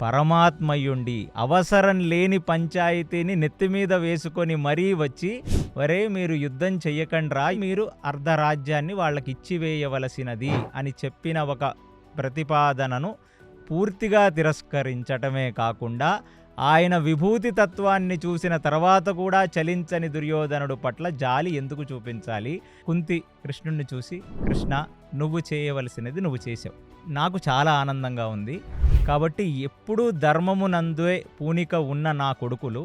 పరమాత్మయుండి అవసరం లేని పంచాయతీని నెత్తిమీద వేసుకొని మరీ వచ్చి, వరే మీరు యుద్ధం చెయ్యకండ్రా, మీరు అర్ధరాజ్యాన్ని వాళ్ళకి ఇచ్చివేయవలసినది అని చెప్పిన ఒక ప్రతిపాదనను పూర్తిగా తిరస్కరించటమే కాకుండా, ఆయన విభూతి తత్వాన్ని చూసిన తర్వాత కూడా చలించని దుర్యోధనుడు పట్ల జాలి ఎందుకు చూపించాలి? కుంతి కృష్ణుణ్ణి చూసి, కృష్ణ నువ్వు చేయవలసినది నువ్వు చేసావు, నాకు చాలా ఆనందంగా ఉంది. కాబట్టి ఎప్పుడూ ధర్మమునందే పూనిక ఉన్న నా కొడుకులు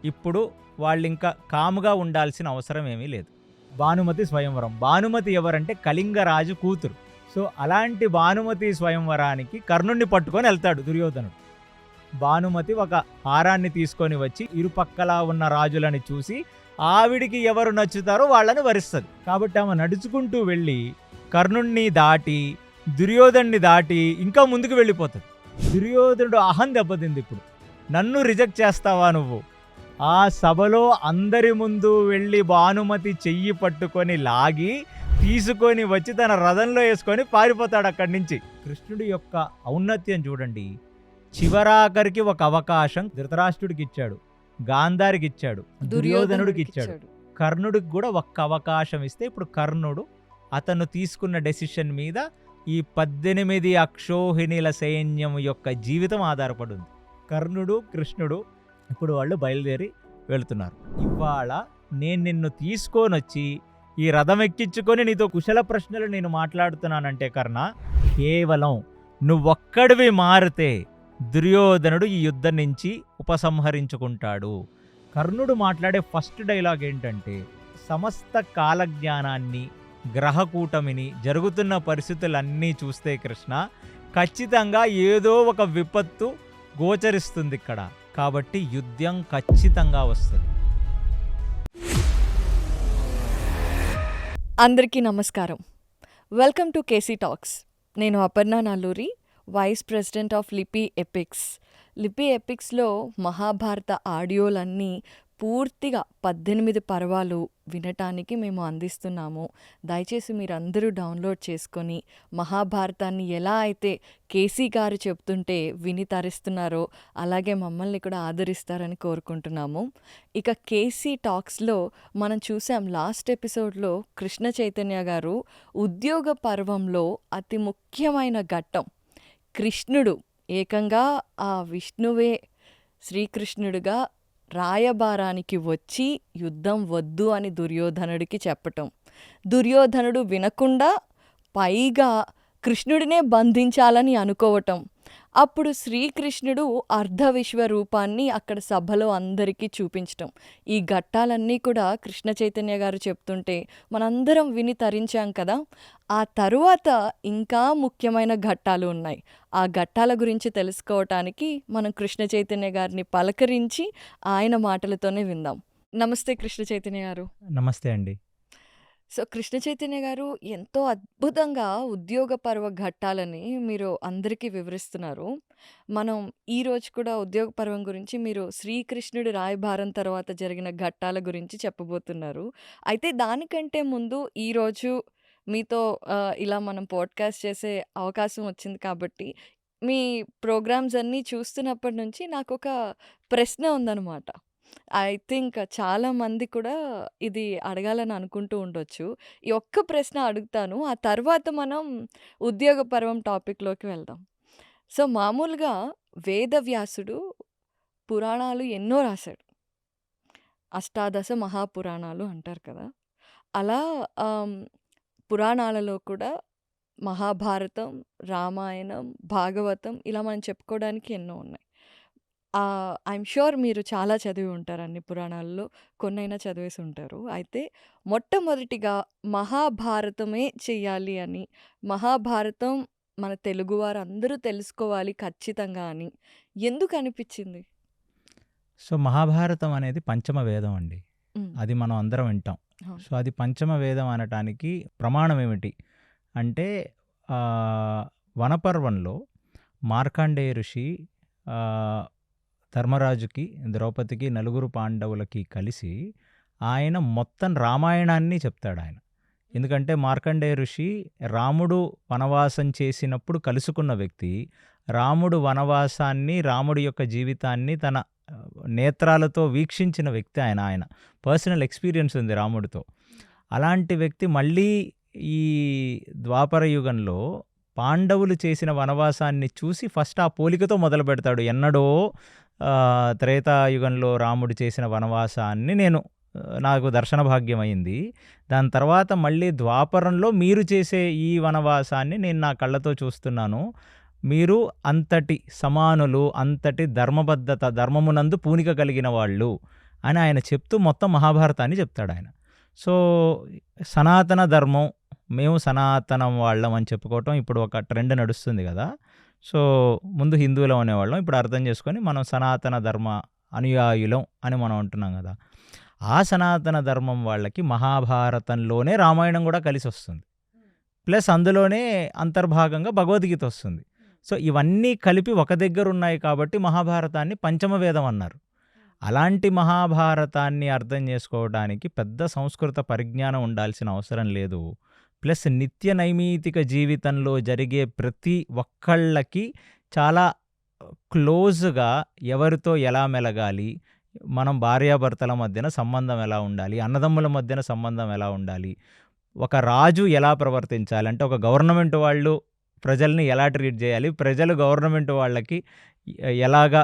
ఇప్పుడు వాళ్ళింకా కాముగా ఉండాల్సిన అవసరం ఏమీ లేదు. భానుమతి స్వయంవరం. భానుమతి ఎవరంటే కళింగరాజు కూతురు. సో అలాంటి భానుమతి స్వయంవరానికి కర్ణుణ్ణి పట్టుకొని వెళ్తాడు దుర్యోధనుడు. భానుమతి ఒక హారాన్ని తీసుకొని వచ్చి ఇరుపక్కలా ఉన్న రాజులని చూసి ఆవిడికి ఎవరు నచ్చుతారో వాళ్ళని వరిస్తుంది. కాబట్టి ఆమె నడుచుకుంటూ వెళ్ళి కర్ణుణ్ణి దాటి దుర్యోధన్ని దాటి ఇంకా ముందుకు వెళ్ళిపోతుంది. దుర్యోధనుడు అహం దెబ్బతింది. ఇప్పుడు నన్ను రిజెక్ట్ చేస్తావా నువ్వు? ఆ సభలో అందరి ముందు వెళ్ళి భానుమతి చెయ్యి పట్టుకొని లాగి తీసుకొని వచ్చి తన రథంలో వేసుకొని పారిపోతాడు అక్కడి నుంచి. కృష్ణుడి యొక్క ఔన్నత్యం చూడండి. చివరాఖరికి ఒక అవకాశం ధృతరాష్ట్రుడికి ఇచ్చాడు, గాంధారికి ఇచ్చాడు, దుర్యోధనుడికి ఇచ్చాడు, కర్ణుడికి కూడా ఒక్క అవకాశం ఇస్తే ఇప్పుడు కర్ణుడు అతను తీసుకున్న డెసిషన్ మీద ఈ 18 అక్షోహిణీల సైన్యం యొక్క జీవితం ఆధారపడింది. కర్ణుడు కృష్ణుడు ఇప్పుడు వాళ్ళు బయలుదేరి వెళుతున్నారు. ఇవాళ నేను నిన్ను తీసుకొని వచ్చి ఈ రథం ఎక్కించుకొని నీతో కుశల ప్రశ్నలు నేను మాట్లాడుతున్నానంటే కర్ణ, కేవలం నువ్వొక్కడివి మారితే దుర్యోధనుడు ఈ యుద్ధం నుంచి ఉపసంహరించుకుంటాడు. కర్ణుడు మాట్లాడే ఫస్ట్ డైలాగ్ ఏంటంటే, సమస్త కాలజ్ఞానాన్ని, గ్రహకూటమిని, జరుగుతున్న పరిస్థితులన్నీ చూస్తే కృష్ణ, ఖచ్చితంగా ఏదో ఒక విపత్తు గోచరిస్తుంది ఇక్కడ. కాబట్టి యుద్ధం ఖచ్చితంగా వస్తుంది. అందరికీ నమస్కారం. Welcome to KC talks. నేను Aparna Nalluri, vice president of Lipi Epics. Lipi ఎపిక్స్లో మహాభారత ఆడియోలన్నీ పూర్తిగా 18 పర్వాలు వినటానికి మేము అందిస్తున్నాము. దయచేసి మీరందరూ డౌన్లోడ్ చేసుకొని మహాభారతాన్ని ఎలా అయితే కేసీ గారు చెప్తుంటే విని తరిస్తున్నారో అలాగే మమ్మల్ని కూడా ఆదరిస్తారని కోరుకుంటున్నాము. ఇక కేసీ టాక్స్లో మనం చూసాం, లాస్ట్ ఎపిసోడ్లో కృష్ణ చైతన్య గారు ఉద్యోగ పర్వంలో అతి ముఖ్యమైన ఘట్టం, కృష్ణుడు ఏకంగా ఆ విష్ణువే శ్రీకృష్ణుడిగా రాయబారానికి వచ్చి యుద్ధం వద్దు అని దుర్యోధనుడికి చెప్పటం, దుర్యోధనుడు వినకుండా పైగా కృష్ణుడినే బంధించాలని అనుకోవటం, అప్పుడు శ్రీకృష్ణుడు అర్ధవిశ్వరూపాన్ని అక్కడ సభలో అందరికీ చూపించటం. ఈ ఘట్టాలన్నీ కూడా కృష్ణ చైతన్య గారు చెప్తుంటే మనందరం విని తరించాం కదా. ఆ తరువాత ఇంకా ముఖ్యమైన ఘట్టాలు ఉన్నాయి. ఆ ఘట్టాల గురించి తెలుసుకోవటానికి మనం కృష్ణ చైతన్య గారిని పలకరించి ఆయన మాటలతోనే విందాం. నమస్తే కృష్ణ చైతన్య గారు. నమస్తే అండి. సో కృష్ణ చైతన్య గారు ఎంతో అద్భుతంగా ఉద్యోగ పర్వ ఘట్టాలని మీరు అందరికీ వివరిస్తున్నారు. మనం ఈరోజు కూడా ఉద్యోగ పర్వం గురించి మీరు శ్రీకృష్ణుడి రాయబారం తర్వాత జరిగిన ఘట్టాల గురించి చెప్పబోతున్నారు. అయితే దానికంటే ముందు ఈరోజు మీతో ఇలా మనం పాడ్కాస్ట్ చేసే అవకాశం వచ్చింది కాబట్టి, మీ ప్రోగ్రామ్స్ అన్నీ చూస్తున్నప్పటి నుంచి నాకు ఒక ప్రశ్న ఉందన్నమాట. ఐ థింక్ చాలామంది కూడా ఇది అడగాలని అనుకుంటూ ఉండొచ్చు. ఈ ఒక్క ప్రశ్న అడుగుతాను, ఆ తర్వాత మనం ఉద్యోగ పర్వం టాపిక్లోకి వెళ్దాం. సో మామూలుగా వేదవ్యాసుడు పురాణాలు ఎన్నో రాశాడు, అష్టాదశ మహాపురాణాలు అంటారు కదా. అలా పురాణాలలో కూడా మహాభారతం, రామాయణం, భాగవతం ఇలా మనం చెప్పుకోవడానికి ఎన్నో ఉన్నాయి. ఐఎమ్ ష్యూర్ మీరు చాలా చదివి ఉంటారు, అన్ని పురాణాల్లో కొన్నైనా చదివేసి ఉంటారు. అయితే మొట్టమొదటిగా మహాభారతమే చెయ్యాలి అని, మహాభారతం మన తెలుగువారు అందరూ తెలుసుకోవాలి ఖచ్చితంగా అని ఎందుకు అనిపించింది? సో మహాభారతం అనేది పంచమ వేదం అండి. అది మనం అందరం వింటాం. సో అది పంచమ వేదం అనటానికి ప్రమాణం ఏమిటి అంటే, వనపర్వంలో మార్కండేయ ఋషి ధర్మరాజుకి, ద్రౌపదికి, నలుగురు పాండవులకి కలిసి ఆయన మొత్తం రామాయణాన్ని చెప్తాడు ఆయన. ఎందుకంటే మార్కండేయ ఋషి రాముడు వనవాసం చేసినప్పుడు కలుసుకున్న వ్యక్తి, రాముడు వనవాసాన్ని, రాముడి యొక్క జీవితాన్ని తన నేత్రాలతో వీక్షించిన వ్యక్తి ఆయన పర్సనల్ ఎక్స్పీరియన్స్ ఉంది రాముడితో. అలాంటి వ్యక్తి మళ్ళీ ఈ ద్వాపర యుగంలో పాండవులు చేసిన వనవాసాన్ని చూసి ఫస్ట్ ఆ పోలికతో మొదలు పెడతాడు. ఎన్నడో త్రేతాయుగంలో రాముడు చేసిన వనవాసాన్ని నాకు దర్శన భాగ్యం అయింది. దాని తర్వాత మళ్ళీ ద్వాపరంలో మీరు చేసే ఈ వనవాసాన్ని నేను నా కళ్ళతో చూస్తున్నాను. మీరు అంతటి సమానులు, అంతటి ధర్మబద్ధత, ధర్మమునందు పూనిక కలిగిన వాళ్ళు అని ఆయన చెప్తూ మొత్తం మహాభారతాన్ని చెప్తాడు ఆయన. సో సనాతన ధర్మం, మేము సనాతనం వాళ్ళం అని చెప్పుకోవటం ఇప్పుడు ఒక ట్రెండ్ నడుస్తుంది కదా. సో ముందు హిందువులం అనేవాళ్ళం, ఇప్పుడు అర్థం చేసుకొని మనం సనాతన ధర్మ అనుయాయులం అని మనం అంటున్నాం కదా. ఆ సనాతన ధర్మం వాళ్ళకి మహాభారతంలోనే రామాయణం కూడా కలిసి వస్తుంది, ప్లస్ అందులోనే అంతర్భాగంగా భగవద్గీత వస్తుంది. సో ఇవన్నీ కలిపి ఒక దగ్గర ఉన్నాయి కాబట్టి మహాభారతాన్ని పంచమ వేదం అన్నారు. అలాంటి మహాభారతాన్ని అర్థం చేసుకోవడానికి పెద్ద సంస్కృత పరిజ్ఞానం ఉండాల్సిన అవసరం లేదు. ప్లస్ నిత్య నైమితిక జీవితంలో జరిగే ప్రతి ఒక్కళ్ళకి చాలా క్లోజ్గా ఎవరితో ఎలా మెలగాలి, మనం భార్యాభర్తల మధ్యన సంబంధం ఎలా ఉండాలి, అన్నదమ్ముల మధ్యన సంబంధం ఎలా ఉండాలి, ఒక రాజు ఎలా ప్రవర్తించాలి, అంటే ఒక గవర్నమెంట్ వాళ్ళు ప్రజల్ని ఎలా ట్రీట్ చేయాలి, ప్రజలు గవర్నమెంట్ వాళ్ళకి ఎలాగా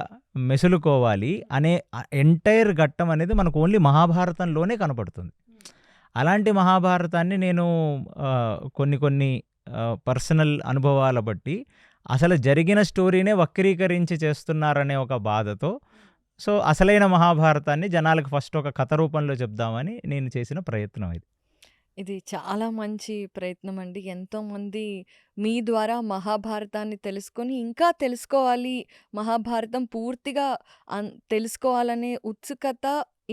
మెసులుకోవాలి అనే ఎంటైర్ ఘట్టం అనేది మనకు ఓన్లీ మహాభారతంలోనే కనపడుతుంది. అలాంటి మహాభారతాన్ని నేను కొన్ని పర్సనల్ అనుభవాల బట్టి అసలు జరిగిన స్టోరీనే వక్రీకరించి చేస్తున్నారనే ఒక బాధతో, సో అసలైన మహాభారతాన్ని జనాలకు ఫస్ట్ ఒక కథ రూపంలో చెప్దామని నేను చేసిన ప్రయత్నం ఇది. ఇది చాలా మంచి ప్రయత్నం అండి. ఎంతోమంది మీ ద్వారా మహాభారతాన్ని తెలుసుకొని, ఇంకా తెలుసుకోవాలి, మహాభారతం పూర్తిగా తెలుసుకోవాలనే ఉత్సుకత,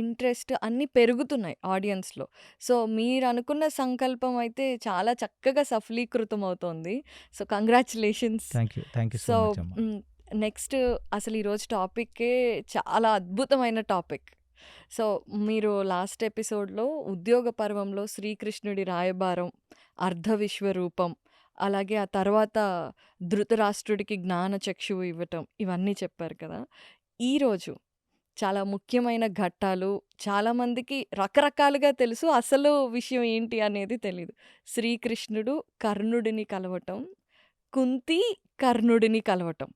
ఇంట్రెస్ట్ అన్నీ పెరుగుతున్నాయి ఆడియన్స్‌లో. సో, మీరనుకున్న సంకల్పం అయితే చాలా చక్కగా సఫలీకృతం అవుతోంది. So, congratulations. Thank you so so, much అమ్మ. నెక్స్ట్ అసలు ఈరోజు టాపిక్కే చాలా అద్భుతమైన టాపిక్. సో, మీరు లాస్ట్ ఎపిసోడ్‌లో ఉద్యోగ పర్వంలో శ్రీకృష్ణుడి రాయబారం, అర్ధ విశ్వరూపం, అలాగే ఆ తర్వాత ధృతరాష్ట్రుడికి జ్ఞానచక్షువు ఇవ్వటం, ఇవన్నీ చెప్పారు కదా. ఈరోజు చాలా ముఖ్యమైన ఘట్టాలు, చాలామందికి రకరకాలుగా తెలుసు, అసలు విషయం ఏంటి అనేది తెలీదు. శ్రీకృష్ణుడు కర్ణుడిని కలవటం, కుంతి కర్ణుడిని కలవటం.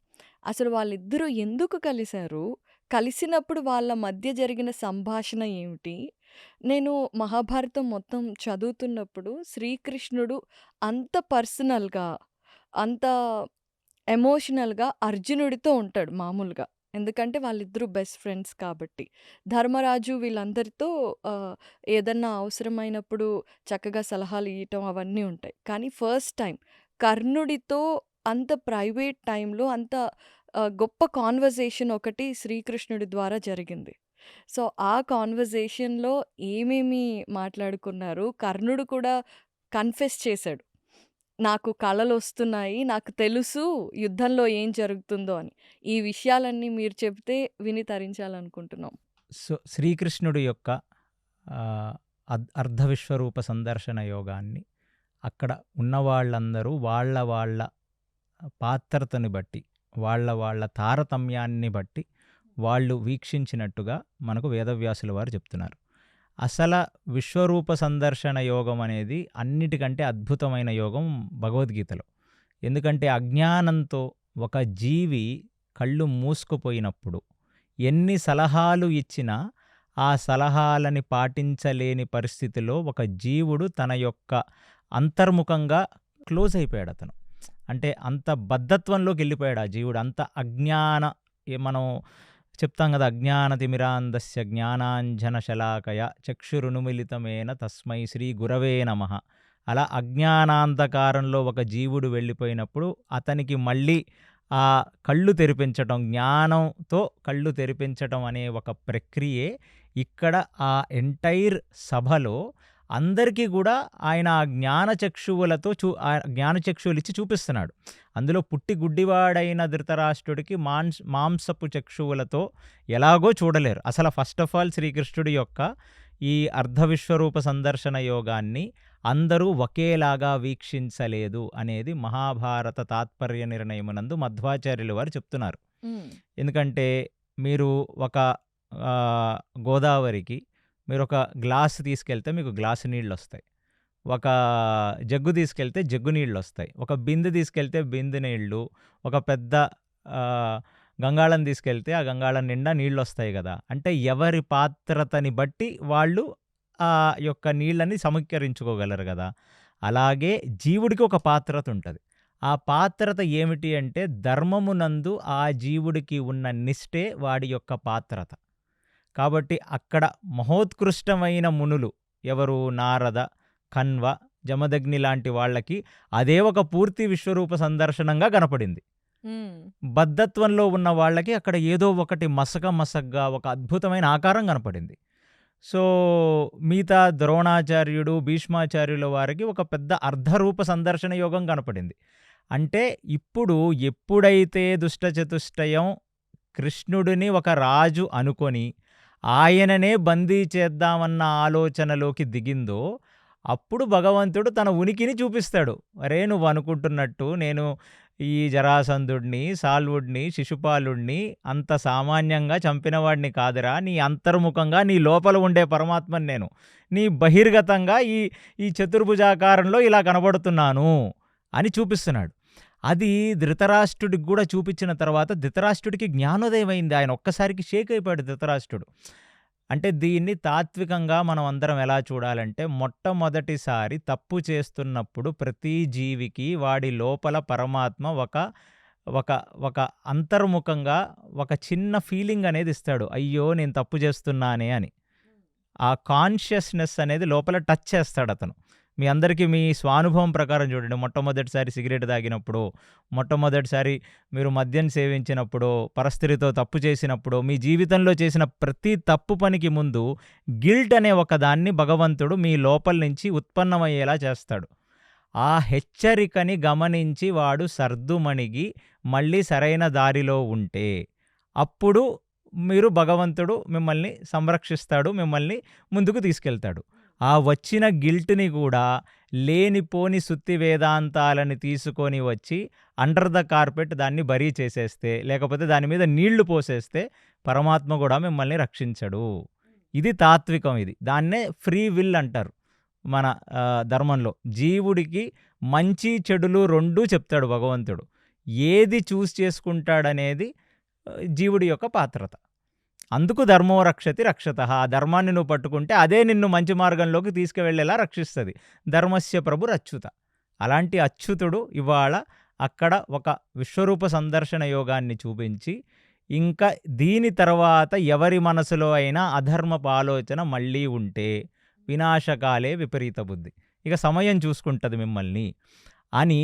అసలు వాళ్ళిద్దరూ ఎందుకు కలిశారు? కలిసినప్పుడు వాళ్ళ మధ్య జరిగిన సంభాషణ ఏమిటి? నేను మహాభారతం మొత్తం చదువుతున్నప్పుడు శ్రీకృష్ణుడు అంత పర్సనల్‌గా, అంత ఎమోషనల్‌గా అర్జునుడితో ఉంటాడు మామూలుగా. ఎందుకంటే వాళ్ళిద్దరూ బెస్ట్ ఫ్రెండ్స్ కాబట్టి. ధర్మరాజు వీళ్ళందరితో ఏదన్నా అవసరమైనప్పుడు చక్కగా సలహాలు ఇయ్యటం అవన్నీ ఉంటాయి. కానీ ఫస్ట్ టైం కర్ణుడితో అంత ప్రైవేట్ టైంలో అంత గొప్ప కాన్వర్జేషన్ ఒకటి శ్రీకృష్ణుడి ద్వారా జరిగింది. సో, ఆ కాన్వర్జేషన్‌లో ఏమేమి మాట్లాడుకున్నారు? కర్ణుడు కూడా కన్ఫెస్ చేశాడు. నాకు కలలొస్తున్నాయి, నాకు తెలుసు యుద్ధంలో ఏం జరుగుతుందో అని. ఈ విషయాలన్నీ మీరు చెబితే విని తరించాలనుకుంటున్నాం. సో శ్రీకృష్ణుడి యొక్క అర్ధ విశ్వరూప సందర్శన యోగాన్ని అక్కడ ఉన్న వాళ్ళందరూ వాళ్ళ పాత్రతని బట్టి, వాళ్ళ తారతమ్యాన్ని బట్టి వాళ్ళు వీక్షించినట్టుగా మనకు వేదవ్యాసుల వారు చెప్తున్నారు. అసలు విశ్వరూప సందర్శన యోగం అనేది అన్నిటికంటే అద్భుతమైన యోగం భగవద్గీతలో. ఎందుకంటే అజ్ఞానంతో ఒక జీవి కళ్ళు మూసుకుపోయినప్పుడు ఎన్ని సలహాలు ఇచ్చినా ఆ సలహాలని పాటించలేని పరిస్థితిలో ఒక జీవుడు తన యొక్క అంతర్ముఖంగా క్లోజ్ అయిపోయాడు. అతను అంటే అంత బద్ధత్వంలోకి వెళ్ళిపోయాడు ఆ జీవుడు. అంత మనం చెప్తాం కదా, అజ్ఞానతిమిరాంధస్య జ్ఞానాంజన శలాకయ చక్షురునుమిలితమేన తస్మై శ్రీ గురవే నమః. అలా అజ్ఞానాంధకారంలో ఒక జీవుడు వెళ్ళిపోయినప్పుడు అతనికి మళ్ళీ ఆ కళ్ళు తెరిపించటం, జ్ఞానంతో కళ్ళు తెరిపించటం అనే ఒక ప్రక్రియే ఇక్కడ ఆ ఎంటైర్ సభలో అందరికీ కూడా ఆయన ఆ జ్ఞానచక్షువులతో జ్ఞానచక్షువులు ఇచ్చి చూపిస్తున్నాడు. అందులో పుట్టి గుడ్డివాడైన ధృతరాష్ట్రుడికి మాంసపు చక్షువులతో ఎలాగో చూడలేరు. అసలు ఫస్ట్ ఆఫ్ ఆల్ శ్రీకృష్ణుడి యొక్క ఈ అర్ధ విశ్వరూప సందర్శన యోగాన్ని అందరూ ఒకేలాగా వీక్షించలేదు అనేది మహాభారత తాత్పర్య నిర్ణయమునందు మధ్వాచార్యులు వారు చెప్తున్నారు. హ్మ్. ఎందుకంటే మీరు ఒక గోదావరికి మీరొక గ్లాస్ తీసుకెళ్తే మీకు గ్లాసు నీళ్ళొస్తాయి. ఒక జగ్గు తీసుకెళ్తే జగ్గు నీళ్ళొస్తాయి. ఒక బిందె తీసుకెళ్తే బిందె నీళ్ళు, ఒక పెద్ద గంగాళం తీసుకెళ్తే ఆ గంగాళం నిండా నీళ్ళొస్తాయి గదా! అంటే ఎవరి పాత్రతని బట్టి వాళ్ళు ఆ యొక్క నీళ్ళని సమీకరించుకోగలరు గదా! అలాగే జీవుడికి ఒక పాత్రత ఉంటది. ఆ పాత్రత ఏమిటి అంటే ధర్మమునందు ఆ జీవుడికి ఉన్న నిష్ఠే వాడి యొక్క పాత్రత. కాబట్టి అక్కడ మహోత్కృష్టమైన మునులు ఎవరు? నారద, కణ్వ, జమదగ్ని లాంటి వాళ్ళకి అదే ఒక పూర్తి విశ్వరూప సందర్శనంగా కనపడింది. హ్మ్. బద్ధత్వంలో ఉన్న వాళ్ళకి అక్కడ ఏదో ఒకటి మసకగా ఒక అద్భుతమైన ఆకారం కనపడింది. సో, మిగతా ద్రోణాచార్యుడు, భీష్మాచార్యుల వారికి ఒక పెద్ద అర్ధరూప సందర్శన యోగం కనపడింది. అంటే ఇప్పుడు ఎప్పుడైతే దుష్టచతుష్టయం కృష్ణుడిని ఒక రాజు అనుకొని ఆయననే బందీ చేద్దామన్న ఆలోచనలోకి దిగిందో అప్పుడు భగవంతుడు తన ఉనికిని చూపిస్తాడు. అరే నువ్వు అనుకుంటున్నట్టు నేను ఈ జరాసంధుడిని, సాల్వుడిని, శిశుపాలుడిని అంత సామాన్యంగా చంపినవాడిని కాదురా. నీ అంతర్ముఖంగా నీ లోపల ఉండే పరమాత్మని నేను. నీ బహిర్గతంగా ఈ చతుర్భుజాకారంలో ఇలా కనబడుతున్నాను అని చూపిస్తున్నాడు. అది ధృతరాష్ట్రుడికి కూడా చూపించిన తర్వాత ధృతరాష్ట్రుడికి జ్ఞానోదయం అయింది. ఆయన ఒక్కసారికి షేక్ అయిపోయాడు ధృతరాష్ట్రుడు. అంటే దీన్ని తాత్వికంగా మనం అందరం ఎలా చూడాలంటే మొట్టమొదటిసారి తప్పు చేస్తున్నప్పుడు ప్రతి జీవికి వాడి లోపల పరమాత్మ ఒక ఒక అంతర్ముఖంగా ఒక చిన్న ఫీలింగ్ అనేది ఇస్తాడు. అయ్యో నేను తప్పు చేస్తున్నానే అని. ఆ కాన్షియస్నెస్ అనేది లోపల టచ్ చేస్తాడు అతను. మీ అందరికీ మీ స్వానుభవం ప్రకారం చూడండి. మొట్టమొదటిసారి సిగరెట్ తాగినప్పుడు, మొట్టమొదటిసారి మీరు మద్యం సేవించినప్పుడు, పరస్త్రీతో తప్పు చేసినప్పుడు, మీ జీవితంలో చేసిన ప్రతి తప్పు పనికి ముందు గిల్ట్ అనే ఒక దాన్ని భగవంతుడు మీ లోపల నుంచి ఉత్పన్నమయ్యేలా చేస్తాడు. ఆ హెచ్చరికని గమనించి వాడు సర్దుమణిగి మళ్ళీ సరైన దారిలో ఉంటే అప్పుడు భగవంతుడు మిమ్మల్ని సంరక్షిస్తాడు, మిమ్మల్ని ముందుకు తీసుకెళ్తాడు. ఆ వచ్చిన గిల్ట్‌ని కూడా లేనిపోని సుత్తి వేదాంతాలని తీసుకొని వచ్చి అండర్ ద కార్పెట్ దాన్ని బరీ చేసేస్తే, లేకపోతే దాని మీద నీళ్లు పోసేస్తే పరమాత్మ కూడా మిమ్మల్ని రక్షించడు. ఇది తాత్వికం ఇది. దాన్నే ఫ్రీ విల్ అంటారు మన ధర్మంలో. జీవుడికి మంచి చెడులు రెండూ చెప్తాడు భగవంతుడు. ఏది చూస్ చేసుకుంటాడనేది జీవుడి యొక్క పాత్రత. అందుకు ధర్మో రక్షతి రక్షతః. ఆ ధర్మాన్ని నువ్వు పట్టుకుంటే అదే నిన్ను మంచి మార్గంలోకి తీసుకువెళ్ళేలా రక్షిస్తుంది. ధర్మస్య ప్రభురచ్యుత. అలాంటి అచ్యుతుడు ఇవాళ అక్కడ ఒక విశ్వరూప సందర్శన యోగాన్ని చూపించి ఇంకా దీని తర్వాత ఎవరి మనసులో అయినా అధర్మపు ఆలోచన మళ్ళీ ఉంటే వినాశకాలే విపరీత బుద్ధి, ఇక సమయం చూసుకుంటుంది మిమ్మల్ని అని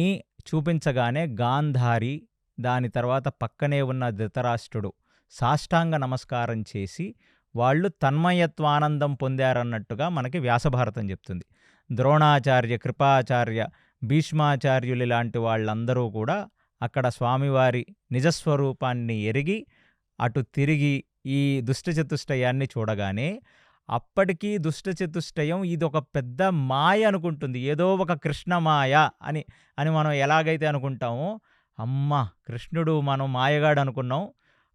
చూపించగానే గాంధారి, దాని తర్వాత పక్కనే ఉన్న ధృతరాష్ట్రుడు సాష్టాంగ నమస్కారం చేసి వాళ్ళు తన్మయత్వానందం పొందారన్నట్టుగా మనకి వ్యాసభారతం చెప్తుంది. ద్రోణాచార్య, కృపాచార్య, భీష్మాచార్యులు లాంటి వాళ్ళందరూ కూడా అక్కడ స్వామివారి నిజస్వరూపాన్ని ఎరిగి అటు తిరిగి ఈ దుష్టచతుష్టయాన్ని చూడగానే అప్పటికీ దుష్టచతుష్టయం ఇది ఒక పెద్ద మాయ అనుకుంటుంది. ఏదో ఒక కృష్ణమాయ అని మనం ఎలాగైతే అనుకుంటామో, అమ్మ కృష్ణుడు మనం మాయగాడు అనుకున్నాం,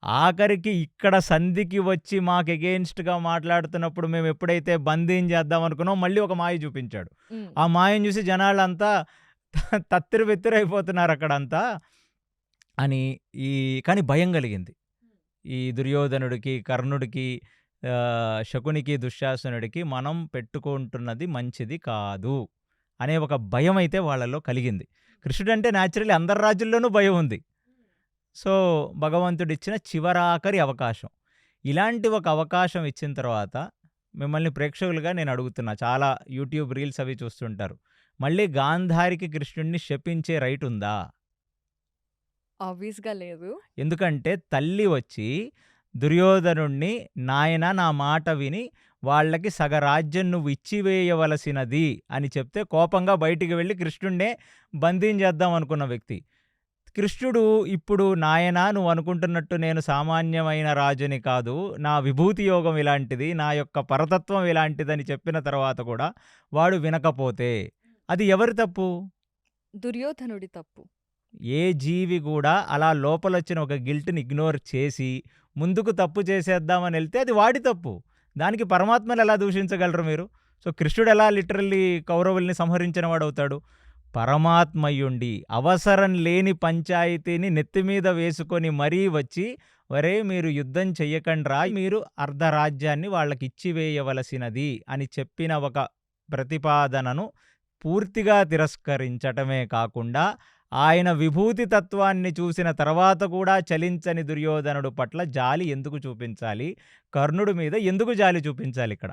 ఆఖరికి ఇక్కడ సంధికి వచ్చి మాకు ఎగెయిన్స్ట్గా మాట్లాడుతున్నప్పుడు మేము ఎప్పుడైతే బందీం చేద్దాం అనుకున్నాం మళ్ళీ ఒక మాయ చూపించాడు. ఆ మాయను చూసి జనాలంతా తత్తిరి వెత్తిరైపోతున్నారు అక్కడంతా అని. కానీ భయం కలిగింది ఈ దుర్యోధనుడికి, కర్ణుడికి, శకునికి, దుశ్శాసనుడికి. మనం పెట్టుకుంటున్నది మంచిది కాదు అనే ఒక భయం అయితే వాళ్ళలో కలిగింది. కృష్ణుడు అంటే న్యాచురల్లీ అందరి రాజుల్లోనూ భయం ఉంది. సో భగవంతుడు ఇచ్చిన చివరాఖరి అవకాశం. ఇలాంటి ఒక అవకాశం ఇచ్చిన తర్వాత మిమ్మల్ని ప్రేక్షకులుగా నేను అడుగుతున్నా, చాలా యూట్యూబ్ రీల్స్ అవి చూస్తుంటారు, మళ్ళీ గాంధారికి కృష్ణుడిని శపించే రైట్ ఉందా? ఆబ్వియస్‌గా లేదు. ఎందుకంటే తల్లి వచ్చి దుర్యోధనుణ్ణి నాయన నా మాట విని వాళ్ళకి సగరాజ్యం నువ్వు ఇచ్చివేయవలసినది అని చెప్తే కోపంగా బయటికి వెళ్ళి కృష్ణుడినే బందీం చేద్దాం అనుకున్న వ్యక్తి. కృష్ణుడు ఇప్పుడు నాయనా నువ్వు అనుకుంటున్నట్టు నేను సామాన్యమైన రాజుని కాదు. నా విభూతి యోగం ఇలాంటిది. నా యొక్క పరతత్వం ఇలాంటిదని చెప్పిన తర్వాత కూడా వాడు వినకపోతే అది ఎవరి తప్పు? దుర్యోధనుడి తప్పు. ఏ జీవి గూడా అలా లోపలొచ్చిన ఒక గిల్ట్‌ని ఇగ్నోర్ చేసి ముందుకు తప్పు చేసేద్దామని ఎళ్తే అది వాడి తప్పు. దానికి పరమాత్మని ఎలా దూషించగలరు మీరు? సో, కృష్ణుడు ఎలా లిటరల్లీ కౌరవుల్ని సంహరించిన వాడవుతాడు? పరమాత్మయుండి అవసరం లేని పంచాయితీని నెత్తి మీద వేసుకొని మరీ వచ్చి, ఒరేయ్ మీరు యుద్ధం చెయ్యకండ్రా, మీరు అర్ధరాజ్యాన్ని వాళ్ళకిచ్చివేయవలసినది అని చెప్పిన ఒక ప్రతిపాదనను పూర్తిగా తిరస్కరించటమే కాకుండా, ఆయన విభూతి తత్వాన్ని చూసిన తర్వాత కూడా చలించని దుర్యోధనుడు పట్ల జాలి ఎందుకు చూపించాలి? కర్ణుడి మీద ఎందుకు జాలి చూపించాలిక్కడ?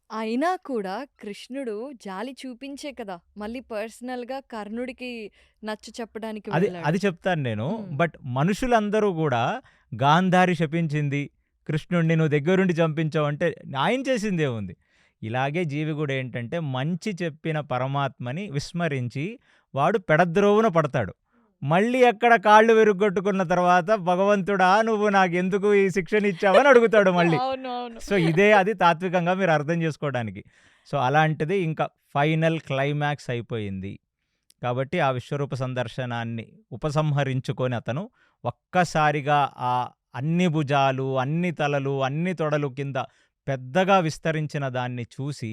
అయినా కూడా కృష్ణుడు జాలి చూపించే కదా! మళ్ళీ పర్సనల్‌గా కర్ణుడికి నచ్చ చెప్పడానికి అది వెళ్ళాడు. అది చెప్తాను నేను. హ్మ్. బట్ మనుషులందరూ గూడా గాంధారి శపించింది. కృష్ణుడిని నువ్వు దగ్గరుండి చంపించావు అంటే ఆయన చేసిందేముంది? ఇలాగే జీవి గూడా ఏంటంటే మంచి చెప్పిన పరమాత్మని విస్మరించి వాడు పెడద్రోవున పడతాడు. మళ్ళీ ఎక్కడ కాళ్ళు విరుగ్గొట్టుకున్న తర్వాత భగవంతుడా నువ్వు నాకెందుకు ఈ శిక్షనిచ్చావని అడుగుతాడు మళ్ళీ. అవును. అవును. సో, ఇదే అది తాత్వికంగా మీరు అర్థం చేసుకోవడానికి. సో, అలాంటిది ఇంకా ఫైనల్ క్లైమాక్స్ అయిపోయింది. కాబట్టి ఆ విశ్వరూప సందర్శనాన్ని ఉపసంహరించుకొని అతను ఒక్కసారిగా ఆ అన్ని భుజాలు, అన్ని తలలు, అన్ని తొడలు కింద పెద్దగా విస్తరించిన దాన్ని చూసి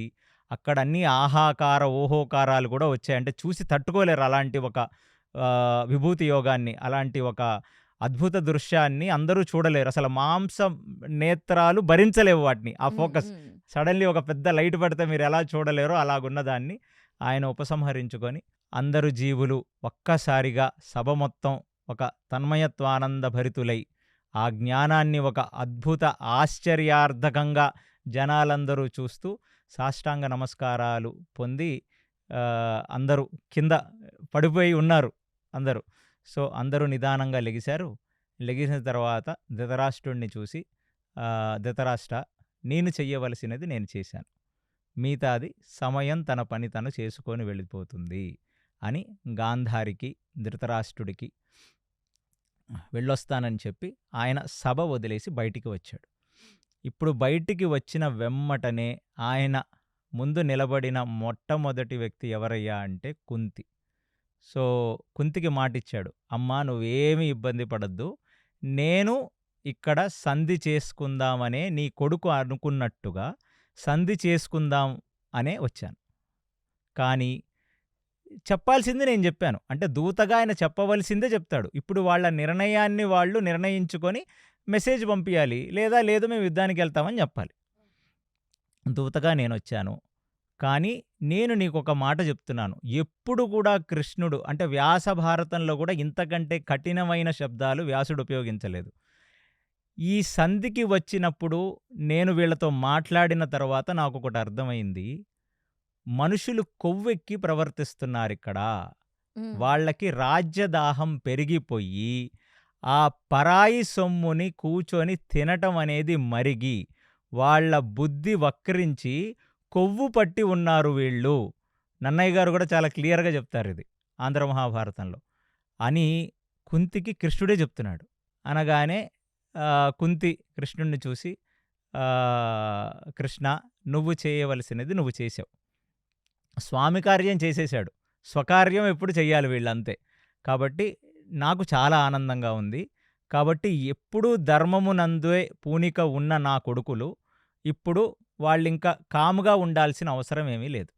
అక్కడ అన్ని ఆహాకార, ఓహోకారాలు కూడా వచ్చాయి. అంటే చూసి తట్టుకోలేరు అలాంటి ఒక విభూతి యోగాన్ని, అలాంటి ఒక అద్భుత దృశ్యాన్ని అందరూ చూడలేరు. అసలు మాంసం నేత్రాలు భరించలేవు వాటిని. ఆ హ్మ్. ఫోకస్ హ్మ్. సడన్‌లీ ఒక పెద్ద లైట్ పడితే మీరెలా చూడలేరో అలాగున్నదాన్ని ఆయన ఉపసంహరించుకొని, అందరు జీవులు ఒక్కసారిగా సభ మొత్తం ఒక తన్మయత్వానంద భరితులై, ఆ జ్ఞానాన్ని ఒక అద్భుత ఆశ్చర్యార్థకంగా జనాలందరూ చూస్తూ సాష్టాంగ నమస్కారాలు పొంది అందరూ కింద పడిపోయి ఉన్నారు అందరూ. సో, అందరూ నిదానంగా లెగిశారు. లెగిసిన తర్వాత ధృతరాష్ట్రుడిని చూసి ధృతరాష్ట్ర నేను చెయ్యవలసినది నేను చేశాను. మిగతాది సమయం తన పని తను చేసుకొని వెళ్ళిపోతుంది అని గాంధారికి, ధృతరాష్ట్రుడికి వెళ్ళొస్తానని చెప్పి ఆయన సభ వదిలేసి బయటికి వచ్చాడు. ఇప్పుడు బయటికి వచ్చిన వెమ్మటనే ఆయన ముందు నిలబడిన మొట్టమొదటి వ్యక్తి ఎవరయ్యా అంటే కుంతి. సో, కుంతికి మాటిచ్చాడు. అమ్మా నువ్వేమీ ఇబ్బంది పడొద్దు. నేను ఇక్కడ సంధి చేసుకుందామనే నీ కొడుకు అనుకున్నట్టుగా సంధి చేసుకుందాం అనే వచ్చాను. కానీ చెప్పాల్సింది నేను చెప్పాను. అంటే దూతగా ఆయన చెప్పవలసిందే చెప్తాడు. ఇప్పుడు వాళ్ళ నిర్ణయాన్ని వాళ్ళు నిర్ణయించుకొని మెసేజ్ పంపియాలి. లేదు మేము యుద్ధానికెళ్తామని చెప్పాలి. దూతగా నేనొచ్చాను. కానీ నేను నీకొక మాట చెప్తున్నాను. ఎప్పుడు కూడా కృష్ణుడు అంటే వ్యాస భారతంలో కూడా ఇంతకంటే కఠినమైన శబ్దాలు వ్యాసుడు ఉపయోగించలేదు. ఈ సంధికి వచ్చినప్పుడు నేను వీళ్ళతో మాట్లాడిన తర్వాత నాకొకటి అర్థమైంది. మనుషులు కొవ్వెక్కి ప్రవర్తిస్తున్నారిక్కడ. హ్మ్. వాళ్ళకి రాజ్యదాహం పెరిగిపోయి, ఆ పరాయి సొమ్ముని కూచొని తినటం అనేది మరిగి, వాళ్ళ బుద్ధి వక్రించి కొవ్వు పట్టి ఉన్నారు వీళ్ళు. నన్నయ్య గారు కూడా చాలా క్లియర్‌గా చెప్తారిది ఆంధ్ర మహాభారతంలో. అని కుంతికి కృష్ణుడే చెప్తున్నాడు. అనగానే కుంతి కృష్ణుడిని చూసి కృష్ణ నువ్వు చేయవలసినది నువ్వు చేశావు. స్వామి కార్యం చేసేశాడు. స్వకార్యం ఎప్పుడు చెయ్యాలి వీళ్ళంతే. కాబట్టి నాకు చాలా ఆనందంగా ఉంది. కాబట్టి ఎప్పుడూ ధర్మమునందే పూనిక ఉన్న నా కొడుకులు ఇప్పుడు వాళ్ళింక కామ్‌గా ఉండాల్సిన అవసరం ఏమీ లేదు.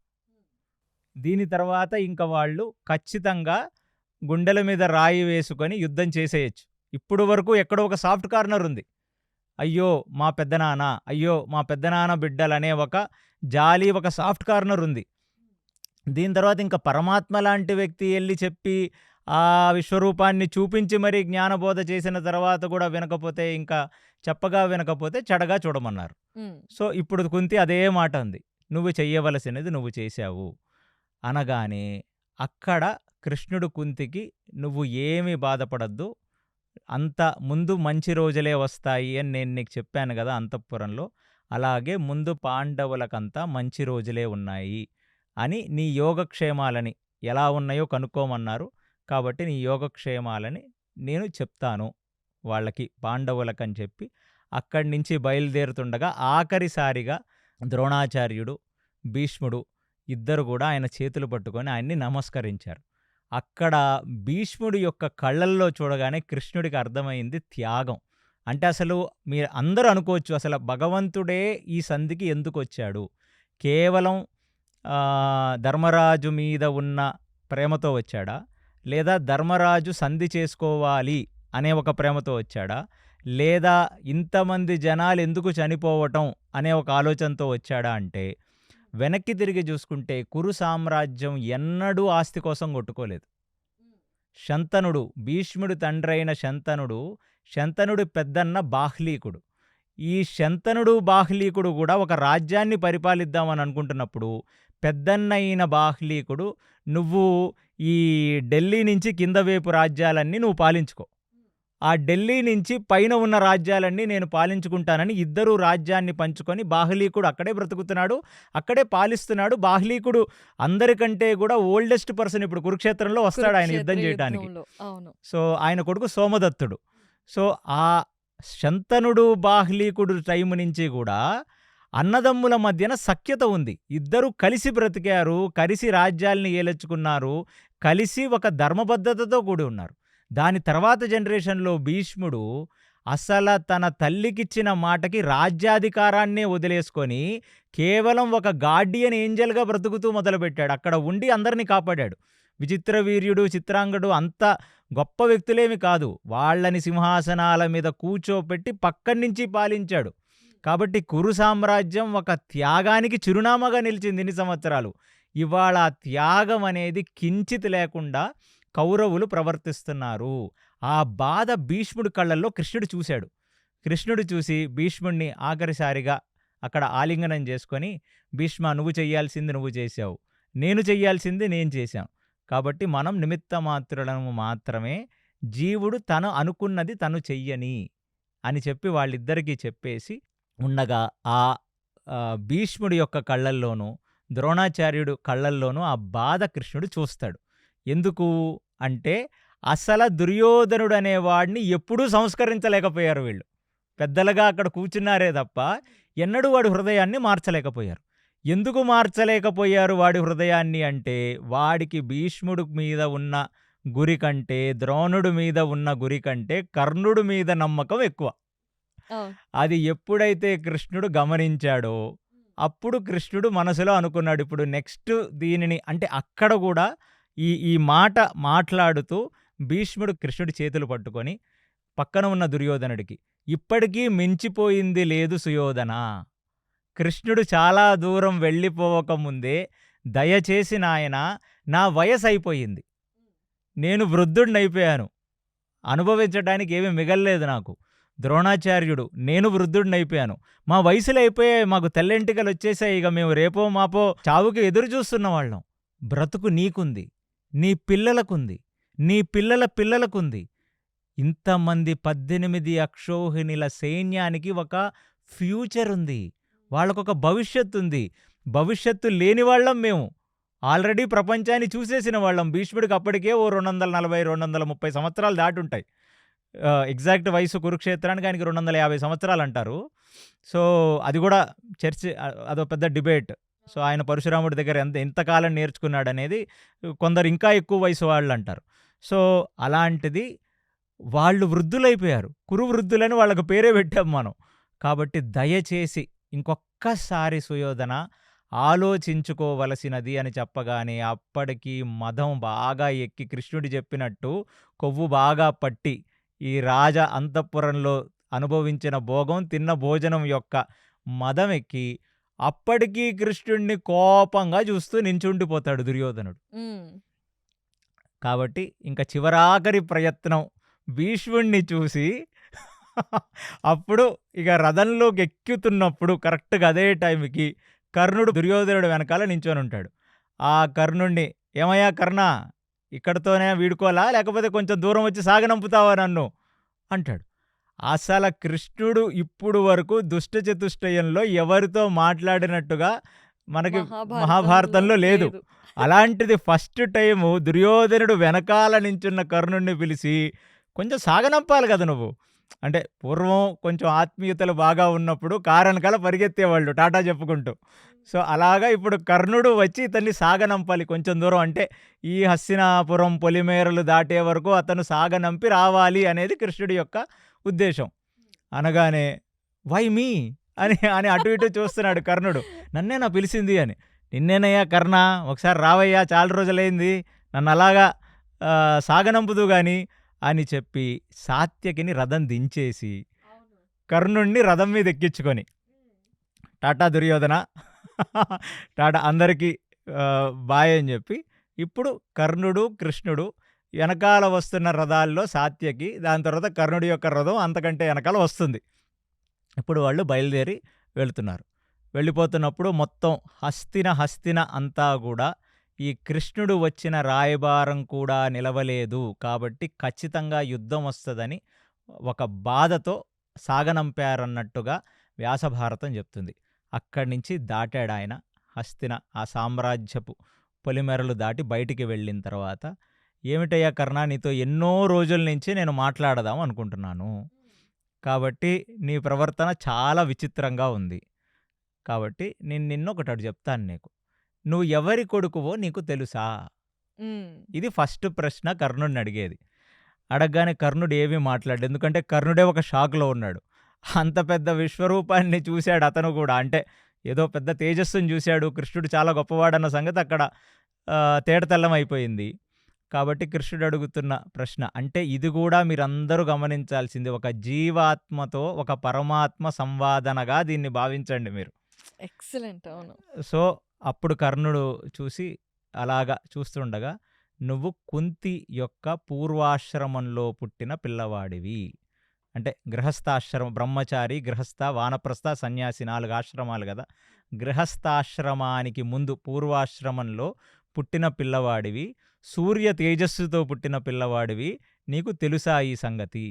దీని తర్వాత ఇంక వాళ్ళు ఖచ్చితంగా గుండెల మీద రాయి వేసుకొని యుద్ధం చేసేయొచ్చు. ఇప్పుడు వరకు ఎక్కడో ఒక సాఫ్ట్ కార్నర్ ఉంది. అయ్యో మా పెద్దనాన్న, అయ్యో మా పెద్దనాన్న బిడ్డలనే ఒక జాలి, ఒక సాఫ్ట్ కార్నర్ ఉంది. దీని తర్వాత ఇంక పరమాత్మ లాంటి వ్యక్తి ఎళ్లి చెప్పి ఆ విశ్వరూపాన్ని చూపించి మరీ జ్ఞానబోధ చేసిన తర్వాత కూడా వినకపోతే, ఇంకా చెప్పగా వినకపోతే చెడగా చూడమన్నారు. హ్మ్. సో, ఇప్పుడు కుంతి అదే మాట అంది. నువ్వు చెయ్యవలసినది నువ్వు చేశావు. అనగానే అక్కడ కృష్ణుడు కుంతికి నువ్వు ఏమీ బాధపడొద్దు. అంత ముందు మంచి రోజులే వస్తాయి అని నేను నీకు చెప్పాను గదా అంతఃపురంలో. అలాగే ముందు పాండవులకంతా మంచి రోజులే ఉన్నాయి అని నీ యోగక్షేమాలని ఎలా ఉన్నాయో కనుక్కోమన్నారు. కాబట్టి నీ యోగక్షేమాలని నేను చెప్తాను వాళ్ళకి, పాండవులకని చెప్పి అక్కడి నుంచి బయలుదేరుతుండగా ఆఖరిసారిగా ద్రోణాచార్యుడు, భీష్ముడు ఇద్దరు కూడా ఆయన చేతులు పట్టుకొని ఆయన్ని నమస్కరించారు. అక్కడ భీష్ముడి యొక్క కళ్ళల్లో చూడగానే కృష్ణుడికి అర్థమైంది త్యాగం. అంటే అసలు మీరు అందరూ అనుకోవచ్చు, అసలు భగవంతుడే ఈ సంధికి ఎందుకు వచ్చాడు? కేవలం ధర్మరాజు మీద ఉన్న ప్రేమతో వచ్చాడా? లేదా ధర్మరాజు సంధి చేసుకోవాలి అనే ఒక ప్రేమతో వచ్చాడా? లేదా ఇంతమంది జనాలు ఎందుకు చనిపోవటం అనే ఒక ఆలోచనతో వచ్చాడా? అంటే వెనక్కి తిరిగి చూసుకుంటే కురు సామ్రాజ్యం ఎన్నడూ ఆస్తి కోసం కొట్టుకోలేదు. శంతనుడు, భీష్ముడి తండ్రైన శంతనుడి పెద్దన్న బాహ్లీకుడు. ఈ శంతనుడు, బాహ్లీకుడు కూడా ఒక రాజ్యాన్ని పరిపాలిద్దామని అనుకుంటున్నప్పుడు పెద్దన్న అయిన బాహ్లీకుడు, నువ్వు ఈ ఢిల్లీ నుంచి కింద వైపు రాజ్యాలన్నీ నువ్వు పాలించుకో, ఆ ఢిల్లీ నుంచి పైన ఉన్న రాజ్యాలన్నీ నేను పాలించుకుంటానని ఇద్దరూ రాజ్యాన్ని పంచుకొని బాహ్లీకుడు అక్కడే బ్రతుకుతున్నాడు, అక్కడే పాలిస్తున్నాడు. బాహ్లీకుడు అందరికంటే కూడా ఓల్డెస్ట్ పర్సన్. ఇప్పుడు కురుక్షేత్రంలో వస్తాడు ఆయన యుద్ధం చేయడానికి. సో ఆయన కొడుకు సోమదత్తుడు. సో ఆ శంతనుడు, బాహ్లీకుడు టైం నుంచి కూడా అన్నదమ్ముల మధ్యన సఖ్యత ఉంది. ఇద్దరు కలిసి బ్రతికారు, కలిసి రాజ్యాల్ని ఏలెచ్చుకున్నారు, కలిసి ఒక ధర్మబద్ధతతో కూడి ఉన్నారు. దాని తర్వాత జనరేషన్లో భీష్ముడు అసలు తన తల్లికిచ్చిన మాటకి రాజ్యాధికారాన్నే వదిలేసుకొని కేవలం ఒక గార్డియన్ ఏంజల్గా బ్రతుకుతూ మొదలుపెట్టాడు. అక్కడ ఉండి అందరినీ కాపాడాడు. విచిత్ర వీర్యుడు, చిత్రాంగడు అంత గొప్ప వ్యక్తులేమి కాదు, వాళ్ళని సింహాసనాల మీద కూర్చోపెట్టి పక్కడి నుంచి పాలించాడు. కాబట్టి కురు సామ్రాజ్యం ఒక త్యాగానికి చిరునామాగా నిలిచింది ఇన్ని సంవత్సరాలు. ఇవాళ ఆ త్యాగం అనేది కించిత్ లేకుండా కౌరవులు ప్రవర్తిస్తున్నారు. ఆ బాధ భీష్ముడి కళ్ళల్లో కృష్ణుడు చూశాడు. కృష్ణుడు చూసి భీష్ముడిని ఆఖరిసారిగా అక్కడ ఆలింగనం చేసుకొని, భీష్మ, నువ్వు చెయ్యాల్సింది నువ్వు చేశావు, నేను చెయ్యాల్సింది నేను చేశాను, కాబట్టి మనం నిమిత్త మాత్రులను మాత్రమే, జీవుడు తను అనుకున్నది తను చెయ్యని అని చెప్పి వాళ్ళిద్దరికీ చెప్పేసి ఉండగా ఆ భీష్ముడి యొక్క కళ్ళల్లోనూ ద్రోణాచార్యుడు కళ్ళల్లోనూ ఆ బాధ కృష్ణుడు చూస్తాడు. ఎందుకు అంటే అసలు దుర్యోధనుడు అనేవాడిని ఎప్పుడూ సంస్కరించలేకపోయారు వీళ్ళు. పెద్దలుగా అక్కడ కూర్చున్నారే తప్ప ఎన్నడూ వాడి హృదయాన్ని మార్చలేకపోయారు. ఎందుకు మార్చలేకపోయారు వాడి హృదయాన్ని అంటే, వాడికి భీష్ముడి మీద ఉన్న గురి కంటే, ద్రోణుడి మీద ఉన్న గురి కంటే కర్ణుడి మీద నమ్మకం ఎక్కువ. అది ఎప్పుడైతే కృష్ణుడు గమనించాడో అప్పుడు కృష్ణుడు మనసులో అనుకున్నాడు, ఇప్పుడు నెక్స్ట్ దీనిని అంటే అక్కడ కూడా ఈ మాట మాట్లాడుతూ భీష్ముడు కృష్ణుడి చేతులు పట్టుకొని పక్కన ఉన్న దుర్యోధనుడికి, ఇప్పటికీ మించిపోయింది లేదు సుయోధన, కృష్ణుడు చాలా దూరం వెళ్ళిపోవకముందే దయచేసి నాయన, నా వయసు అయిపోయింది, నేను వృద్ధుడినైపోయాను, అనుభవించడానికి ఏమీ మిగల్లేదు నాకు. ద్రోణాచార్యుడు, నేను వృద్ధుడినైపోయాను, మా వయసులు అయిపోయాయి, మాకు తెల్లెంటికలు వచ్చేసాయి, ఇక మేము రేపో మాపో చావుకి ఎదురు చూస్తున్న వాళ్ళం. బ్రతుకు నీకుంది, నీ పిల్లలకుంది, నీ పిల్లల పిల్లలకుంది. ఇంతమంది 18 అక్షోహిణిల సైన్యానికి ఒక ఫ్యూచర్ ఉంది, వాళ్ళకొక భవిష్యత్తు ఉంది. భవిష్యత్తు లేని వాళ్ళం మేము, ఆల్రెడీ ప్రపంచాన్ని చూసేసిన వాళ్ళం. భీష్ముడికి అప్పటికే ఓ 240-230 సంవత్సరాలు దాటుంటాయి. ఎగ్జాక్ట్ వయసు కురుక్షేత్రానికి ఆయనకి 250 సంవత్సరాలు అంటారు. సో అది కూడా చర్చ, అదో పెద్ద డిబేట్. సో ఆయన పరశురాముడి దగ్గర ఎంతకాలం నేర్చుకున్నాడనేది కొందరు ఇంకా ఎక్కువ వయసు వాళ్ళు అంటారు. సో అలాంటిది వాళ్ళు వృద్ధులైపోయారు, కురు వృద్ధులని వాళ్ళకు పేరే పెట్టాం మనం. కాబట్టి దయచేసి ఇంకొక్కసారి సుయోధన ఆలోచించుకోవలసినది అని చెప్పగానే అప్పటికి మదం బాగా ఎక్కి, కృష్ణుడు చెప్పినట్టు కొవ్వు బాగా పట్టి, ఈ రాజ అంతఃపురంలో అనుభవించిన భోగం, తిన్న భోజనం యొక్క మదం ఎక్కి అప్పటికీ కృష్ణుడిని కోపంగా చూస్తూ నించుండిపోతాడు దుర్యోధనుడు. కాబట్టి ఇంకా చివరాఖరి ప్రయత్నం భీష్ముడిని చూసి అప్పుడు ఇక రథంలోకి ఎక్కుతున్నప్పుడు కరెక్ట్గా అదే టైంకి కర్ణుడు దుర్యోధనుడు వెనకాల నించొని ఉంటాడు. ఆ కర్ణుడిని, ఏమయ్యా కర్ణ, ఇక్కడితోనే వీడుకోవాలా, లేకపోతే కొంచెం దూరం వచ్చి సాగనంపుతావా నన్ను అంటాడు. అసలు కృష్ణుడు ఇప్పుడు వరకు దుష్ట చతుష్టయంలో ఎవరితో మాట్లాడినట్టుగా మనకి మహాభారతంలో మహాభారతంలో లేదు. లేదు. అలాంటిది ఫస్ట్ టైము దుర్యోధనుడు వెనకాల నించున్న కర్ణుడిని పిలిచి కొంచెం సాగనంపాలి కదా నువ్వు. అంటే పూర్వం కొంచెం ఆత్మీయతలు బాగా ఉన్నప్పుడు కారెనకాల పరిగెత్తేవాళ్ళు టాటా చెప్పుకుంటూ. సో, అలాగా ఇప్పుడు కర్ణుడు వచ్చి ఇతన్ని సాగనంపాలి కొంచెం దూరం. అంటే ఈ హస్తినాపురం పొలిమేరలు దాటే వరకు అతను సాగనంపి రావాలి అనేది కృష్ణుడి యొక్క ఉద్దేశం. అనగానే వై మీ అని అని అటు ఇటు చూస్తున్నాడు కర్ణుడు. నన్నేనా పిలిచింది అని. నిన్నేనయ్యా కర్ణ, ఒకసారి రావయ్యా, చాలా రోజులైంది, నన్ను అలాగా సాగనంపుదు గాని అని చెప్పి సాత్యకిని రథం దించేసి కర్ణుడిని రథం మీద ఎక్కించుకొని టాటా దుర్యోధన టాటా అందరికీ బాయ్ అని చెప్పి ఇప్పుడు కర్ణుడు కృష్ణుడు వెనకాల వస్తున్న రథాల్లో సాత్యకి, దాని తర్వాత కర్ణుడి యొక్క రథం అంతకంటే వెనకాల వస్తుంది. ఇప్పుడు వాళ్ళు బయలుదేరి వెళుతున్నారు. వెళ్ళిపోతున్నప్పుడు మొత్తం హస్తిన అంతా కూడా ఈ కృష్ణుడు వచ్చిన రాయబారం కూడా నిలవలేదు కాబట్టి ఖచ్చితంగా యుద్ధం వస్తుందని ఒక బాధతో సాగనంపారన్నట్టుగా వ్యాసభారతం చెప్తుంది. అక్కడి నుంచి దాటాడు ఆయన హస్తిన, ఆ సామ్రాజ్యపు పొలిమెరలు దాటి బయటికి వెళ్ళిన తర్వాత, ఏమిటయ్యా కర్ణ, నీతో ఎన్నో రోజుల నుంచి నేను మాట్లాడదాం అనుకుంటున్నాను, కాబట్టి నీ ప్రవర్తన చాలా విచిత్రంగా ఉంది, కాబట్టి నేను నిన్నొకటి చెప్తాను నీకు. నువ్వు ఎవరి కొడుకువో నీకు తెలుసా? ఇది ఫస్ట్ ప్రశ్న కర్ణుడిని అడిగేది. అడగగానే కర్ణుడు ఏమీ మాట్లాడు, ఎందుకంటే కర్ణుడే ఒక షాక్లో ఉన్నాడు. అంత పెద్ద విశ్వరూపాన్ని చూశాడు అతను కూడా. అంటే ఏదో పెద్ద తేజస్సుని చూశాడు, కృష్ణుడు చాలా గొప్పవాడన్న సంగతి అక్కడ తేటతెల్లం అయిపోయింది. కాబట్టి కృష్ణుడు అడుగుతున్న ప్రశ్న, అంటే ఇది కూడా మీరందరూ గమనించాల్సింది, ఒక జీవాత్మతో ఒక పరమాత్మ సంవాదనగా దీన్ని భావించండి మీరు. ఎక్సలెంట్. అవును. సో అప్పుడు కర్ణుడు చూసి అలాగా చూస్తుండగా, నువ్వు కుంతి యొక్క పూర్వాశ్రమంలో పుట్టిన పిల్లవాడివి. అంటే గృహస్థాశ్రమం, బ్రహ్మచారి, గృహస్థ, వానప్రస్థ, సన్యాసి, 4 ఆశ్రమాలు కదా. గృహస్థాశ్రమానికి ముందు పూర్వాశ్రమంలో పుట్టిన పిల్లవాడివి, సూర్య తేజస్సుతో పుట్టిన పిల్లవాడివి, నీకు తెలుసా ఈ సంగతి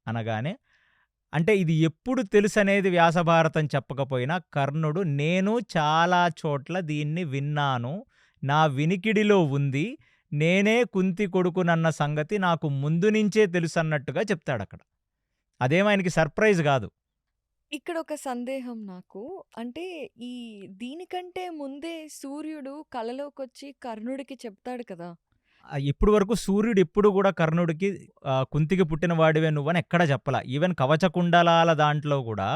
అనగానే, అంటే ఇది ఎప్పుడు తెలుసనేది వ్యాసభారతం చెప్పకపోయినా కర్ణుడు, నేను చాలా చోట్ల దీన్ని విన్నాను, నా వినికిడిలో ఉంది, నేనే కుంతి కొడుకునన్న సంగతి నాకు ముందు నుంచే తెలుసు అన్నట్టుగా చెప్తాడు అక్కడ. అదేం ఆయనకి సర్ప్రైజ్ కాదు. ఇక్కడ ఒక సందేహం నాకు. అంటే ఈ దీనికంటే ముందే సూర్యుడు కలలోకొచ్చి కర్ణుడికి చెప్తాడు కదా! ఇప్పుడు వరకు సూర్యుడు ఎప్పుడు కూడా కర్ణుడికి కుంతికి పుట్టిన వాడివే నువ్వని ఎక్కడ చెప్పలా. ఈవెన్ కవచకుండలాల దాంట్లో కూడా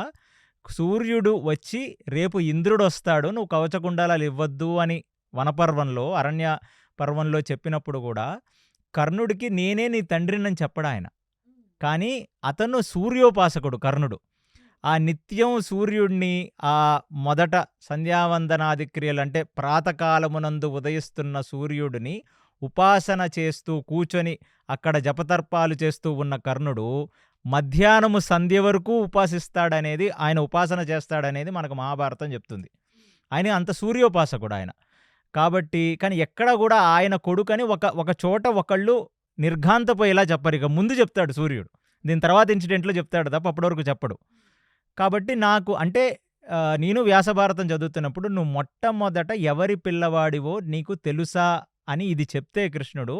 సూర్యుడు వచ్చి రేపు ఇంద్రుడు వస్తాడు, నువ్వు కవచకుండలాలు ఇవ్వద్దు అని వనపర్వంలో, అరణ్య పర్వంలో చెప్పినప్పుడు కూడా కర్ణుడికి నేనే నీ తండ్రినని చెప్పడు ఆయన. కానీ అతను సూర్యోపాసకుడు కర్ణుడు. ఆ నిత్యం సూర్యుడిని, ఆ మొదట సంధ్యావందనాది క్రియలు అంటే ప్రాతకాలమునందు ఉదయిస్తున్న సూర్యుడిని ఉపాసన చేస్తూ కూర్చొని అక్కడ జపతర్పాలు చేస్తూ ఉన్న కర్ణుడు మధ్యాహ్నము సంధ్య వరకు ఉపాసిస్తాడనేది, ఆయన ఉపాసన చేస్తాడనేది మనకు మహాభారతం చెప్తుంది. ఆయన అంత సూర్యోపాసకుడు ఆయన. కాబట్టి కానీ ఎక్కడ కూడా ఆయన కొడుకని ఒక చోట ఒకళ్ళు నిర్ఘాంతపోయేలా చెప్పరు. ఇక ముందు చెప్తాడు సూర్యుడు, దీని తర్వాత ఇన్సిడెంట్లో చెప్తాడు తప్ప అప్పటి వరకు చెప్పడు. కాబట్టి నాకు అంటే నేను వ్యాసభారతం చదువుతున్నప్పుడు, నువ్వు మొట్టమొదట ఎవరి పిల్లవాడివో నీకు తెలుసా అని ఇది చెప్తే కృష్ణుడు,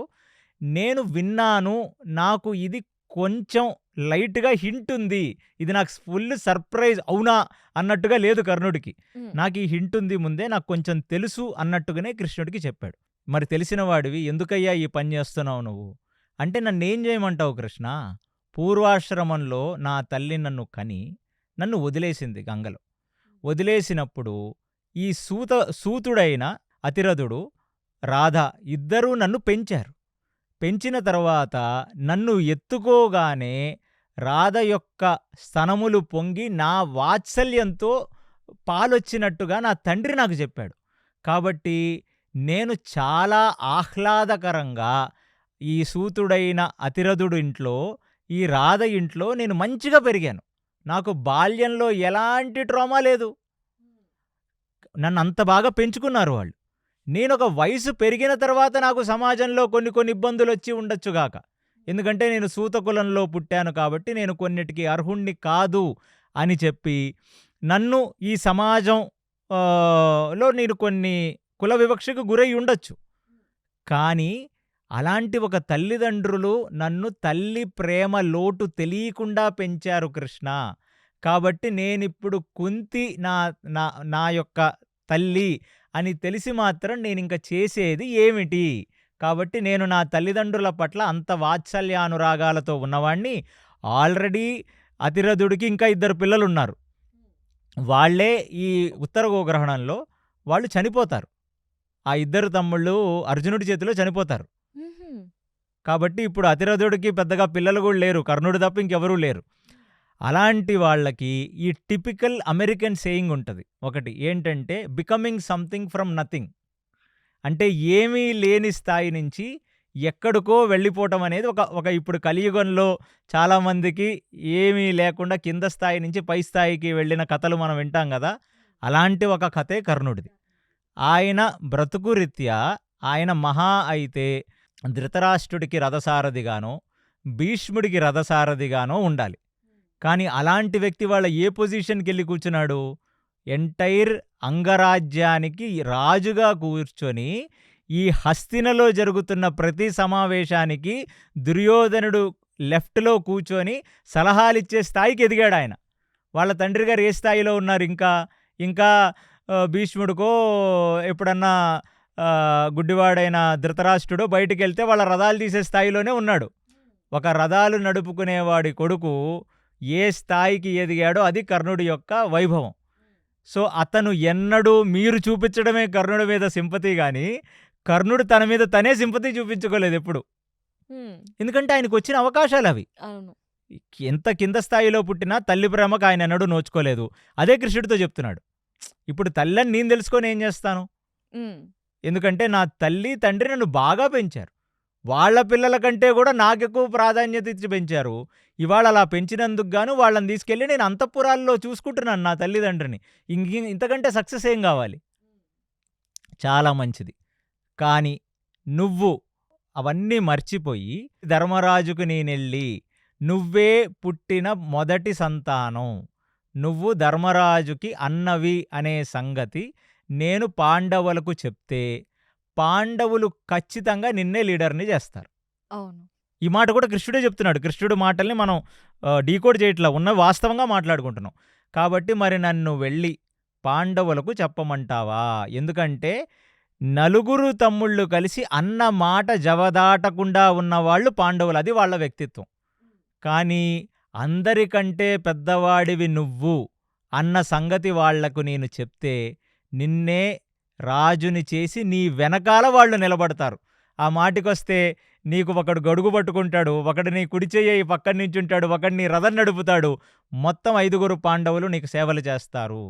నేను విన్నాను, నాకు ఇది కొంచెం లైట్గా హింట్ ఉంది, ఇది నాకు ఫుల్ సర్ప్రైజ్ అవునా అన్నట్టుగా లేదు కర్ణుడికి. నాకు ఈ హింట్ ఉంది ముందే, నాకు కొంచెం తెలుసు అన్నట్టుగానే కృష్ణుడికి చెప్పాడు. మరి తెలిసిన వాడివి ఎందుకయ్యా ఈ పని చేస్తున్నావు నువ్వు అంటే, నన్నేం చేయమంటావు కృష్ణ? పూర్వాశ్రమంలో నా తల్లి నన్ను కని నన్ను వదిలేసింది గంగలో. వదిలేసినప్పుడు ఈ సూతుడైన అతిరథుడు, రాధ ఇద్దరూ నన్ను పెంచారు. పెంచిన తర్వాత నన్ను ఎత్తుకోగానే రాధ యొక్క స్తనములు పొంగి నా వాత్సల్యంతో పాలొచ్చినట్టుగా నా తండ్రి నాకు చెప్పాడు. కాబట్టి నేను చాలా ఆహ్లాదకరంగా ఈ సూతుడైన అతిరథుడు ఇంట్లో, ఈ రాధ ఇంట్లో నేను మంచిగా పెరిగాను. నాకు బాల్యంలో ఎలాంటి ట్రామా లేదు. నన్ను అంత బాగా పెంచుకున్నారు వాళ్ళు. నేనొక వయసు పెరిగిన తర్వాత నాకు సమాజంలో కొన్ని ఇబ్బందులు వచ్చి ఉండొచ్చుగాక, ఎందుకంటే నేను సూతకులంలో పుట్టాను కాబట్టి నేను కొన్నిటికి అర్హుణ్ణి కాదు అని చెప్పి నన్ను ఈ సమాజం లో నేను కొన్ని కుల వివక్షకు గురై ఉండొచ్చు. కానీ అలాంటి ఒక తల్లిదండ్రులు నన్ను తల్లి ప్రేమ లోటు తెలియకుండా పెంచారు కృష్ణ. కాబట్టి నేనిప్పుడు కుంతి నా నా నా యొక్క తల్లి అని తెలిసి మాత్రం నేనింక చేసేది ఏమిటి? కాబట్టి నేను నా తల్లిదండ్రుల పట్ల అంత వాత్సల్యానురాగాలతో ఉన్నవాడిని. ఆల్రెడీ అతిరథుడికి ఇంకా ఇద్దరు పిల్లలున్నారు. వాళ్ళే ఈ ఉత్తర గోగ్రహణంలో వాళ్ళు చనిపోతారు. ఆ ఇద్దరు తమ్ముళ్ళు అర్జునుడి చేతిలో చనిపోతారు. హుహు. కాబట్టి ఇప్పుడు అతిరథుడికి పెద్దగా పిల్లలు గూడా లేరు. కర్ణుడు తప్ప ఇంకెవరూ లేరు. అలాంటి వాళ్ళకి ఈ టిపికల్ అమెరికన్ సేయింగ్ ఉంటది. ఒకటి ఏంటంటే బికమింగ్ సంథింగ్ ఫ్రమ్ నథింగ్. అంటే ఏమీ లేని స్థాయి నుంచి ఎక్కడికో వెళ్ళిపోవటం అనేది ఒక ఒక ఇప్పుడు కలియుగంలో చాలామందికి ఏమీ లేకుండా కింద స్థాయి నుంచి పై స్థాయికి వెళ్ళిన కథలు మనం వింటాం గదా! అలాంటి ఒక కథే కర్ణుడిది. ఆయన బ్రతుకు రీత్యా ఆయన మహా అయితే ధృతరాష్ట్రుడికి రథసారథిగానో, భీష్ముడికి రథసారథిగానో ఉండాలి. కానీ అలాంటి వ్యక్తి వాళ్ళ ఏ పొజిషన్‌కెళ్ళి కూర్చున్నాడు? ఎంటైర్ అంగరాజ్యానికి రాజుగా కూర్చొని, ఈ హస్తినలో జరుగుతున్న ప్రతి సమావేశానికి దుర్యోధనుడు లెఫ్ట్‌లో కూర్చొని సలహాలిచ్చే స్థాయికి ఎదిగాడాయన. వాళ్ళ తండ్రి గారు ఏ స్థాయిలో ఉన్నారు ఇంకా? ఇంకా భీష్ముడికో ఎప్పుడన్నా గుడ్డివాడైన ధృతరాష్ట్రుడో బయటికెళ్తే వాళ్ళ రథాలు తీసే స్థాయిలోనే ఉన్నాడు. ఒక రథాలు నడుపుకునేవాడి కొడుకు ఏ స్థాయికి ఎదిగాడో అది కర్ణుడి యొక్క వైభవం. సో, అతను ఎన్నడూ మీరు చూపించడమే కర్ణుడి మీద సింపతి గానీ, కర్ణుడు తన మీద తనే సింపతి చూపించుకోలేదెప్పుడు. హ్మ్. ఎందుకంటే ఆయనకొచ్చిన అవకాశాలవి. అవును. ఎంత కింద స్థాయిలో పుట్టినా తల్లి ప్రేమకు ఆయనెన్నడూ నోచుకోలేదు. అదే కృష్ణుడితో చెప్తున్నాడు. ఇప్పుడు తల్లని నేను తెలుసుకొని ఏం చేస్తాను? హ్మ్. ఎందుకంటే నా తల్లి, తండ్రి నన్ను బాగా పెంచారు. వాళ్ళ పిల్లల కంటే గూడా నాకెక్కువ ప్రాధాన్యత ఇచ్చి పెంచారు. ఇవాళ అలా పెంచినందుకు గాను వాళ్ళని తీసుకెళ్ళి నేను అంతఃపురాల్లో చూసుకుంటున్నాను నా తల్లిదండ్రిని. ఇంతకంటే సక్సెస్ ఏం గావాలి? చాలా మంచిది. కానీ నువ్వు అవన్నీ మర్చిపోయి ధర్మరాజుకు నేనెళ్ళి, నువ్వే పుట్టిన మొదటి సంతానం. నువ్వు ధర్మరాజుకి అన్నవి అనే సంగతి నేను పాండవులకు చెప్తే, పాండవులు ఖచ్చితంగా నిన్నే లీడర్‌ని చేస్తారు. అవును. ఈ మాట కూడా కృష్ణుడే చెప్తున్నాడు. కృష్ణుడి మాటల్ని మనం డీకోడ్ చేయట్లా. ఉన్నవి వాస్తవంగా మాట్లాడుకుంటున్నాం. కాబట్టి మరి నన్ను వెళ్ళి పాండవులకు చెప్పమంటావా? ఎందుకంటే నలుగురు తమ్ముళ్ళు కలిసి అన్న మాట జవదాటకుండా ఉన్నవాళ్ళు పాండవులు. అది వాళ్ళ వ్యక్తిత్వం. కానీ అందరికంటే పెద్దవాడివి నువ్వు అన్న సంగతి వాళ్లకు నేను చెప్తే నిన్నే రాజుని చేసి నీ వెనకాల వాళ్ళు నిలబడతారు. ఆ మాటికొస్తే నీకు ఒకడు గొడుగు పట్టుకుంటాడు, ఒకడు నీ కుడి చెయ్యి ఈ పక్కన నించుంటాడు, ఒకడు నీ రథం నడుపుతాడు. మొత్తం 5గురు పాండవులు నీకు సేవలు చేస్తారు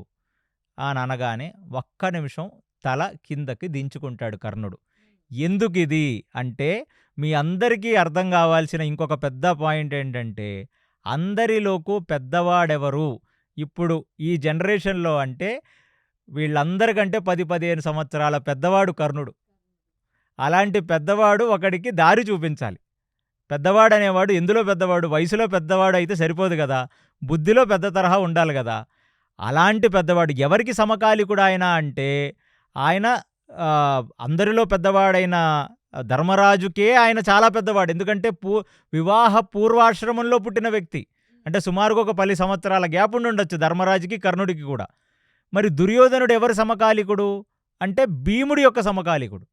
అని అనగానే ఒక్క నిమిషం తల కిందకి దించుకుంటాడు కర్ణుడు. ఎందుకిది అంటే మీ అందరికీ అర్థం కావాల్సిన ఇంకొక పెద్ద పాయింట్ ఏంటంటే అందరిలోకి పెద్దవాడెవరు ఇప్పుడు ఈ జనరేషన్లో అంటే వీళ్ళందరికంటే 10-15 సంవత్సరాల పెద్దవాడు కర్ణుడు. అలాంటి పెద్దవాడు ఒకడికి దారి చూపించాలి. పెద్దవాడు అనేవాడు ఎందులో పెద్దవాడు? వయసులో పెద్దవాడు అయితే సరిపోదు కదా, బుద్ధిలో పెద్ద తరహా ఉండాలి కదా. అలాంటి పెద్దవాడు ఎవరికి సమకాలికుడు ఆయన అంటే ఆయన అందరిలో పెద్దవాడైన ధర్మరాజుకే ఆయన చాలా పెద్దవాడు. ఎందుకంటే వివాహ పూర్వాశ్రమంలో పుట్టిన వ్యక్తి. అంటే సుమారుగా ఒక 10 సంవత్సరాల గ్యాప్ ఉండుండొచ్చు ధర్మరాజుకి కర్ణుడికి కూడా. మరి దుర్యోధనుడు ఎవరి సమకాలికుడు అంటే భీముడి యొక్క సమకాలికుడు.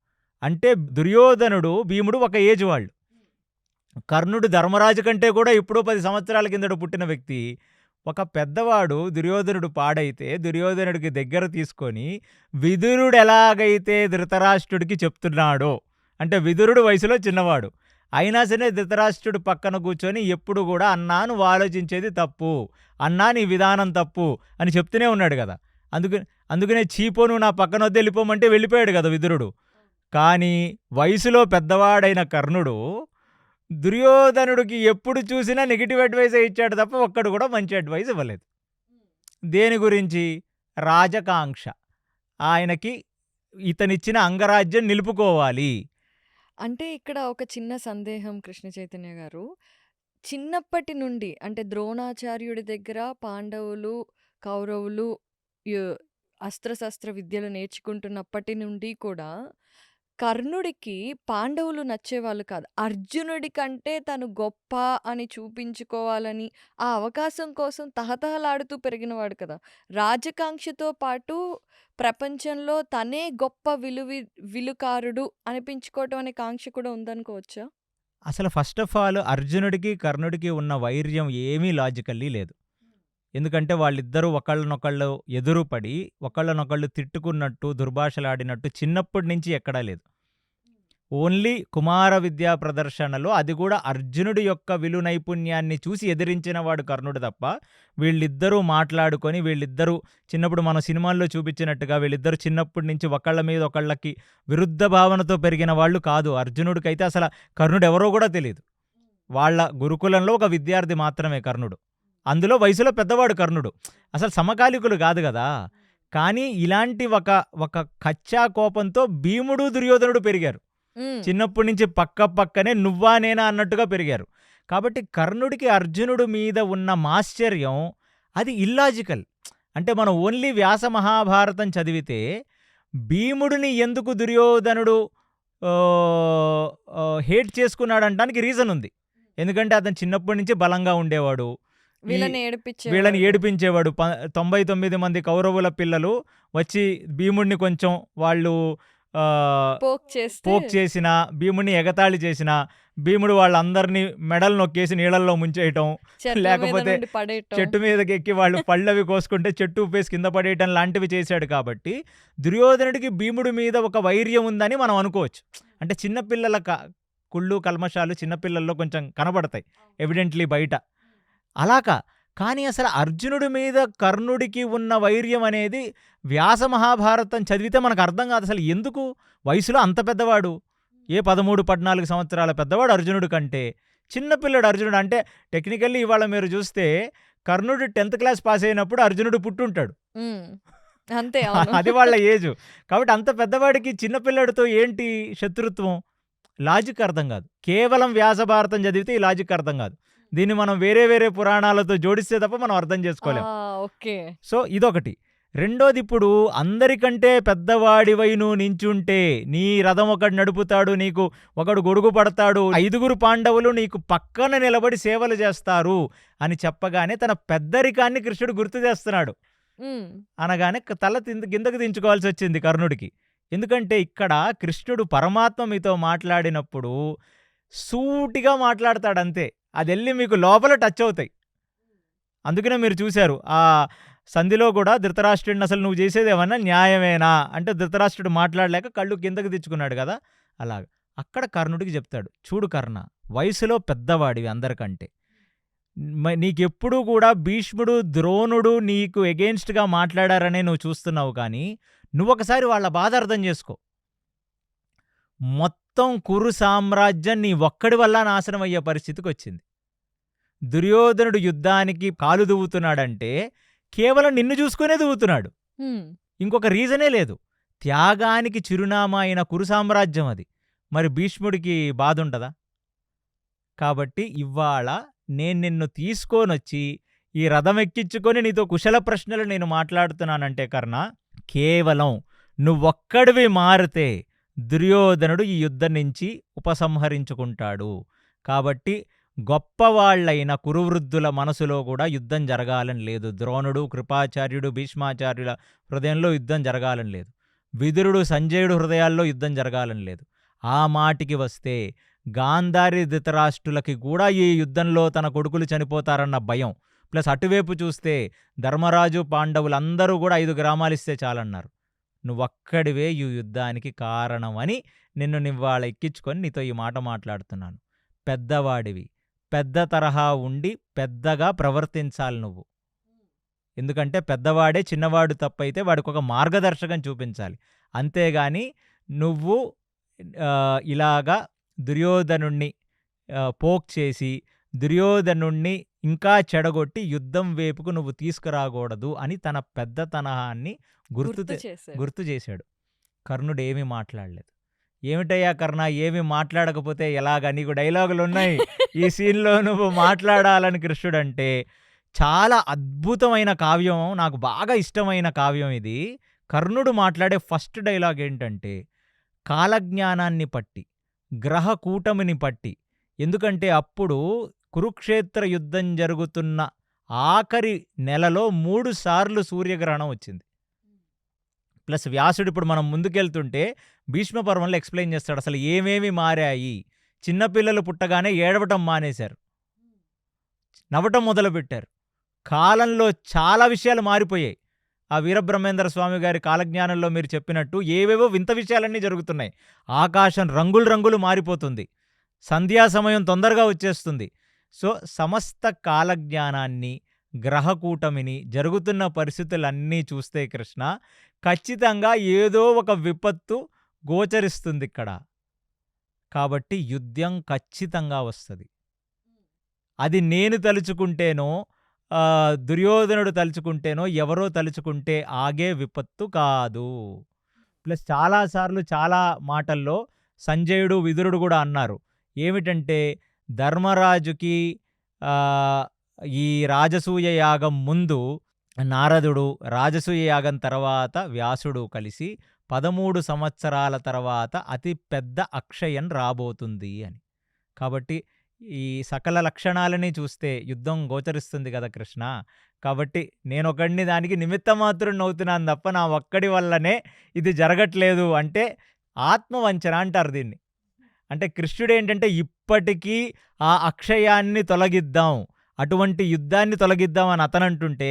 అంటే దుర్యోధనుడు భీముడు ఒక ఏజ్ వాళ్ళు. కర్ణుడు ధర్మరాజు కంటే కూడా ఎప్పుడో 10 సంవత్సరాల కిందట పుట్టిన వ్యక్తి. ఒక పెద్దవాడు దుర్యోధనుడు పాడైతే దుర్యోధనుడికి దగ్గర తీసుకొని విదురుడు ఎలాగైతే ధృతరాష్ట్రుడికి చెప్తున్నాడో, అంటే విదురుడు వయసులో చిన్నవాడు అయినా సరే ధృతరాష్ట్రుడు పక్కన కూర్చొని ఎప్పుడు కూడా అన్నా నువ్వు ఆలోచించేది తప్పు, అన్నా నీ విధానం తప్పు అని చెప్తూనే ఉన్నాడు కదా. అందుకనే చీపో నువ్వు నా పక్కన వద్ద వెళ్ళిపోమంటే వెళ్ళిపోయాడు కదా విదురుడు. కానీ వయసులో పెద్దవాడైన కర్ణుడు దుర్యోధనుడికి ఎప్పుడు చూసినా నెగిటివ్ అడ్వైజే ఇచ్చాడు తప్ప ఒక్కడు కూడా మంచి అడ్వైజ్ ఇవ్వలేదు. దేని గురించి? రాజకాంక్ష. ఆయనకి ఇతనిచ్చిన అంగరాజ్యం నిలుపుకోవాలి. అంటే ఇక్కడ ఒక చిన్న సందేహం కృష్ణ చైతన్య గారు. చిన్నప్పటి నుండి అంటే ద్రోణాచార్యుడి దగ్గర పాండవులు, కౌరవులు అస్త్రశస్త్ర విద్యలు నేర్చుకుంటున్నప్పటి నుండి కూడా కర్ణుడికి పాండవులు నచ్చేవాళ్ళు కాదు. అర్జునుడి కంటే తను గొప్ప అని చూపించుకోవాలని, ఆ అవకాశం కోసం తహతహలాడుతూ పెరిగినవాడు కదా! రాజకాంక్షతో పాటు ప్రపంచంలో తనే గొప్ప విలుకారుడు అనిపించుకోవటం అనే కాంక్ష కూడా ఉందనుకోవచ్చా? అసలు ఫస్ట్ ఆఫ్ ఆల్ అర్జునుడికి, కర్ణుడికి ఉన్న వైర్యం ఏమీ లాజికల్లీ లేదు. ఎందుకంటే వాళ్ళిద్దరూ ఒకళ్ళనొకళ్ళు ఎదురుపడి, ఒకళ్ళనొకళ్ళు తిట్టుకున్నట్టు, దుర్భాషలాడినట్టు చిన్నప్పటి నుంచి ఎక్కడా లేదు. ఓన్లీ కుమార విద్యా ప్రదర్శనలో అది కూడా అర్జునుడి యొక్క విలు నైపుణ్యాన్ని చూసి ఎదిరించిన వాడు కర్ణుడు తప్ప, వీళ్ళిద్దరూ మాట్లాడుకొని, వీళ్ళిద్దరూ చిన్నప్పుడు మన సినిమాల్లో చూపించినట్టుగా వీళ్ళిద్దరూ చిన్నప్పటి నుంచి ఒకళ్ళ మీద ఒకళ్ళకి విరుద్ధ భావనతో పెరిగిన వాళ్ళు కాదు. అర్జునుడికైతే అసలు కర్ణుడు ఎవరో కూడా తెలియదు. వాళ్ళ గురుకులంలో ఒక విద్యార్థి మాత్రమే కర్ణుడు. అందులో వయసులో పెద్దవాడు కర్ణుడు. అసలు సమకాలికులు కాదు కదా! కానీ ఇలాంటి ఒక కచ్చా కోపంతో భీముడు, దుర్యోధనుడు పెరిగారు. హ్మ్. చిన్నప్పటి నుంచి పక్కనే నువ్వా నేనా అన్నట్టుగా పెరిగారు. కాబట్టి కర్ణుడికి అర్జునుడి మీద ఉన్న మాశ్చర్యం అది ఇల్లాజికల్. అంటే మనం ఓన్లీ వ్యాస మహాభారతం చదివితే భీముడిని ఎందుకు దుర్యోధనుడు హేట్ చేసుకున్నాడంటానికి రీజన్ ఉంది. ఎందుకంటే అతను చిన్నప్పటి నుంచి బలంగా ఉండేవాడు. వీళ్ళని ఏడిపించేవాడు. 99 మంది కౌరవుల పిల్లలు వచ్చి భీముడిని కొంచెం వాళ్ళు పోక్ చేసిన, భీముడిని ఎగతాళి చేసిన, భీముడు వాళ్ళందరినీ మెడలు నొక్కేసి నీళ్ళల్లో ముంచేయటం, లేకపోతే చెట్టు మీదకి ఎక్కి వాళ్ళు పళ్ళవి కోసుకుంటే చెట్టు ఉప్పేసి కింద పడేయటం లాంటివి చేశాడు. కాబట్టి దుర్యోధనుడికి భీముడి మీద ఒక వైర్యం ఉందని మనం అనుకోవచ్చు. అంటే చిన్నపిల్లల కుళ్ళు కల్మషాలు చిన్నపిల్లల్లో కొంచెం కనబడతాయి ఎవిడెంట్లీ బయట. అలాగా. కానీ అసలు అర్జునుడి మీద కర్ణుడికి ఉన్న వైర్యం అనేది వ్యాస మహాభారతం చదివితే మనకు అర్థం కాదు. అసలు ఎందుకు వయసులో అంత పెద్దవాడు, 13-14 సంవత్సరాల పెద్దవాడు అర్జునుడి కంటే చిన్నపిల్లడు అర్జునుడు. అంటే టెక్నికల్లీ ఇవాళ మీరు చూస్తే కర్ణుడు 10th క్లాస్ పాస్ అయినప్పుడు అర్జునుడు పుట్టుంటాడు. అంతే, అది వాళ్ళ ఏజు. కాబట్టి అంత పెద్దవాడికి చిన్నపిల్లడితో ఏంటి శత్రుత్వం? లాజిక్ అర్థం కాదు. కేవలం వ్యాస భారతం చదివితే ఈ లాజిక్ అర్థం కాదు. దీన్ని మనం వేరే పురాణాలతో జోడిస్తే తప్ప మనం అర్థం చేసుకోలేం. సో ఇదొకటి. రెండోది, ఇప్పుడు అందరికంటే పెద్దవాడివై నువ్వు నించుంటే నీ రథం ఒకడు నడుపుతాడు, నీకు ఒకడు గొడుగు పడతాడు, 5 పాండవులు నీకు పక్కన నిలబడి సేవలు చేస్తారు అని చెప్పగానే తన పెద్దరికాన్ని కృష్ణుడు గుర్తు చేస్తున్నాడు. అనగానే తల కిందకు దించుకోవాల్సి వచ్చింది కర్ణుడికి. ఎందుకంటే ఇక్కడ కృష్ణుడు పరమాత్మ మీతో మాట్లాడినప్పుడు సూటిగా మాట్లాడతాడు అంతే. అది వెళ్ళి మీకు లోపల టచ్ అవుతాయి. అందుకనే మీరు చూశారు ఆ సంధిలో కూడా ధృతరాష్ట్రుడిని అసలు నువ్వు చేసేది ఏమన్నా న్యాయమేనా అంటే ధృతరాష్ట్రుడు మాట్లాడలేక కళ్ళు కిందకు తెచ్చుకున్నాడు కదా. అలాగ అక్కడ కర్ణుడికి చెప్తాడు, చూడు కర్ణ, వయసులో పెద్దవాడివి అందరికంటే, నీకెప్పుడు కూడా భీష్ముడు, ద్రోణుడు నీకు ఎగెయిన్స్ట్గా మాట్లాడారనే నువ్వు చూస్తున్నావు. కానీ నువ్వు ఒకసారి వాళ్ళ బాధ అర్థం చేసుకో. మొత్తం కురు సామ్రాజ్యం నీ ఒక్కడి వల్ల నాశనం అయ్యే పరిస్థితికి వచ్చింది. దుర్యోధనుడు యుద్ధానికి కాలు దువ్వుతున్నాడంటే కేవలం నిన్ను చూసుకునే దువ్వుతున్నాడు. ఇంకొక రీజనే లేదు. త్యాగానికి చిరునామా అయిన కురు సామ్రాజ్యం అది. మరి భీష్ముడికి బాధ ఉండదా? కాబట్టి ఇవాళ నేను నిన్ను తీసుకొనొచ్చి ఈ రథం ఎక్కించుకొని నీతో కుశల ప్రశ్నలు నేను మాట్లాడుతున్నానంటే కర్ణ, కేవలం నువ్వొక్కడివి మారితే దుర్యోధనుడు ఈ యుద్ధం నుంచి ఉపసంహరించుకుంటాడు. కాబట్టి గొప్పవాళ్లైన కురువృద్ధుల మనసులో కూడా యుద్ధం జరగాలని లేదు. ద్రోణుడు, కృపాచార్యుడు, భీష్మాచార్యుల హృదయంలో యుద్ధం జరగాలని లేదు. విదురుడు, సంజయుడు హృదయాల్లో యుద్ధం జరగాలని లేదు. ఆ మాటికి వస్తే గాంధారి, ధృతరాష్ట్రులకి కూడా ఈ యుద్ధంలో తన కొడుకులు చనిపోతారన్న భయం. ప్లస్ అటువైపు చూస్తే ధర్మరాజు, పాండవులందరూ కూడా 5 గ్రామాలిస్తే చాలన్నారు. నువ్వక్కడివే ఈ యుద్ధానికి కారణమని నిన్ను నివ్వాళ ఎక్కించుకొని నీతో ఈ మాట మాట్లాడుతున్నాను. పెద్దవాడివి, పెద్ద తరహా ఉండి పెద్దగా ప్రవర్తించాలి నువ్వు. ఎందుకంటే పెద్దవాడే చిన్నవాడు తప్పైతే వాడికి ఒక మార్గదర్శకం చూపించాలి. అంతేగాని నువ్వు ఇలాగా దుర్యోధనుణ్ణి పోక్ చేసి దుర్యోధనుణ్ణి ఇంకా చెడగొట్టి యుద్ధం వైపుకు నువ్వు తీసుకురాకూడదు అని తన పెద్దతనాన్ని గుర్తు చేశాడు. కర్ణుడు ఏమీ మాట్లాడలేదు. ఏమిటయ్యా కర్ణ, ఏమి మాట్లాడకపోతే ఎలాగా? నీకు డైలాగులు ఉన్నాయి ఈ సీన్లో, నువ్వు మాట్లాడాలని కృష్ణుడంటే. చాలా అద్భుతమైన కావ్యం, నాకు బాగా ఇష్టమైన కావ్యం ఇది. కర్ణుడు మాట్లాడే ఫస్ట్ డైలాగ్ ఏంటంటే, కాలజ్ఞానాన్ని పట్టి, గ్రహ కూటమిని పట్టి. ఎందుకంటే అప్పుడు కురుక్షేత్ర యుద్ధం జరుగుతున్న ఆఖరి నెలలో 3 సార్లు సూర్యగ్రహణం వచ్చింది. ప్లస్ వ్యాసుడు ఇప్పుడు మనం ముందుకెళ్తుంటే భీష్మ పర్వంలో ఎక్స్‌ప్లెయిన్ చేస్తాడు. అసలు ఏమేమి మారాయి. చిన్నపిల్లలు పుట్టగానే ఏడవటం మానేశారు. నవ్వటం మొదలుపెట్టారు. కాలంలో చాలా విషయాలు మారిపోయాయి. ఆ వీరబ్రహ్మేంద్ర స్వామి గారి కాలజ్ఞానంలో మీరు చెప్పినట్టు ఏవేవో వింత విషయాలన్నీ జరుగుతున్నాయి. ఆకాశం రంగులు రంగులు మారిపోతుంది. సంధ్యా సమయం తొందరగా వచ్చేస్తుంది. సో, సమస్త కాలజ్ఞానాన్ని, గ్రహకూటమిని, జరుగుతున్న పరిస్థితులన్నీ చూస్తే కృష్ణ, ఖచ్చితంగా ఏదో ఒక విపత్తు గోచరిస్తుందిక్కడ. కాబట్టి యుద్ధం ఖచ్చితంగా వస్తది. అది నేను తలుచుకుంటేనో, దుర్యోధనుడు తలుచుకుంటేనో, ఎవరో తలుచుకుంటే ఆగే విపత్తు కాదు. ప్లస్ చాలా సార్లు చాలా మాటల్లో సంజయుడు, విదురుడు కూడా అన్నారు. ఏమిటంటే ధర్మరాజుకి ఈ రాజసూయ యాగం ముందు నారదుడు, రాజసూయ యాగం తర్వాత వ్యాసుడు కలిసి 13 సంవత్సరాల తర్వాత అతి పెద్ద అక్షయం రాబోతుంది అని. కాబట్టి ఈ సకల లక్షణాలని చూస్తే యుద్ధం గోచరిస్తుంది కదా కృష్ణ. కాబట్టి నేనొకడిని దానికి నిమిత్త మాత్రుడిని అవుతున్నాను తప్ప నా ఒక్కడి వల్లనే ఇది జరగట్లేదు అంటే ఆత్మవంచన అంటారు దీన్ని. అంటే కృష్ణుడేంటంటే ఇప్పటికీ ఆ అక్షయాన్ని తొలగిద్దాం, అటువంటి యుద్ధాన్ని తొలగిద్దాం అని అతనంటుంటే,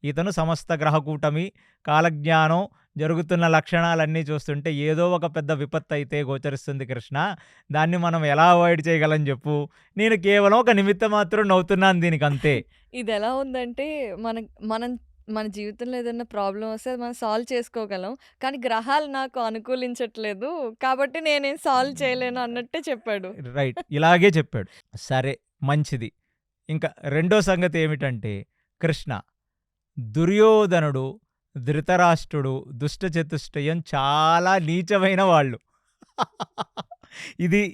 ఇతను సమస్త గ్రహకూటమి, కాలజ్ఞానం, జరుగుతున్న లక్షణాలన్నీ చూస్తుంటే ఏదో ఒక పెద్ద విపత్తు అయితే గోచరిస్తుంది కృష్ణ. దాన్ని మనం ఎలా అవాయిడ్ చేయగలం చెప్పు. నేను కేవలం ఒక నిమిత్త మాత్రం నవ్వుతున్నాను దీనికి అంతే. ఇదెలా ఉందంటే మనం మన జీవితంలో ఏదైనా ప్రాబ్లమ్ వస్తే అది మనం సాల్వ్ చేసుకోగలం. కానీ గ్రహాలు నాకు అనుకూలించట్లేదు. కాబట్టి నేనేం సాల్వ్ చేయలేను అన్నట్టే చెప్పాడు. రైట్. ఇలాగే చెప్పాడు. సరే, మంచిది. ఇంకా రెండో సంగతి ఏమిటంటే కృష్ణ, దుర్యోధనుడు, ధృతరాష్ట్రుడు, దుష్టచతుష్టయం చాలా నీచమైన వాళ్ళు.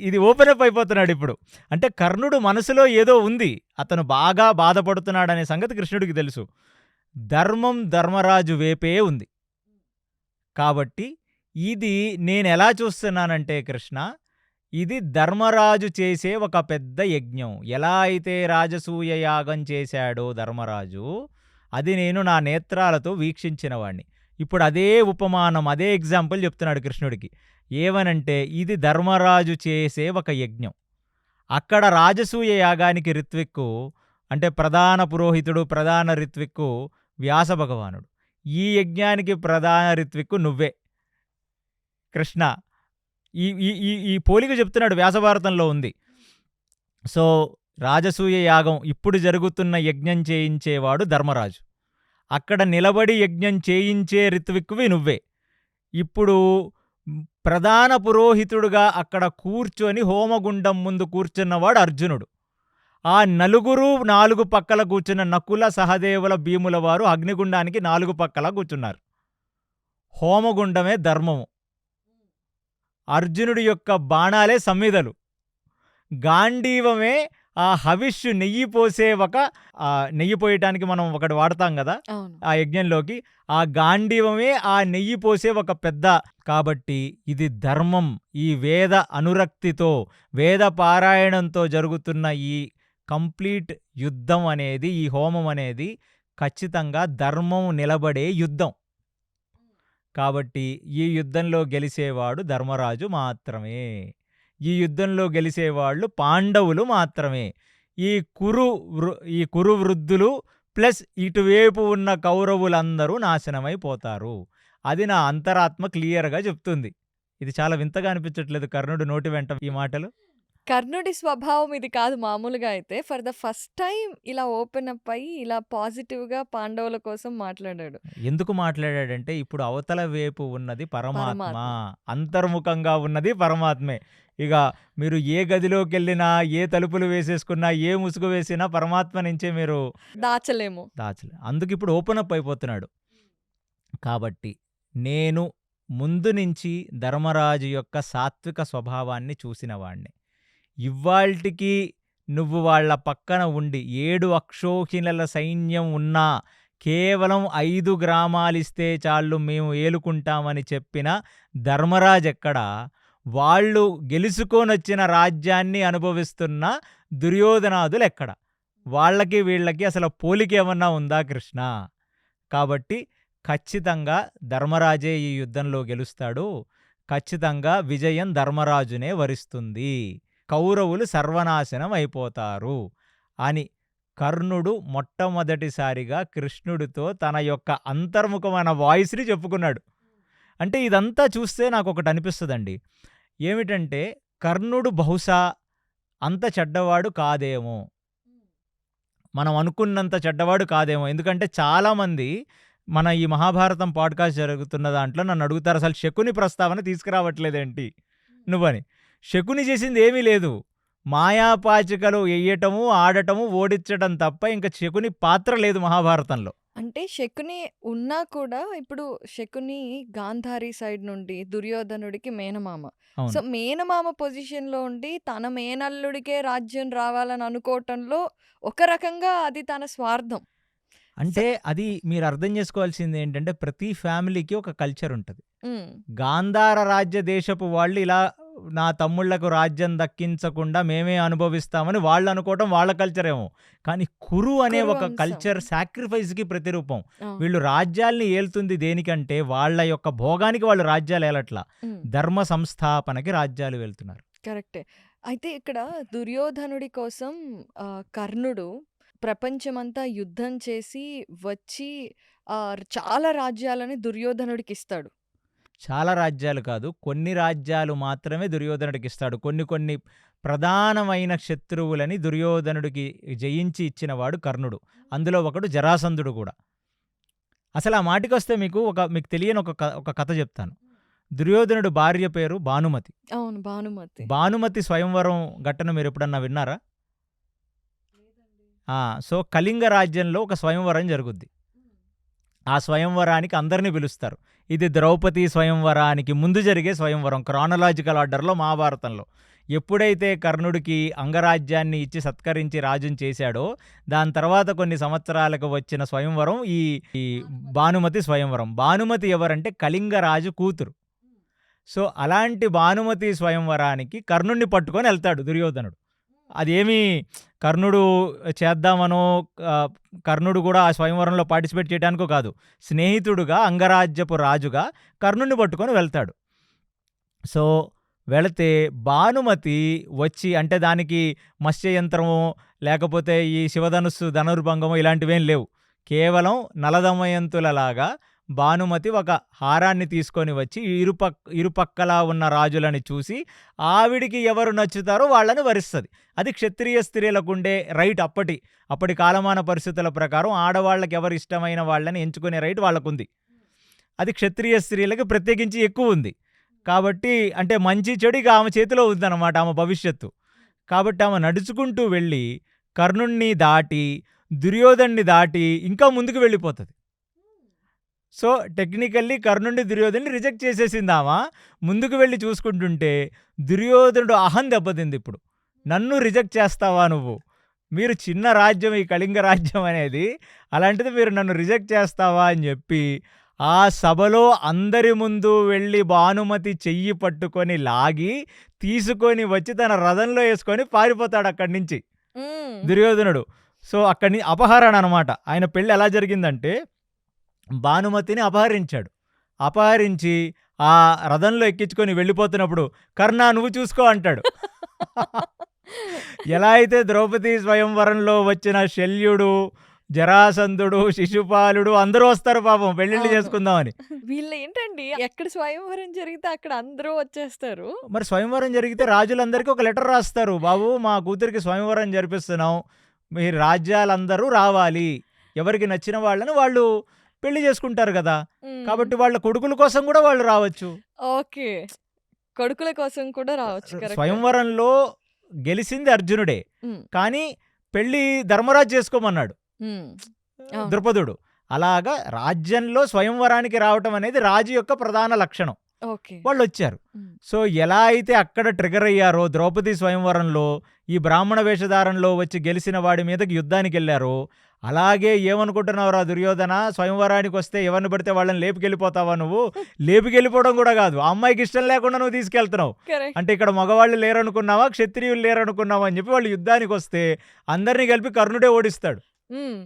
ఇది ఓపెన్ అప్ అయిపోతున్నాడు ఇప్పుడు. అంటే కర్ణుడు మనసులో ఏదో ఉంది, అతను బాగా బాధపడుతున్నాడనే సంగతి కృష్ణుడికి తెలుసు. ధర్మం ధర్మరాజు వేపే ఉంది. కాబట్టి ఇది నేనెలా చూస్తున్నానంటే కృష్ణ, ఇది ధర్మరాజు చేసే ఒక పెద్ద యజ్ఞం. ఎలా అయితే రాజసూయ యాగం చేశాడో ధర్మరాజు, అది నేను నా నేత్రాలతో వీక్షించిన వాణ్ణి. ఇప్పుడు అదే ఉపమానం, అదే ఎగ్జాంపుల్ చెప్తున్నాడు కృష్ణుడికి. ఏమనంటే ఇది ధర్మరాజు చేసే ఒక యజ్ఞం. అక్కడ రాజసూయ యాగానికి రిత్విక్కు, అంటే ప్రధాన పురోహితుడు, ప్రధాన రిత్విక్కు వ్యాస భగవానుడు. ఈ యజ్ఞానికి ప్రధాన రిత్విక్కు నువ్వే కృష్ణ. ఈ ఈ ఈ ఈ పోలిక చెప్తున్నాడు, వ్యాసభారతంలో ఉంది. సో, రాజసూయ యాగం ఇప్పుడు జరుగుతున్న యజ్ఞం చేయించేవాడు ధర్మరాజు. అక్కడ నిలబడి యజ్ఞం చేయించే రిత్విక్కువి నువ్వే. ఇప్పుడు ప్రధాన పురోహితుడుగా అక్కడ కూర్చొని హోమగుండం ముందు కూర్చున్నవాడు అర్జునుడు. ఆ నలుగురు 4 పక్కల కూర్చున్న నకుల, సహదేవుల, భీముల వారు అగ్నిగుండానికి 4 పక్కల కూర్చున్నారు. హోమగుండమే ధర్మము. అర్జునుడి యొక్క బాణాలే సమ్మిదలు. గాంధీవమే ఆ హవిష్షు, నెయ్యి పోసే నెయ్యి పోయటానికి మనం ఒకటి వాడతాం కదా ఆ యజ్ఞంలోకి, ఆ గాంధీవమే ఆ నెయ్యి పోసే ఒక పెద్ద. కాబట్టి ఇది ధర్మం. ఈ వేద అనురక్తితో, వేద పారాయణంతో జరుగుతున్న ఈ కంప్లీట్ యుద్ధం అనేది, ఈ హోమం అనేది ఖచ్చితంగా ధర్మం నిలబడే యుద్ధం. కాబట్టి ఈ యుద్ధంలో గెలిచేవాడు ధర్మరాజు మాత్రమే. ఈ యుద్ధంలో గెలిచేవాళ్ళు పాండవులు మాత్రమే. ఈ కురు వృద్ధులు ప్లస్ ఇటువైపు ఉన్న కౌరవులందరూ నాశనమైపోతారు. అది నా అంతరాత్మ క్లియర్గా చెప్తుంది. ఇది చాలా వింతగా అనిపించట్లేదు కర్ణుడు నోటి వెంట ఈ మాటలు? కర్ణుడి స్వభావం ఇది కాదు మామూలుగా అయితే. ఫర్ ద ఫస్ట్ టైం ఇలా ఓపెన్ అప్ అయ్యి ఇలా పాజిటివ్‌గా పాండవుల కోసం మాట్లాడాడు. ఎందుకు మాట్లాడాడంటే ఇప్పుడు అవతల వైపు ఉన్నది పరమాత్మ. పరమాత్మ. అంతర్ముఖంగా ఉన్నది పరమాత్మే. ఇక మీరు ఏ గదిలోకెళ్ళినా, ఏ తలుపులు వేసేసుకున్నా, ఏ ముసుగు వేసినా పరమాత్మ నుంచే మీరు దాచలేము. అందుకు ఇప్పుడు ఓపెన్ అప్ అయిపోతున్నాడు. కాబట్టి నేను ముందు నుంచి ధర్మరాజు యొక్క సాత్విక స్వభావాన్ని చూసిన వాణ్ణి. ఇవ్వాల్టికి నువ్వు వాళ్ళ పక్కన ఉండి 7 అక్షోహిణుల సైన్యం ఉన్నా కేవలం 5 గ్రామాలిస్తే చాలు మేము ఏలుకుంటామని చెప్పిన ధర్మరాజెక్కడ, వాళ్ళు గెలుచుకొనొచ్చిన రాజ్యాన్ని అనుభవిస్తున్న దుర్యోధనాదులెక్కడ? వాళ్ళకి వీళ్ళకి అసలు పోలికేమన్నా ఉందా కృష్ణ? కాబట్టి ఖచ్చితంగా ధర్మరాజే ఈ యుద్ధంలో గెలుస్తాడు. ఖచ్చితంగా విజయం ధర్మరాజునే వరిస్తుంది. కౌరవులు సర్వనాశనం అయిపోతారు అని కర్ణుడు మొట్టమొదటిసారిగా కృష్ణుడితో తన యొక్క అంతర్ముఖమైన వాయిస్‌ని చెప్పుకున్నాడు. అంటే ఇదంతా చూస్తే నాకొకటి అనిపిస్తదండి. ఏమిటంటే కర్ణుడు బహుశా అంత చెడ్డవాడు కాదేమో. మనం అనుకున్నంత చెడ్డవాడు కాదేమో. ఎందుకంటే చాలామంది మన ఈ మహాభారతం పాడ్‌కాస్ట్ జరుగుతున్న దాంట్లో నన్ను అడుగుతారు, అసలు శకుని ప్రస్తావన తీసుకురావట్లేదేంటి నువ్వని. శకుని చేసింది ఏమీ లేదు. మాయాపాచికలు ఎయ్యటము, ఆడటము, ఓడించడం తప్ప ఇంక శకుని పాత్ర లేదు మహాభారతంలో. అంటే శకుని ఉన్నా కూడా ఇప్పుడు శకుని గాంధారి సైడ్ నుండి దుర్యోధనుడికి మేనమామ. సో, అవును. మేనమామ పొజిషన్‌లో ఉండి తన మేనల్లుడికే రాజ్యం రావాలని అనుకోవటంలో ఒక రకంగా అది తన స్వార్థం. సో అంటే అది మీరు అర్థం చేసుకోవాల్సింది ఏంటంటే ప్రతి ఫ్యామిలీకి ఒక కల్చర్ ఉంటది. హ్మ్. గాంధార రాజ్య దేశపు వాళ్ళు ఇలా నా తమ్ముళ్లకు రాజ్యం దక్కించకుండా మేమే అనుభవిస్తామని వాళ్ళు అనుకోవటం వాళ్ళ కల్చర్ ఏమో. కానీ కురు అనే కురు ఒక వంశం. కల్చర్ సాక్రిఫైస్‌కి ప్రతిరూపం. అవును. వీళ్ళు రాజ్యాల్ని ఏలుతుంది దేనికంటే వాళ్ళ యొక్క భోగానికి వాళ్ళు రాజ్యాలు ఏలట్లా. హ్మ్. ధర్మ సంస్థాపనకి రాజ్యాలు వెళ్తున్నారు. కరెక్టే. అయితే ఇక్కడ దుర్యోధనుడి కోసం కర్ణుడు ప్రపంచమంతా యుద్ధం చేసి వచ్చి చాలా రాజ్యాలని దుర్యోధనుడికిస్తాడు. చాలా రాజ్యాలు కాదు, కొన్ని రాజ్యాలు మాత్రమే దుర్యోధనుడికి ఇస్తాడు. కొన్ని కొన్ని ప్రధానమైన శత్రువులని దుర్యోధనుడికి జయించి ఇచ్చినవాడు కర్ణుడు. అందులో ఒకడు జరాసంధుడు కూడా. అసలు ఆ మాటకొస్తే మీకు తెలియని ఒక కథ చెప్తాను. దుర్యోధనుడు భార్య పేరు భానుమతి. అవును. భానుమతి. భానుమతి స్వయంవరం ఘట్టన మీరు ఎప్పుడన్నా విన్నారా? సో కళింగ రాజ్యంలో ఒక స్వయంవరం జరుగుద్ది. ఆ స్వయంవరానికి అందరినీ పిలుస్తారు. ఇది ద్రౌపది స్వయంవరానికి ముందు జరిగే స్వయంవరం క్రానలాజికల్ ఆర్డర్లో మహాభారతంలో. ఎప్పుడైతే కర్ణుడికి అంగరాజ్యాన్ని ఇచ్చి సత్కరించి రాజుని చేశాడో దాని తర్వాత కొన్ని సంవత్సరాలకు వచ్చిన స్వయంవరం ఈ భానుమతి స్వయంవరం. భానుమతి ఎవరంటే కళింగరాజు కూతురు. సో అలాంటి భానుమతి స్వయంవరానికి కర్ణుడిని పట్టుకొని వెళ్తాడు దుర్యోధనుడు. అదేమీ కర్ణుడు చేద్దామనో కర్ణుడు కూడా ఆ స్వయంవరంలో పార్టిసిపేట్ చేయడానికో కాదు. స్నేహితుడుగా అంగరాజ్యపు రాజుగా కర్ణుడిని పట్టుకొని వెళ్తాడు. సో వెళితే భానుమతి వచ్చి, అంటే దానికి మత్స్యయంత్రమో లేకపోతే ఈ శివధనుస్సు ధనుర్భంగమో ఇలాంటివేం లేవు. కేవలం నలదమయంతులలాగా భానుమతి ఒక హారాన్ని తీసుకొని వచ్చి ఇరుపక్కలా ఉన్న రాజులని చూసి ఆవిడికి ఎవరు నచ్చుతారో వాళ్ళని వరిస్తుంది. అది క్షత్రియ స్త్రీలకుండే రైట్. అప్పటి కాలమాన పరిస్థితుల ప్రకారం ఆడవాళ్ళకి ఎవరు ఇష్టమైన వాళ్ళని ఎంచుకునే రైట్ వాళ్ళకుంది. అది క్షత్రియ స్త్రీలకి ప్రత్యేకించి ఎక్కువ ఉంది. కాబట్టి అంటే మంచి చెడు ఇక ఆమె చేతిలో ఉందన్నమాట, ఆమె భవిష్యత్తు. కాబట్టి ఆమె నడుచుకుంటూ వెళ్ళి కర్ణుణ్ణి దాటి దుర్యోధన్ని దాటి ఇంకా ముందుకు వెళ్ళిపోతుంది. సో టెక్నికల్లీ కర్ణుడిని దుర్యోధన్ని రిజెక్ట్ చేసేసింది ఆమె. ముందుకు వెళ్ళి చూసుకుంటుంటే దుర్యోధనుడు అహం దెబ్బతింది. ఇప్పుడు నన్ను రిజెక్ట్ చేస్తావా నువ్వు? మీరు చిన్న రాజ్యం ఈ కళింగ రాజ్యం అనేది, అలాంటిది మీరు నన్ను రిజెక్ట్ చేస్తావా అని చెప్పి ఆ సభలో అందరి ముందు వెళ్ళి భానుమతి చెయ్యి పట్టుకొని లాగి తీసుకొని వచ్చి తన రథంలో వేసుకొని పారిపోతాడు అక్కడి నుంచి దుర్యోధనుడు. సో అక్కడి నుంచి అపహరణ అనమాట. ఆయన పెళ్ళి ఎలా జరిగిందంటే భానుమతిని అపహరించాడు. అపహరించి ఆ రథంలో ఎక్కించుకొని వెళ్ళిపోతున్నప్పుడు కర్ణ నువ్వు చూసుకో అంటాడు. ఎలా అయితే ద్రౌపది స్వయంవరంలో వచ్చిన శల్యుడు, జరాసంధుడు, శిశుపాలుడు అందరూ వస్తారు పాపం పెళ్ళిళ్ళు చేసుకుందామని. వీళ్ళు ఏంటండి ఎక్కడ స్వయంవరం జరిగితే అక్కడ అందరూ వచ్చేస్తారు. మరి స్వయంవరం జరిగితే రాజులందరికీ ఒక లెటర్ రాస్తారు, బాబు మా కూతురికి స్వయంవరం జరిపిస్తున్నాం, మీ రాజ్యాలందరూ రావాలి, ఎవరికి నచ్చిన వాళ్ళని వాళ్ళు పెళ్లి చేసుకుంటారు కదా, కాబట్టి వాళ్ళ కొడుకుల కోసం కూడా వాళ్ళు రావచ్చు. ఓకే, కొడుకుల కోసం కూడా రావచ్చు. స్వయంవరంలో గెలిచింది అర్జునుడే, కానీ పెళ్లి ధర్మరాజు చేసుకోమన్నాడు ద్రుపదుడు. అలాగా రాజ్యంలో స్వయంవరానికి రావటం అనేది రాజు యొక్క ప్రధాన లక్షణం. ఓకే. వాళ్ళు వచ్చారు. హ్మ్. సో ఎలా అయితే అక్కడ ట్రిగర్ అయ్యారో ద్రౌపది స్వయంవరంలో ఈ బ్రాహ్మణ వేషధారణలో వచ్చి గెలిచిన వాడి మీదకి యుద్ధానికి వెళ్ళారో, అలాగే ఏమనుకుంటున్నావురా దుర్యోధన, స్వయంవరానికి వస్తే ఎవరిని పడితే వాళ్ళని లేపుకెళ్ళిపోతావా నువ్వు? లేపుకెళ్ళిపోవడం కూడా కాదు, ఆ అమ్మాయికి ఇష్టం లేకుండా నువ్వు తీసుకెళ్తున్నావు. కరెక్ట్. అంటే ఇక్కడ మగవాళ్ళు లేరనుకున్నావా, క్షత్రియులు లేరనుకున్నావా అని చెప్పి వాళ్ళు యుద్ధానికి వస్తే అందరినీ కలిపి కర్ణుడే ఓడిస్తాడు. హ్మ్.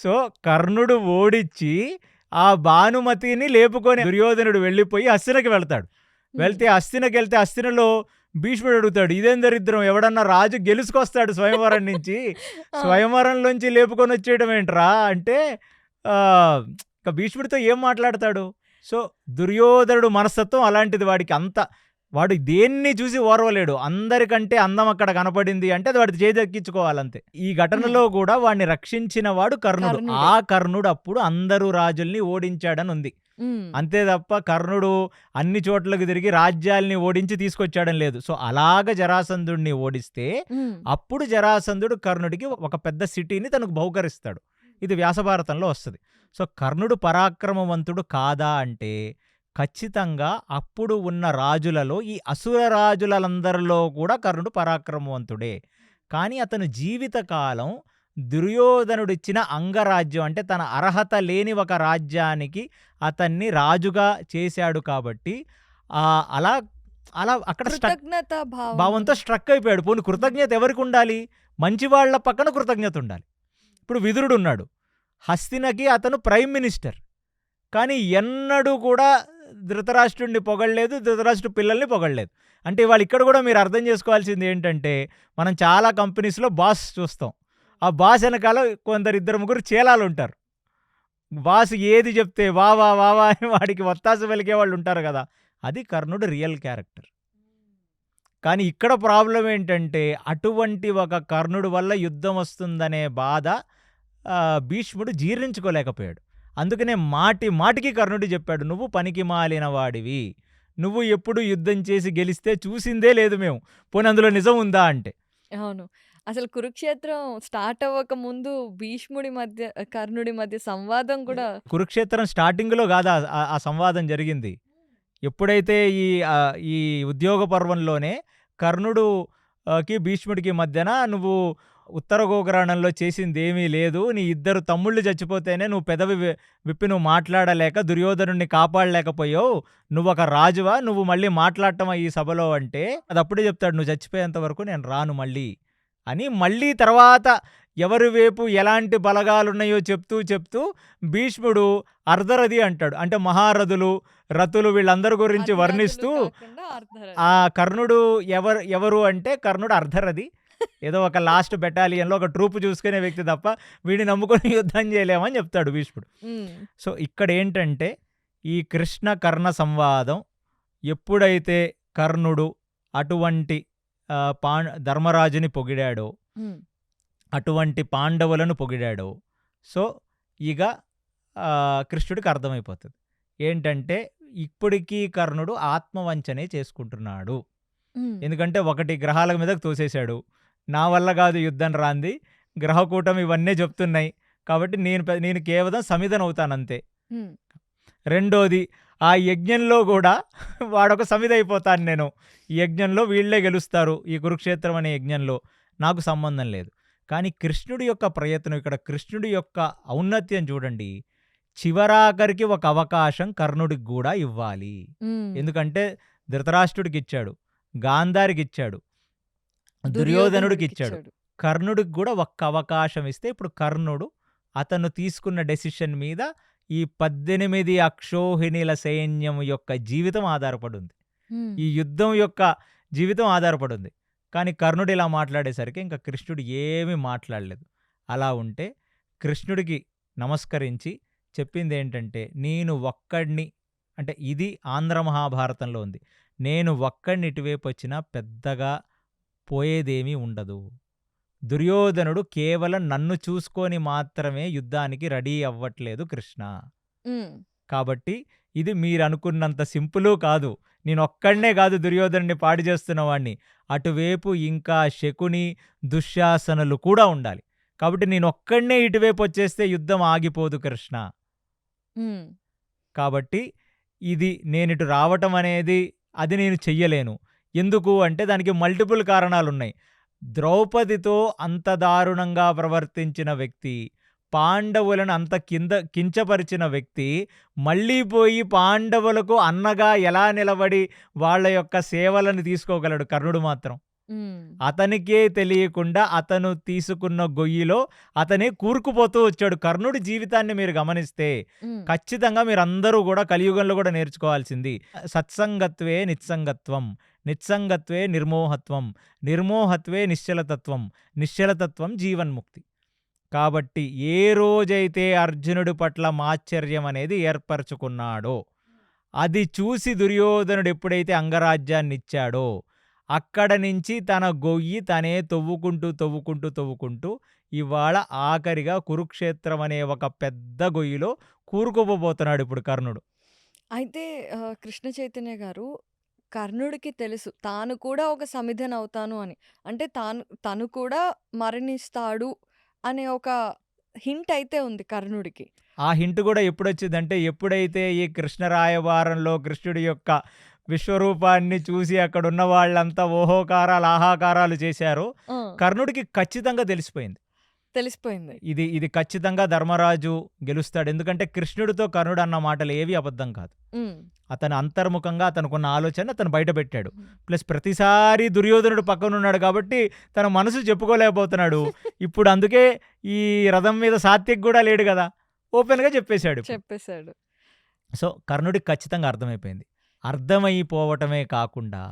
సో కర్ణుడు ఓడించి ఆ భానుమతిని లేపుకొని దుర్యోధనుడు వెళ్ళిపోయి హస్తినకి వెళ్తాడు. వెళ్తే హస్తినకి వెళ్తే హస్తినలో భీష్ముడు అడుగుతాడు, ఇదేం దరిద్రం, ఎవడన్నా రాజు గెలుచుకొస్తాడు స్వయంవరం నుంచి, ఆ! స్వయంవరంలోంచి లేపుకొని వచ్చేయడం ఏంట్రా అంటే ఆ, ఇక భీష్ముడితో ఏం మాట్లాడతాడు? సో దుర్యోధనుడు మనస్తత్వం అలాంటిది, వాడికి అంత వాడు దేన్ని చూసి ఓర్వలేడు. అందరికంటే అందం అక్కడ కనపడింది అంటే అది వాడి చేదెక్కించుకోవాలంతే. ఈ ఘటనలో కూడా వాడిని రక్షించిన వాడు కర్ణుడు. కర్ణుడే. ఆ కర్ణుడు అప్పుడు అందరూ రాజుల్ని ఓడించాడని ఉంది. హ్మ్. అంతే తప్ప కర్ణుడు అన్ని చోట్లకు తిరిగి రాజ్యాల్ని ఓడించి తీసుకొచ్చాడని లేదు. సో అలాగ జరాసంధుడిని ఓడిస్తే హ్మ్. అప్పుడు జరాసంధుడు కర్ణుడికి ఒక పెద్ద సిటీని తనకు బహుకరిస్తాడు. ఇది వ్యాసభారతంలో వస్తుంది. సో కర్ణుడు పరాక్రమవంతుడు కాదా అంటే ఖచ్చితంగా అప్పుడు ఉన్న రాజులలో ఈ అసుర రాజులందరిలో కూడా కర్ణుడు పరాక్రమవంతుడే. కానీ అతను జీవితకాలం దుర్యోధనుడిచ్చిన అంగరాజ్యం అంటే తన అర్హత లేని ఒక రాజ్యానికి అతన్ని రాజుగా చేశాడు కాబట్టి అలా అలా అక్కడ కృతజ్ఞత భావంతో స్ట్రక్ అయిపోయాడు. పోనీ కృతజ్ఞత ఎవరికి ఉండాలి? మంచి వాళ్ళ పక్కన కృతజ్ఞత ఉండాలి. ఇప్పుడు విదురుడు ఉన్నాడు, హస్తినకి అతను ప్రైమ్ మినిస్టర్, కానీ ఎన్నడూ కూడా ధృతరాష్ట్రుడిని పొగడలేదు, ధృతరాష్ట్రుడి పిల్లల్ని పొగడలేదు. అంటే వాళ్ళు ఇక్కడ కూడా మీరు అర్థం చేసుకోవాల్సింది ఏంటంటే, మనం చాలా కంపెనీస్లో బాస్ చూస్తాం, ఆ బాస్ వెనకాల ఇద్దరు ముగ్గురు చేలాలు ఉంటారు. బాస్ ఏది చెప్తే వా వా వా వా అని వాడికి ఒత్తాసు వెలిగే వాళ్ళు ఉంటారు కదా, అది కర్ణుడు రియల్ క్యారెక్టర్. కానీ ఇక్కడ ప్రాబ్లం ఏంటంటే అటువంటి ఒక కర్ణుడు వల్ల యుద్ధం వస్తుందనే బాధ భీష్ముడు జీర్ణించుకోలేకపోయాడు. అందుకనే మాటికి కర్ణుడు చెప్పాడు, నువ్వు పనికి మాలిన వాడివి, నువ్వు ఎప్పుడు యుద్ధం చేసి గెలిస్తే చూసిందే లేదు మేము, పోనీ అందులో నిజం ఉందా అంటే. అవును. అసలు కురుక్షేత్రం స్టార్ట్ అవ్వక ముందు భీష్ముడి మధ్య కర్ణుడి మధ్య సంవాదం కూడా కురుక్షేత్రం స్టార్టింగ్లో కాదు ఆ సంవాదం జరిగింది. ఎప్పుడైతే ఈ ఉద్యోగ పర్వంలోనే కర్ణుడుకి భీష్ముడికి మధ్యన నువ్వు ఉత్తర గోగ్రాణంలో చేసింది ఏమీ లేదు, నీ ఇద్దరు తమ్ముళ్ళు చచ్చిపోతేనే నువ్వు పెదవి విప్పి నువ్వు మాట్లాడలేక దుర్యోధనుడిని కాపాడలేకపోయావు, నువ్వు ఒక రాజువా, నువ్వు మళ్ళీ మాట్లాడటమా ఈ సభలో అంటే, అది అప్పుడే చెప్తాడు, నువ్వు చచ్చిపోయేంత వరకు నేను రాను మళ్ళీ అని. మళ్ళీ తర్వాత ఎవరి వైపు ఎలాంటి బలగాలున్నాయో చెప్తూ భీష్ముడు అర్ధరథి అంటాడు. అంటే మహారథులు, రథులు వీళ్ళందరి గురించి వర్ణిస్తూ ఆ కర్ణుడు ఎవరు అంటే కర్ణుడు అర్ధరథి, ఏదో ఒక లాస్ట్ బెటాలియన్లో ఒక ట్రూప్ చూసుకునే వ్యక్తి తప్ప వీడిని నమ్ముకొని యుద్ధం చేయలేమని చెప్తాడు భీష్ముడు. సో ఇక్కడ ఏంటంటే ఈ కృష్ణ కర్ణ సంవాదం ఎప్పుడైతే కర్ణుడు అటువంటి ధర్మరాజుని పొగిడాడో, అటువంటి పాండవులను పొగిడాడో, సో ఇక కృష్ణుడికి అర్థమైపోతుంది ఏంటంటే ఇప్పటికీ కర్ణుడు ఆత్మవంచనే చేసుకుంటున్నాడు. ఎందుకంటే ఒకటి గ్రహాల మీదకు తోసేశాడు, నా వల్ల కాదు యుద్ధం రాంది, గ్రహకూటం ఇవన్నీ చెప్తున్నాయి కాబట్టి నేను కేవలం సమిధనవుతానంతే. రెండోది ఆ యజ్ఞంలో కూడా వాడొక సమిధ అయిపోతాను, నేను ఈ యజ్ఞంలో వీళ్ళే గెలుస్తారు, ఈ కురుక్షేత్రం అనే యజ్ఞంలో నాకు సంబంధం లేదు. కానీ కృష్ణుడి యొక్క ప్రయత్నం, ఇక్కడ కృష్ణుడి యొక్క ఔన్నత్యం చూడండి, చివరాఖరికి ఒక అవకాశం కర్ణుడికి కూడా ఇవ్వాలి. ఎందుకంటే ధృతరాష్ట్రుడికి ఇచ్చాడు, గాంధారికి ఇచ్చాడు, దుర్యోధనుడికి ఇచ్చాడు, కర్ణుడికి కూడా ఒక్క అవకాశం ఇస్తే ఇప్పుడు కర్ణుడు అతను తీసుకున్న డెసిషన్ మీద ఈ 18 అక్షోహిణీల సైన్యం యొక్క జీవితం ఆధారపడి ఉంది, ఈ యుద్ధం యొక్క జీవితం ఆధారపడి ఉంది. కానీ కర్ణుడు ఇలా మాట్లాడేసరికి ఇంకా కృష్ణుడు ఏమీ మాట్లాడలేదు. అలా ఉంటే కృష్ణుడికి నమస్కరించి చెప్పింది ఏంటంటే, నేను ఒక్కడిని, అంటే ఇది ఆంధ్ర మహాభారతంలో ఉంది, నేను ఒక్కడిని ఇటువైపు వచ్చినా పెద్దగా పోయేదేమీ ఉండదు, దుర్యోధనుడు కేవలం నన్ను చూసుకొని మాత్రమే యుద్ధానికి రెడీ అవ్వట్లేదు కృష్ణ, కాబట్టి ఇది మీరు అనుకున్నంత సింపుల్ కాదు, నేను ఒక్కడనే కాదు దుర్యోధనుడిని పాడు చేస్తున్నవాడిని, అటువైపు ఇంకా శకుని దుశ్శాసనులు కూడా ఉండాలి, కాబట్టి నేను ఒక్కడనే ఇటువైపు వచ్చేస్తే యుద్ధం ఆగిపోదు కృష్ణ. కాబట్టి ఇది నేనిటు రావటం అనేది అది నేను చెయ్యలేను. ఎందుకు అంటే దానికి మల్టిపుల్ కారణాలున్నాయి. ద్రౌపదితో అంత దారుణంగా ప్రవర్తించిన వ్యక్తి, పాండవులను అంత కించపరిచిన వ్యక్తి, మళ్ళీ పోయి పాండవులకు అన్నగా ఎలా నిలబడి వాళ్ళ యొక్క సేవలను తీసుకోగలడు కర్ణుడు మాత్రం. హ్మ్. అతనికే తెలియకుండా అతను తీసుకున్న గొయ్యిలో అతనే కూరుకుపోతూ వచ్చాడు. కర్ణుడి జీవితాన్ని మీరు గమనిస్తే హ్మ్. ఖచ్చితంగా మీరందరూ కూడా కలియుగంలో కూడా నేర్చుకోవాల్సింది సత్సంగత్వే నిత్సంగత్వం, నిత్సంగత్వే నిర్మోహత్వం, నిర్మోహత్వే నిశ్చలతత్వం, నిశ్చలతత్వం జీవన్ముక్తి. కాబట్టి ఏ రోజైతే అర్జునుడి పట్ల మాత్సర్యం అనేది ఏర్పరచుకున్నాడో, అది చూసి దుర్యోధనుడు ఎప్పుడైతే అంగరాజ్యాన్ని ఇచ్చాడో, అక్కడ నుంచి తన గొయ్యి తనే తవ్వుకుంటూ ఇవాళ ఆఖరిగా కురుక్షేత్రం అనే ఒక పెద్ద గొయ్యిలో కూరుకుపోబోతున్నాడు ఇప్పుడు కర్ణుడు. అయితే కృష్ణ చైతన్య గారు కర్ణుడికి తెలుసు తాను కూడా ఒక సమిధనవుతాను అని. అంటే తను కూడా మరణిస్తాడు అనే ఒక హింట్ అయితే ఉంది కర్ణుడికి. ఆ హింట్ కూడా ఎప్పుడొచ్చిందంటే, ఎప్పుడైతే ఈ కృష్ణరాయబారంలో కృష్ణుడి యొక్క విశ్వరూపాన్ని చూసి అక్కడున్న వాళ్ళంతా ఓహోకారాలు, ఆహాకారాలు చేశారో, ఆ! కర్ణుడికి ఖచ్చితంగా తెలిసిపోయింది. తెలిసిపోయింది. ఇది ఖచ్చితంగా ధర్మరాజు గెలుస్తాడు. ఎందుకంటే కృష్ణుడితో కర్ణుడు అన్న మాటలు ఏవి అబద్ధం కాదు. హ్మ్. అతను అంతర్ముఖంగా అతనుకున్న ఆలోచన అతను బయటపెట్టాడు. హ్మ్. ప్లస్ ప్రతిసారి దుర్యోధనుడు పక్కనున్నాడు కాబట్టి తన మనసు చెప్పుకోలేకపోతున్నాడు. ఇప్పుడు అందుకే ఈ రథం మీద సాత్విక్ కూడా లేడు కదా! ఓపెన్‌గా చెప్పేశాడు ఇప్పుడు. చెప్పేసాడు. సో, కర్ణుడికి ఖచ్చితంగా అర్థమైపోయింది. అర్థమైపోవటమే కాకుండా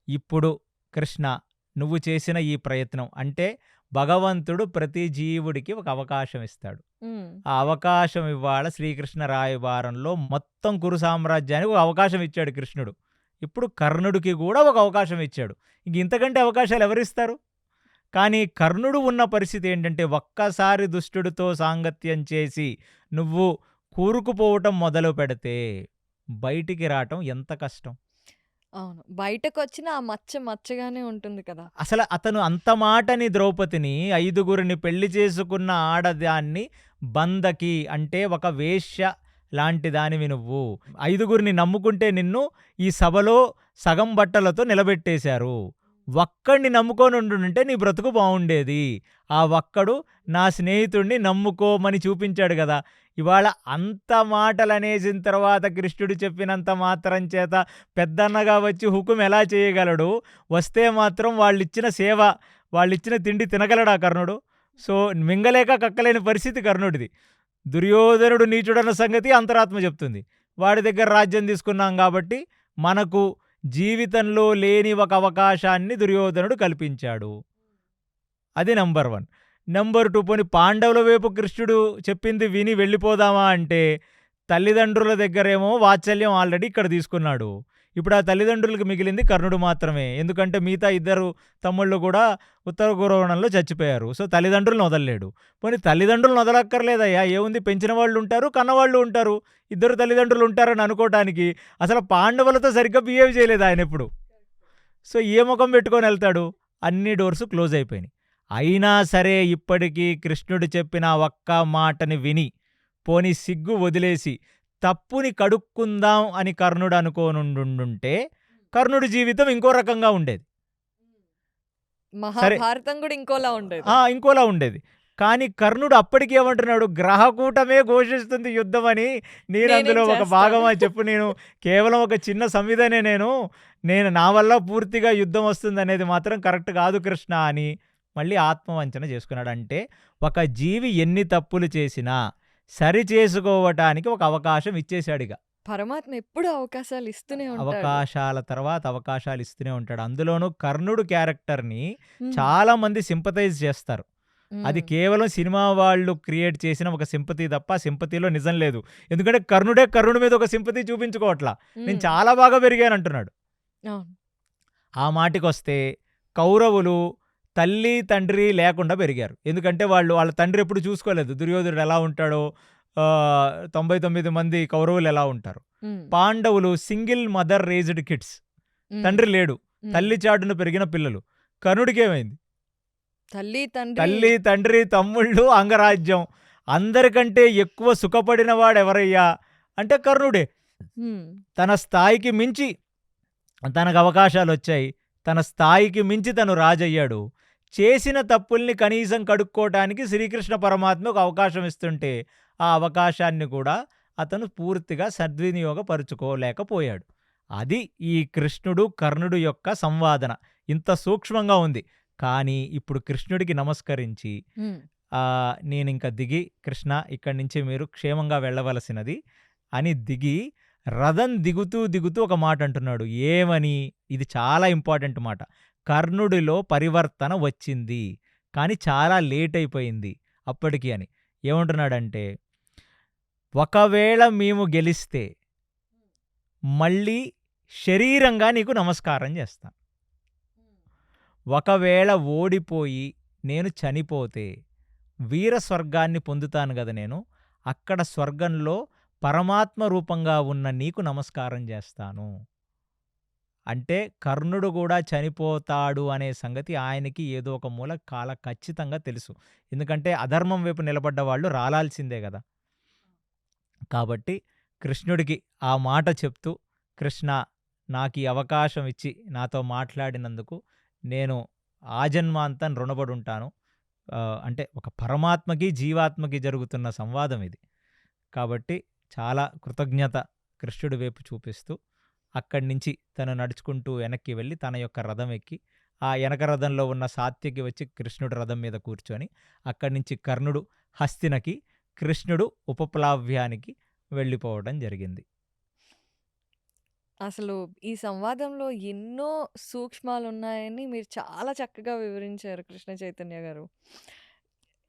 ఇప్పుడు కృష్ణ నువ్వు చేసిన ఈ ప్రయత్నం అంటే భగవంతుడు ప్రతి జీవుడికి ఒక అవకాశం ఇస్తాడు. హ్మ్. ఆ అవకాశం ఇవాళ శ్రీకృష్ణ రాయబారంలో మొత్తం కురు సామ్రాజ్యానికి ఒక అవకాశం ఇచ్చాడు కృష్ణుడు. ఇప్పుడు కర్ణుడికి కూడా ఒక అవకాశం ఇచ్చాడు. ఇంక ఇంతకంటే అవకాశాలు ఎవరిస్తారు? కానీ కర్ణుడు ఉన్న పరిస్థితి ఏంటంటే ఒక్కసారి దుష్టుడితో సాంగత్యం చేసి నువ్వు కూరుకుపోవటం మొదలు పెడితే బయటికి రావటం ఎంత కష్టం. అవును. బయటకొచ్చినా ఆ మచ్చ మచ్చగానే ఉంటుంది కదా! అసలు అతను అంత మాటని ద్రౌపదిని 5గురిని పెళ్లి చేసుకున్న ఆడదాన్ని బందకి అంటే ఒక వేశ్య లాంటి దానివి నువ్వు. 5గురిని నమ్ముకుంటే నిన్ను ఈ సభలో సగం బట్టలతో నిలబెట్టేశారు. ఒక్కడిని నమ్ముకొని ఉండుంటే నీ బ్రతుకు బాగుండేది. ఆ ఒక్కడు నా స్నేహితుడిని నమ్ముకోమని చూపించాడు కదా! ఇవాళ అంత మాటలనేసిన తర్వాత కృష్ణుడు చెప్పినంత మాత్రం చేత పెద్దన్నగా వచ్చి హుకుం ఎలా చేయగలడు? వస్తే మాత్రం వాళ్ళిచ్చిన సేవ, వాళ్ళిచ్చిన తిండి తినగలడా కర్ణుడు? సో, మింగలేక కక్కలేని పరిస్థితి కర్ణుడిది. దుర్యోధనుడు నీచుడన్న సంగతి అంతరాత్మ చెప్తుంది. వాడి దగ్గర రాజ్యం తీసుకున్నాం కాబట్టి మనకు జీవితంలో లేని ఒక అవకాశాన్ని దుర్యోధనుడు కల్పించాడు. అది నంబర్ 1. నంబర్ 2 పోనీ పాండవుల వైపు కృష్ణుడు చెప్పింది విని వెళ్ళిపోదామా అంటే తల్లిదండ్రుల దగ్గరేమో వాత్సల్యం ఆల్రెడీ ఇక్కడ తీసుకున్నాడు. ఇప్పుడు ఆ తల్లిదండ్రులకు మిగిలింది కర్ణుడు మాత్రమే. ఎందుకంటే మిగతా 2 తమ్ముళ్ళు కూడా ఉత్తర కురవనంలో చచ్చిపోయారు. సో, తల్లిదండ్రులను వదలలేడు. పోనీ తల్లిదండ్రులను వదలక్కర్లేదయ్యా, ఏముంది, పెంచిన వాళ్ళు ఉంటారు, కన్నవాళ్ళు ఉంటారు. 2 తల్లిదండ్రులు ఉంటారని అనుకోవటానికి అసలు పాండవులతో సరిగ్గా బిహేవ్ చేయలేదు ఆయన ఎప్పుడు. సో, ఏ ముఖం పెట్టుకొని వెళ్తాడు? అన్ని డోర్స్ క్లోజ్ అయిపోయినాయి. అయినా సరే ఇప్పటికీ కృష్ణుడు చెప్పిన ఒక్క మాటని విని పోనీ సిగ్గు వదిలేసి తప్పుని కడుక్కుందాం అని కర్ణుడు అనుకోనుండుంటే కర్ణుడి జీవితం ఇంకో రకంగా ఉండేది. సరే, మహాభారతం కూడా ఇంకోలా ఉండేది. ఇంకోలా ఉండేది. కానీ కర్ణుడు అప్పటికి ఏమంటున్నాడు? గ్రహకూటమే ఘోషిస్తుంది యుద్ధం అని. నేను నేనేం అందులో ఒక చేస్తాను? భాగం అని చెప్పు. నేను కేవలం ఒక చిన్న సంవిధానే. నేను నా వల్ల పూర్తిగా యుద్ధం వస్తుంది అనేది మాత్రం కరెక్ట్ కాదు కృష్ణ అని మళ్ళీ ఆత్మవంచన చేసుకున్నాడు. అంటే ఒక జీవి ఎన్ని తప్పులు చేసినా సరి చేసుకోవటానికి ఒక అవకాశం ఇచ్చేశాడిగా. పరమాత్మ ఎప్పుడు అవకాశాలు ఇస్తూనే ఉంటాడు. అవకాశాల తర్వాత అవకాశాలు ఇస్తూనే ఉంటాడు. అందులోనూ కర్ణుడు క్యారెక్టర్ని హ్మ్. చాలా మంది సింపథైజ్ చేస్తారు. అది హ్మ్. కేవలం సినిమా వాళ్ళు క్రియేట్ చేసిన ఒక సింపతి తప్ప ఆ సింపతిలో నిజం లేదు. ఎందుకంటే కర్ణుడి మీద ఒక సింపతి చూపించుకోవట్లా. నేను హ్మ్. చాలా బాగా పెరిగాను అంటున్నాడు. అవును. ఆ మాటికొస్తే కౌరవులు తల్లి తండ్రి లేకుండా పెరిగారు. ఎందుకంటే వాళ్ళ తండ్రి ఎప్పుడు చూసుకోలేదు. దుర్యోధనుడు ఎలా ఉంటాడో 99 మంది కౌరవులు ఎలా ఉంటారు. హ్మ్. పాండవులు సింగిల్ మదర్ రేజ్డ్ కిడ్స్. హ్మ్. తండ్రి లేడు. హ్మ్. తల్లి చాటున పెరిగిన పిల్లలు. కర్ణుడికి ఏమైంది? తల్లి, తండ్రి తల్లి, తండ్రి, తమ్ముళ్ళు, అంగరాజ్యం. అందరికంటే ఎక్కువ సుఖపడిన వాడెవరయ్యా అంటే కర్ణుడే. హ్మ్. తన స్థాయికి మించి తనకు అవకాశాలొచ్చాయి. తన స్థాయికి మించి తను రాజయ్యాడు. చేసిన తప్పుల్ని కనీసం కడుక్కోవటానికి శ్రీకృష్ణ పరమాత్మ ఒక అవకాశం ఇస్తుంటే, ఆ అవకాశాన్ని కూడా అతను పూర్తిగా సద్వినియోగపరుచుకోలేకపోయాడు. అది ఈ కృష్ణుడు, కర్ణుడు యొక్క సంవాదన. ఇంత సూక్ష్మంగా ఉంది. కానీ ఇప్పుడు కృష్ణుడికి నమస్కరించి హ్మ్. నేనింక దిగి కృష్ణ ఇక్కడి నుంచి మీరు క్షేమంగా వెళ్ళవలసినది అని దిగి రథం దిగుతూ దిగుతూ ఒక మాట అంటున్నాడు. ఏమని? ఇది చాలా ఇంపార్టెంట్ మాట. కర్ణుడిలో పరివర్తన వచ్చింది. కానీ చాలా లేట్ అయిపోయింది అప్పటికి అని. ఏమంటున్నాడంటే, ఒకవేళ మేము గెలిస్తే మళ్ళీ శరీరంగా నీకు నమస్కారం చేస్తాను. ఒకవేళ ఓడిపోయి నేను చనిపోతే వీర స్వర్గాన్ని పొందుతాను కదా నేను. అక్కడ స్వర్గంలో పరమాత్మ రూపంగా ఉన్న నీకు నమస్కారం చేస్తాను. అంటే కర్ణుడు కూడా చనిపోతాడు అనే సంగతి ఆయనకి ఏదో ఒక మూల ఖచ్చితంగా తెలుసు. ఎందుకంటే అధర్మం వైపు నిలబడ్డ వాళ్ళు రాలాల్సిందే కదా. కాబట్టి కృష్ణుడికి ఆ మాట చెప్తూ, కృష్ణ నాకు ఈ అవకాశం ఇచ్చి నాతో మాట్లాడినందుకు నేను ఆజన్మాంతం రుణపడి ఉంటాను. అంటే ఒక పరమాత్మకి జీవాత్మకి జరుగుతున్న సంవాదం ఇది. కాబట్టి చాలా కృతజ్ఞత కృష్ణుడి వైపు చూపిస్తూ అక్కడి నుంచి తను నడుచుకుంటూ వెనక్కి వెళ్ళి తన యొక్క రథం ఎక్కి ఆ వెనక రథంలో ఉన్న సాత్యకి వచ్చి కృష్ణుడు రథం మీద కూర్చొని అక్కడి నుంచి కర్ణుడు హస్తినకి, కృష్ణుడు ఉపప్లావ్యానికి వెళ్ళిపోవడం జరిగింది. అసలు ఈ సంవాదంలో ఎన్నో సూక్ష్మాలున్నాయని మీరు చాలా చక్కగా వివరించారు కృష్ణ చైతన్య గారు.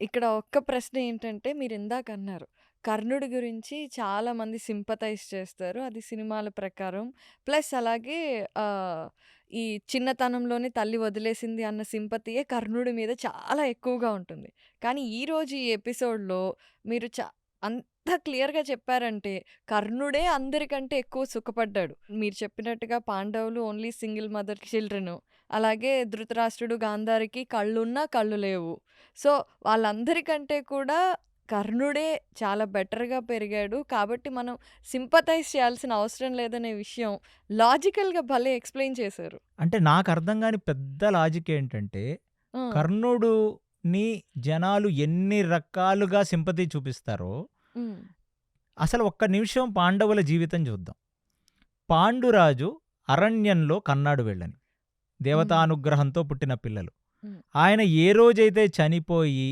ఇక్కడ ఒక్క ప్రశ్న ఏంటంటే, మీరిందాకన్నారు కర్ణుడి గురించి చాలామంది సింపథైజ్ చేస్తారు. అది సినిమాల ప్రకారం. ప్లస్ అలాగే ఈ చిన్నతనంలోనే తల్లి వదిలేసింది అన్న సింపతియే కర్ణుడి మీద చాలా ఎక్కువగా ఉంటుంది. కానీ ఈరోజు ఈ ఎపిసోడ్‌లో మీరు అంత క్లియర్‌గా చెప్పారంటే, కర్ణుడే అందరికంటే ఎక్కువ సుఖపడ్డాడు. మీరు చెప్పినట్టుగా పాండవులు ఓన్లీ సింగిల్ మదర్ చిల్డ్రను. అలాగే ధృతరాష్ట్రుడు, గాంధారికి కళ్ళున్నా, కళ్ళు లేవు. సో, వాళ్ళందరికంటే కూడా కర్ణుడే చాలా బెటర్‌గా పెరిగాడు. కాబట్టి మనం సింపథైజ్ చేయాల్సిన అవసరం లేదనే విషయం లాజికల్‌గా భలే ఎక్స్‌ప్లెయిన్ చేశారు. అంటే నాకు అర్థం కాని పెద్ద లాజిక్ ఏంటంటే, ఆ! కర్ణుడుని జనాలు ఎన్ని రకాలుగా సింపతి చూపిస్తారో, హ్మ్. అసలు ఒక్క నిమిషం పాండవుల జీవితం చూద్దాం. పాండురాజు అరణ్యంలో కన్నాడు వెళ్ళని. దేవతానుగ్రహంతో పుట్టిన పిల్లలు. హ్మ్. ఆయన ఏ రోజైతే చనిపోయి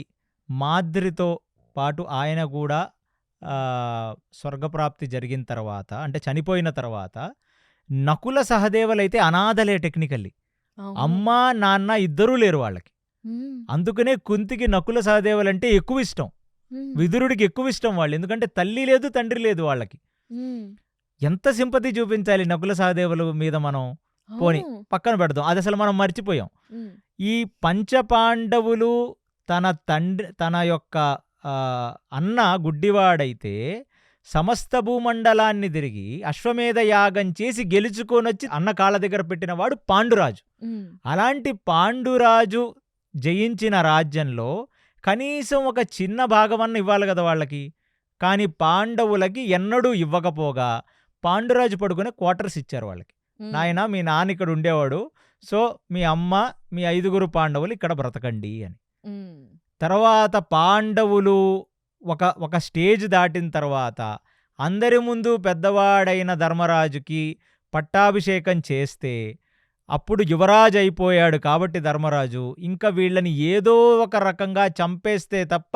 మాద్రితో పాటు ఆయన కూడా స్వర్గప్రాప్తి జరిగిన తర్వాత, అంటే చనిపోయిన తర్వాత, నకుల సహదేవులైతే అనాథలే టెక్నికల్లీ. అవును. అమ్మ, నాన్న ఇద్దరూ లేరు వాళ్ళకి. హ్మ్. అందుకనే కుంతికి నకుల సహదేవులంటే ఎక్కువ ఇష్టం. హ్మ్. విదురుడికి ఎక్కువ ఇష్టం వాళ్ళు. ఎందుకంటే తల్లి లేదు, తండ్రి లేదు వాళ్ళకి. హ్మ్. ఎంత సింపతి చూపించాలి నకుల సహదేవుల మీద మనం. పోనీ అవును. పక్కన పెడదాం, అది అసలు మనం మర్చిపోయాం. హ్మ్. ఈ పంచపాండవులు తన యొక్క అన్న గుడ్డివాడైతే సమస్త భూమండలాన్ని తిరిగి అశ్వమేధ యాగం చేసి గెలుచుకొనొచ్చి అన్న కాళ్ళ దగ్గర పెట్టినవాడు పాండురాజు. హ్మ్. అలాంటి పాండురాజు జయించిన రాజ్యంలో కనీసం ఒక చిన్న భాగమన్న ఇవ్వాలి కదా వాళ్ళకి. కానీ పాండవులకి ఎన్నడూ ఇవ్వకపోగా పాండురాజు పడుకునే క్వార్టర్స్ ఇచ్చారు వాళ్ళకి. హ్మ్. నాయనా మీ నాన్న ఇక్కడ ఉండేవాడు, సో మీ అమ్మ, మీ 5 పాండవులు ఇక్కడ బ్రతకండి అని. హ్మ్. తర్వాత పాండవులు ఒక స్టేజ్ దాటిన తర్వాత అందరి ముందు పెద్దవాడైన ధర్మరాజుకి పట్టాభిషేకం చేస్తే అప్పుడు యువరాజు అయిపోయాడు. కాబట్టి ధర్మరాజు ఇంకా వీళ్ళని ఏదో ఒక రకంగా చంపేస్తే తప్ప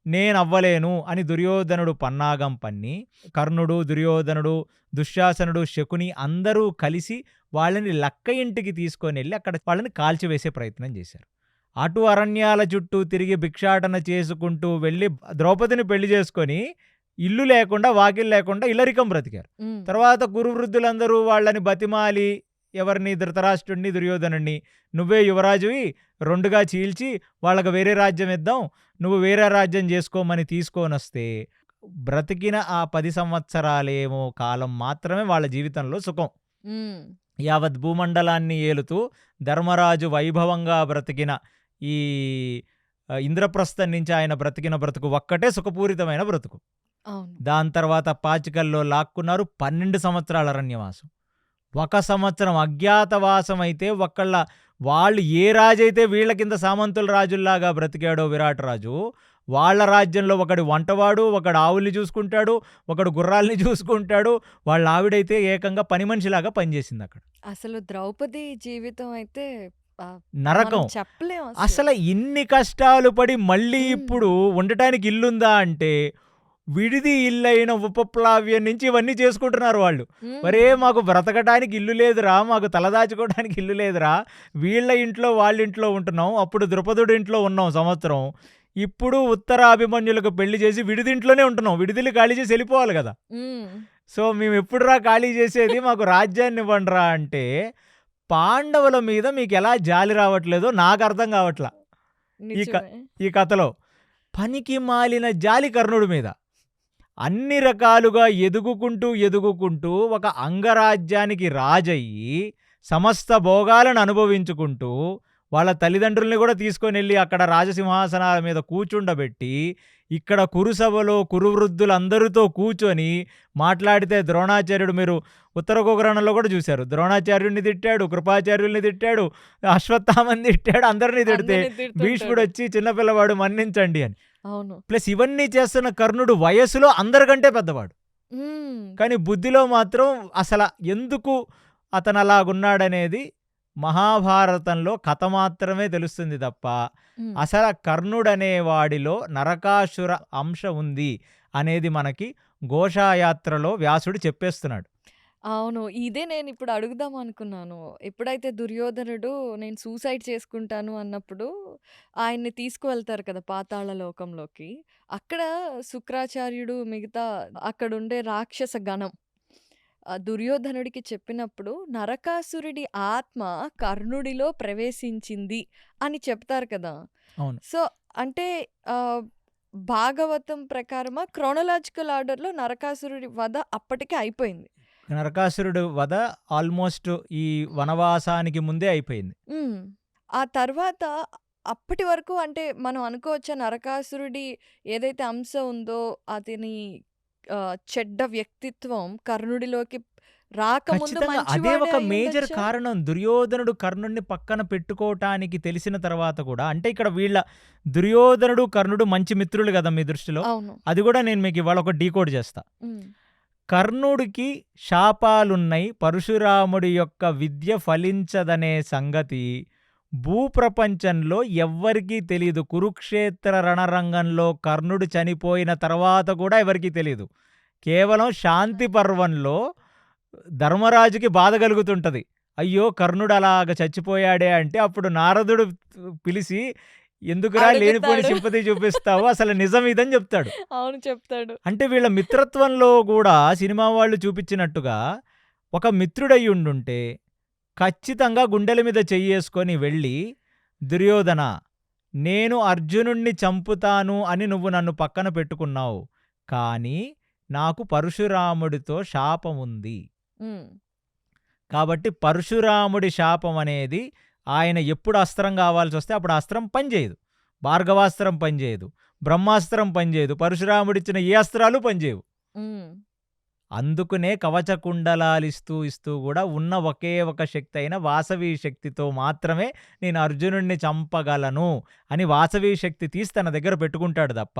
నేను అవ్వలేను అని దుర్యోధనుడు పన్నాగం పన్ని, కర్ణుడు, దుర్యోధనుడు, దుశ్శాసనుడు, శకుని అందరూ కలిసి వాళ్ళని లక్క ఇంటికి తీసుకొని వెళ్ళి అక్కడ వాళ్ళని కాల్చివేసే ప్రయత్నం చేశారు. అటు అరణ్యాల చుట్టూ తిరిగి భిక్షాటన చేసుకుంటూ వెళ్ళి ద్రౌపదిని పెళ్లి చేసుకొని ఇల్లు లేకుండా, వాకిలు లేకుండా ఇల్లరికం బ్రతికారు. హ్మ్. తర్వాత గురువృద్ధులందరూ వాళ్ళని బతిమాలి, ఎవరిని, ధృతరాష్ట్రుడిని, దుర్యోధనుడిని, నువ్వే యువరాజువి, 2గా చీల్చి వాళ్ళకి వేరే రాజ్యం ఇద్దాం, నువ్వు వేరే రాజ్యం చేసుకోమని తీసుకొనొస్తే బ్రతికిన ఆ 10 సంవత్సరాలేమో కాలం మాత్రమే వాళ్ళ జీవితంలో సుఖం. హ్మ్. యావత్ భూమండలాన్ని ఏలుతూ ధర్మరాజు వైభవంగా బ్రతికిన ఈ ఇంద్రప్రస్థం నుంచి ఆయన బ్రతికిన బ్రతుకు ఒక్కటే సుఖపూరితమైన బ్రతుకు. అవును. దాని తర్వాత పాచికల్లో లాక్కున్నారు. 12 సంవత్సరాల అరణ్యవాసం. 1 సంవత్సరం అజ్ఞాతవాసం అయితే వాళ్ళు ఏ రాజైతే వీళ్ళ కింద సామంతుల రాజుల్లాగా బ్రతికాడో విరాట్ రాజు, వాళ్ళ రాజ్యంలో ఒకడు వంటవాడు, ఒకడు ఆవుల్ని చూసుకుంటాడు, ఒకడు గుర్రాల్ని చూసుకుంటాడు. వాళ్ళ ఆవిడైతే ఏకంగా పని మనిషిలాగా పనిచేసిందక్కడ. అసలు ద్రౌపది జీవితం అయితే మనం నరకం. చెప్పలేం అసలు. అసల ఇన్ని కష్టాలు పడి మళ్ళీ హ్మ్. ఇప్పుడు ఉండటానికి ఇల్లుందా అంటే, విడిది ఇల్లైన ఉపప్లావ్యం నుంచి ఇవన్నీ చేసుకుంటున్నారు వాళ్ళు. ఒరే హ్మ్. మాకు బ్రతకడానికి ఇల్లు లేదురా, మాకు తలదాచుకోవడానికి ఇల్లు లేదురా, వీళ్ళ ఇంట్లో వాళ్ళింట్లో ఉంటున్నాం. అప్పుడు ద్రుపదుడి ఇంట్లో ఉన్నాం సంవత్సరం. ఇప్పుడు ఉత్తరాభిమన్యులకు పెళ్లి చేసి విడిదింట్లోనే ఉంటున్నాం. విడిదిల్లు ఖాళీ చేసి వెళ్ళిపోవాలి కదా! హ్మ్. సో మేమెప్పుడురా ఖాళీ చేసేది, మాకు రాజ్యాన్ని ఇవ్వండిరా అంటే, పాండవుల మీద మీకెలా జాలి రావట్లేదో నాకర్థం కావట్లా ఈ క నిజమే. ఈ కథలో. పనికి మాలిన జాలి కర్ణుడి మీద. అన్ని రకాలుగా ఎదుగుకుంటూ ఒక అంగరాజ్యానికి రాజయ్యి, సమస్త భోగాలను అనుభవించుకుంటూ, వాళ్ళ తల్లిదండ్రుల్ని కూడా తీసుకొనెళ్ళి అక్కడ రాజసింహాసనాల మీద కూర్చుండబెట్టి, ఇక్కడ కురుసభలో కురువృద్ధులందరితో కూర్చొని మాట్లాడితే ద్రోణాచార్యుడు, మీరు ఉత్తర కుగ్రాణంలో కూడా చూశారు. ద్రోణాచార్యుడిని తిట్టాడు, కృపాచార్యుల్ని తిట్టాడు, అశ్వత్థామని తిట్టాడు. అందరిని తిడితే అందరిని తిడుతుంటాడు. భీష్ముడొచ్చి చిన్నపిల్లవాడు మన్నించండి అని. అవును. ప్లస్ ఇవన్నీ చేస్తున్న కర్ణుడు వయస్సులో అందరికంటే పెద్దవాడు. హ్మ్. కానీ బుద్ధిలో మాత్రం ఎందుకు అతను అలాగున్నాడనేది మహాభారతంలో కథ మాత్రమే తెలుస్తుంది తప్ప, హ్మ్. అసలు కర్ణుడనే వాడిలో నరకాసుర అంశ ఉంది అనేది మనకి ఘోషాయాత్రలో వ్యాసుడు చెప్పేస్తున్నాడు. అవును. ఇదే నేనిప్పుడు అడుగుదామనుకున్నాను. ఎప్పుడైతే దుర్యోధనుడు నేను సూసైడ్ చేసుకుంటాను అన్నప్పుడు ఆయన్ని తీసుకువెళ్తారు కదా! పాతాళ లోకంలోకి. అక్కడ శుక్రాచార్యుడు మిగతా అక్కడుండే రాక్షస గణం దుర్యోధనుడికి చెప్పినప్పుడు నరకాసురుడి ఆత్మ కర్ణుడిలో ప్రవేశించింది అని చెప్తారు కదా! అవును. సో, అంటే ఆహ్, భాగవతం ప్రకారమా? క్రోనలాజికల్ ఆర్డర్‌లో నరకాసురుడి వధ అప్పటికే అయిపోయింది. నరకాసురుడు వధ ఆల్మోస్ట్ ఈ వనవాసానికి ముందే అయిపోయింది. హ్మ్. ఆ తర్వాత అప్పటి వరకు అంటే మనం అనుకోవచ్చా నరకాసురుడి ఏదైతే అంశ ఉందో అతని చెడ్డ వ్యక్తిత్వం కర్ణుడిలోకి రాకముందు ఖచ్చితంగా అదే మంచివాడే ఒక మేజర్ అయ్యుండొచ్చా? కారణం. దుర్యోధనుడు కర్ణుడిని పక్కన పెట్టుకోవటానికి తెలిసిన తర్వాత కూడా, అంటే ఇక్కడ దుర్యోధనుడు, కర్ణుడు మంచి మిత్రులు గదా మీ దృష్టిలో. అవును. అది కూడా నేను మీకు ఇవాళ ఒక డీకోడ్ చేస్తా. హ్మ్. కర్ణుడికి శాపాలున్నయి, పరశురాముడి యొక్క విద్య ఫలించదనే సంగతి భూప్రపంచంలో ఎవ్వరికీ తెలీదు. కురుక్షేత్ర రణరంగంలో కర్ణుడు చనిపోయిన తర్వాత కూడా ఎవరికీ తెలీదు. కేవలం శాంతి పర్వంలో ధర్మరాజుకి బాధ కలుగుతుంటది. అయ్యో కర్ణుడు అలాగ చచ్చిపోయాడే అంటే, అప్పుడు నారదుడు పిలిచి, ఎందుకురా లేనిపోని అడుగుతాడు. సింపతి చూపిస్తావు, అసలు నిజం ఇదని చెప్తాడు. అవును. చెప్తాడు. అంటే వీళ్ళ మిత్రత్వంలో కూడా సినిమా వాళ్ళు చూపించినట్టుగా ఒక మిత్రుడయ్యుండుంటే ఖచ్చితంగా గుండెల మీద చెయ్యేసుకొని వెళ్ళి, దుర్యోధన, నేను అర్జునుణ్ణి చంపుతాను అని నువ్వు నన్ను పక్కన పెట్టుకున్నావు, కానీ నాకు పరశురాముడితో శాపముంది. హ్మ్. కాబట్టి పరశురాముడి శాపం అనేది, ఆయన ఎప్పుడు అస్త్రం కావాల్సొస్తే అప్పుడు అస్త్రం పనిచేయదు. భార్గవాస్త్రం పనిచేయదు, బ్రహ్మాస్త్రం పనిచేయదు, పరశురాముడిచ్చిన ఏ అస్త్రాలు పనిచేయవు. హ్మ్. అందుకునే ఇస్తూ కూడా ఉన్న ఒకే ఒక శక్తి అయిన వాసవి శక్తితో మాత్రమే నేను అర్జునుడిని చంపగలను అని వాసవి శక్తి తీసి తన దగ్గర పెట్టుకుంటాడు తప్ప,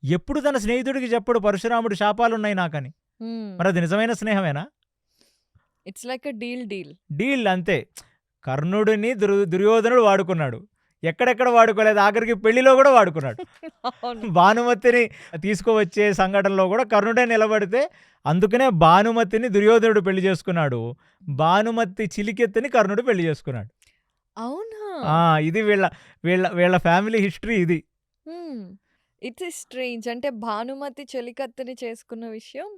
ఎప్పుడు తన స్నేహితుడికి చెప్పడు పరశురాముడి శాపాలున్నాయి నాకని. హ్మ్. మరి అది నిజమైన స్నేహమేనా? It's like a deal. Deal అంతే. కర్ణుడిని దుర్యోధనుడు వాడుకున్నాడు. ఎక్కడెక్కడ వాడుకోలేదు, ఆఖరికి పెళ్లిలో కూడా వాడుకున్నాడు. అవును. భానుమతిని తీసుకువచ్చే సంఘటనలో కూడా కర్ణుడే నిలబడితే, అందుకనే భానుమతిని దుర్యోధనుడు పెళ్లి చేసుకున్నాడు. భానుమతి చిలికెత్తిని కర్ణుడు పెళ్లి చేసుకున్నాడు. అవునా? ఇది వీళ్ళ వీళ్ళ వీళ్ళ ఫ్యామిలీ హిస్టరీ ఇది. హ్మ్. It is strange. అంటే భానుమతి చెలికత్తెని చేసుకున్న విషయం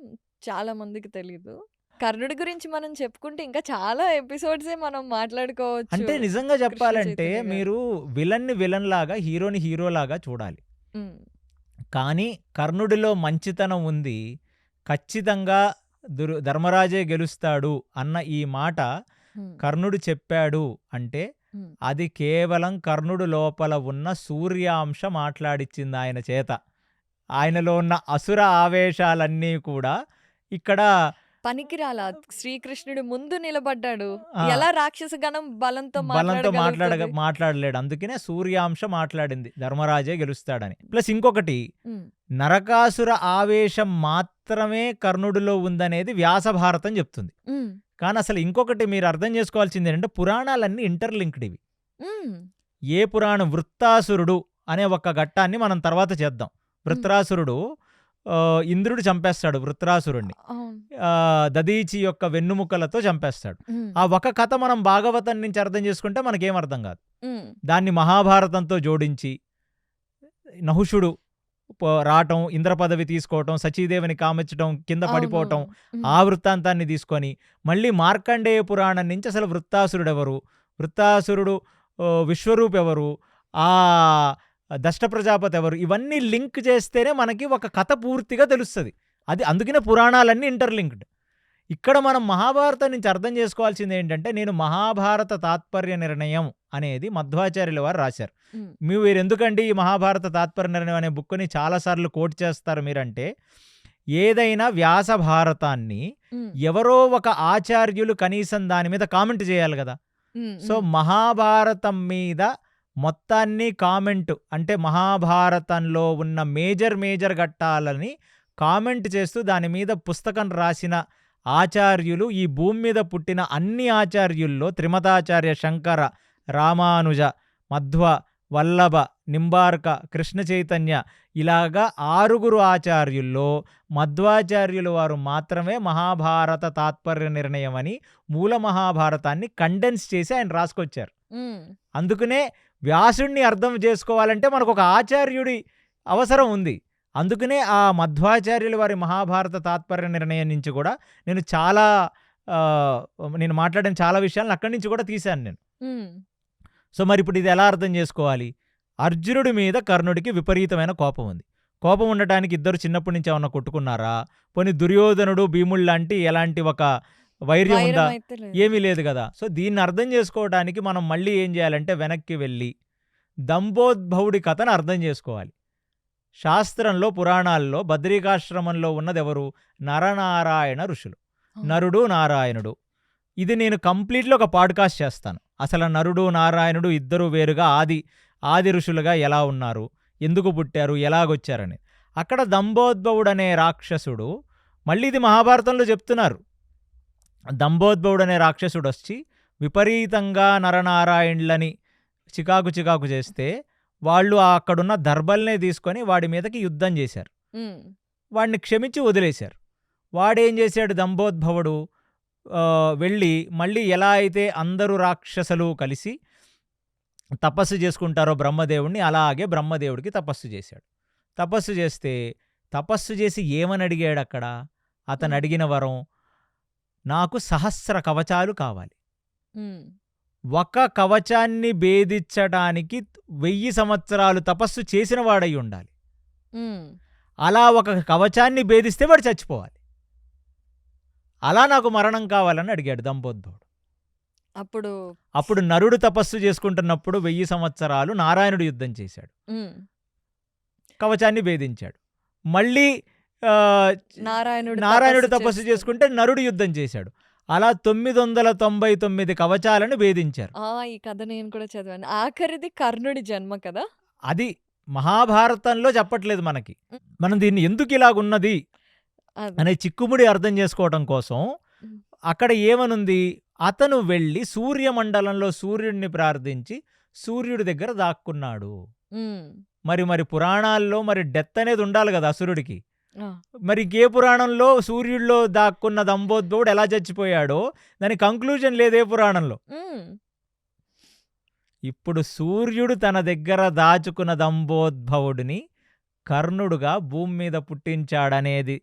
చాలా మందికి తెలీదు. కర్ణుడి గురించి మనం చెప్పుకుంటే ఇంకా చాలా ఎపిసోడ్సే మనం మాట్లాడుకోవచ్చు. అంటే నిజంగా కృష్ణ చెప్పాలంటే చైతన్య గారు. మీరు విలన్ని విలన్ లాగా, హీరోని హీరోలాగా చూడాలి. హ్మ్. కానీ కర్ణుడిలో మంచితనం ఉంది. ఖచ్చితంగా ధర్మరాజే గెలుస్తాడు అన్న ఈ మాట హ్మ్. కర్ణుడు చెప్పాడు అంటే, హ్మ్. అది కేవలం కర్ణుడు లోపల ఉన్న సూర్యాంశ మాట్లాడిచ్చింది ఆయన చేత. ఆయనలో ఉన్న అసుర ఆవేశాలన్నీ కూడా ఇక్కడ పనికిరాలా శ్రీకృష్ణుడు ముందు నిలబడ్డాడు. ఆ, ఎలా రాక్షస గణం బలంతో బలంతో మాట్లాడగలుగుతది? మాట్లాడలేడు. అందుకనే సూర్యాంశ మాట్లాడింది ధర్మరాజే గెలుస్తాడని. ప్లస్ ఇంకొకటి, ఉమ్, నరకాసుర ఆవేశం మాత్రమే కర్ణుడిలో ఉందనేది వ్యాస భారతం చెప్తుంది. ఉమ్, కానీ అసలు ఇంకొకటి మీరు అర్థం చేసుకోవాల్సింది ఏంటంటే, పురాణాలన్నీ ఇంటర్లింక్డ్ ఇవి. ఉమ్, ఏ పురాణం, వృత్తాసురుడు అనే ఒక ఘట్టాన్ని మనం తర్వాత చేద్దాం. వృత్రాసురుడు ఇంద్రుడు చంపేస్తాడు వృత్రాసురుణ్ణి, అవును. దదీచి యొక్క వెన్నుముకలతో చంపేస్తాడు. ఉమ్, ఆ ఒక కథ మనం భాగవతం నుంచి అర్థం చేసుకుంటే మనకేం అర్థం కాదు. ఉమ్, దాన్ని మహాభారతంతో జోడించి నహుషుడు రావటం, ఇంద్ర పదవి తీసుకోవటం, సచీదేవిని కామించడం, కింద పడిపోవటం, అవును. ఆ వృత్తాంతాన్ని తీసుకొని మళ్ళీ మార్కండేయ పురాణం నుంచి అసలు వృత్తాసురుడు ఎవరు, వృత్తాసురుడు విశ్వరూప్ ఎవరు, ఆ దష్ట ప్రజాపతి ఎవరు, ఇవన్నీ లింక్ చేస్తేనే మనకి ఒక కథ పూర్తిగా తెలుస్తుంది. అది అందుకనే పురాణాలన్నీ ఇంటర్లింక్డ్. ఇక్కడ మనం మహాభారతం నుంచి అర్థం చేసుకోవాల్సింది ఏంటంటే, నేను మహాభారత తాత్పర్య నిర్ణయం అనేది మధ్వాచార్యుల వారు రాశారు. ఉమ్, మీరు ఎందుకండి ఈ మహాభారత తాత్పర్య నిర్ణయం అనే బుక్ని చాలాసార్లు కోట్ చేస్తారు మీరంటే, ఏదైనా వ్యాస భారతాన్ని ఉమ్, ఎవరో ఒక ఆచార్యులు కనీసం దాని మీద కామెంట్ చేయాలి కదా. ఉమ్, సో మహాభారతం మీద మొత్తాన్ని కామెంట్, అంటే మహాభారతంలో ఉన్న మేజర్ ఘట్టాలని కామెంట్ చేస్తూ దాని మీద పుస్తకం రాసిన ఆచార్యులు ఈ భూమి మీద పుట్టిన అన్ని ఆచార్యుల్లో త్రిమతాచార్య, శంకర, రామానుజ, మధ్వ, వల్లభ, నింబార్క, కృష్ణ చైతన్య, ఇలాగా 6 ఆచార్యుల్లో మధ్వాచార్యులు వారు మాత్రమే మహాభారత తాత్పర్య నిర్ణయం అని మూల మహాభారతాన్ని కండెన్స్ చేసి ఆయన రాసుకొచ్చారు. ఉమ్, అందుకనే వ్యాసుడిని అర్థం చేసుకోవాలంటే మనకు ఒక ఆచార్యుడి అవసరం ఉంది. అందుకనే ఆ మధ్వాచార్యుల వారి మహాభారత తాత్పర్య నిర్ణయం నుంచి కూడా నేను మాట్లాడిన చాలా విషయాలను అక్కడి నుంచి కూడా తీశాను నేను. ఉమ్, సో మరి ఇప్పుడు ఇది ఎలా అర్థం చేసుకోవాలి? అర్జునుడి మీద కర్ణుడికి విపరీతమైన కోపం ఉంది. కోపం ఉండటానికి ఇద్దరు చిన్నప్పటి నుంచి ఏమన్నా కొట్టుకున్నారా? పోనీ దుర్యోధనుడు, భీముడు లాంటి ఎలాంటి ఒక వైర్యం ఉందా? వైరం అయితే లేదు. ఏమీ లేదు కదా. సో దీన్ని అర్థం చేసుకోవడానికి మనం మళ్ళీ ఏం చేయాలంటే వెనక్కి వెళ్ళి దంభోద్భవుడి కథను అర్థం చేసుకోవాలి. శాస్త్రంలో, పురాణాల్లో బద్రికాశ్రమంలో ఉన్నదెవరు? నరనారాయణ ఋషులు, అవును. నరుడు, నారాయణుడు. ఇది నేను కంప్లీట్లీ ఒక పాడ్కాస్ట్ చేస్తాను. అసలు నరుడు, నారాయణుడు ఇద్దరు వేరుగా ఆది ఋషులుగా ఎలా ఉన్నారు, ఎందుకు పుట్టారు, ఎలాగొచ్చారని. అక్కడ దంభోద్భవుడు అనే రాక్షసుడు, మళ్ళీ ఇది మహాభారతంలో చెప్తున్నారు, దంభోద్భవుడు అనే రాక్షసుడు వచ్చి విపరీతంగా నరనారాయణులని చికాకు చేస్తే వాళ్ళు అక్కడున్న దర్బల్నే తీసుకొని వాడి మీదకి యుద్ధం చేశారు. ఉమ్, వాడిని క్షమించి వదిలేశారు. వాడేం చేశాడు దంభోద్భవుడు? వెళ్ళి మళ్ళీ ఎలా అయితే అందరూ రాక్షసులు కలిసి తపస్సు చేసుకుంటారో బ్రహ్మదేవుడిని, అలాగే బ్రహ్మదేవుడికి తపస్సు చేశాడు. తపస్సు చేసి ఏమని అడిగాడు అక్కడ? అతను అడిగిన వరం, నాకు 1000 కవచాలు కావాలి. ఉమ్, ఒక కవచాన్ని భేదించడానికి 1000 సంవత్సరాలు తపస్సు చేసిన వాడై ఉండాలి. ఉమ్, అలా ఒక కవచాన్ని భేదిస్తే వాడు చచ్చిపోవాలి. అలా నాకు మరణం కావాలని అడిగాడు దంభోద్భవుడు. అప్పుడు నరుడు తపస్సు చేసుకుంటున్నప్పుడు 1000 సంవత్సరాలు నారాయణుడు యుద్ధం చేశాడు, ఉమ్, కవచాన్ని భేదించాడు. మళ్ళీ నారాయణుడు నారాయణుడు తపస్సు తపస్సు చేస్తూ- చేసుకుంటే నరుడు యుద్ధం చేశాడు. అలా 999 కవచాలను భేదించారు. ఈ కథ నేను కూడా చదివాను. ఆఖరిది కర్ణుడి జన్మ కదా. అది మహాభారతంలో చెప్పట్లేదు మనకి. మనం దీన్ని ఎందుకు ఇలాగున్నది అది. అనే చిక్కుముడి అర్థం చేసుకోవడం కోసం ఉమ్, అక్కడ ఏమనుంది? అతను వెళ్ళి సూర్యమండలంలో సూర్యుడిని ప్రార్థించి సూర్యుడి దగ్గర దాక్కున్నాడు. ఉమ్, మరి పురాణాల్లో డెత్ అనేది ఉండాలి కదా అసురుడికి. ఆ, మరి ఇంకే పురాణంలో సూర్యుడిలో దాక్కున్న దంభోద్భవుడు ఎలా చచ్చిపోయాడో దాని కంక్లూజన్ లేదే పురాణంలో. ఉమ్, ఇప్పుడు సూర్యుడు తన దగ్గర దాచుకున్న దంభోద్భవుడిని కర్ణుడుగా భూమి మీద పుట్టించాడనేది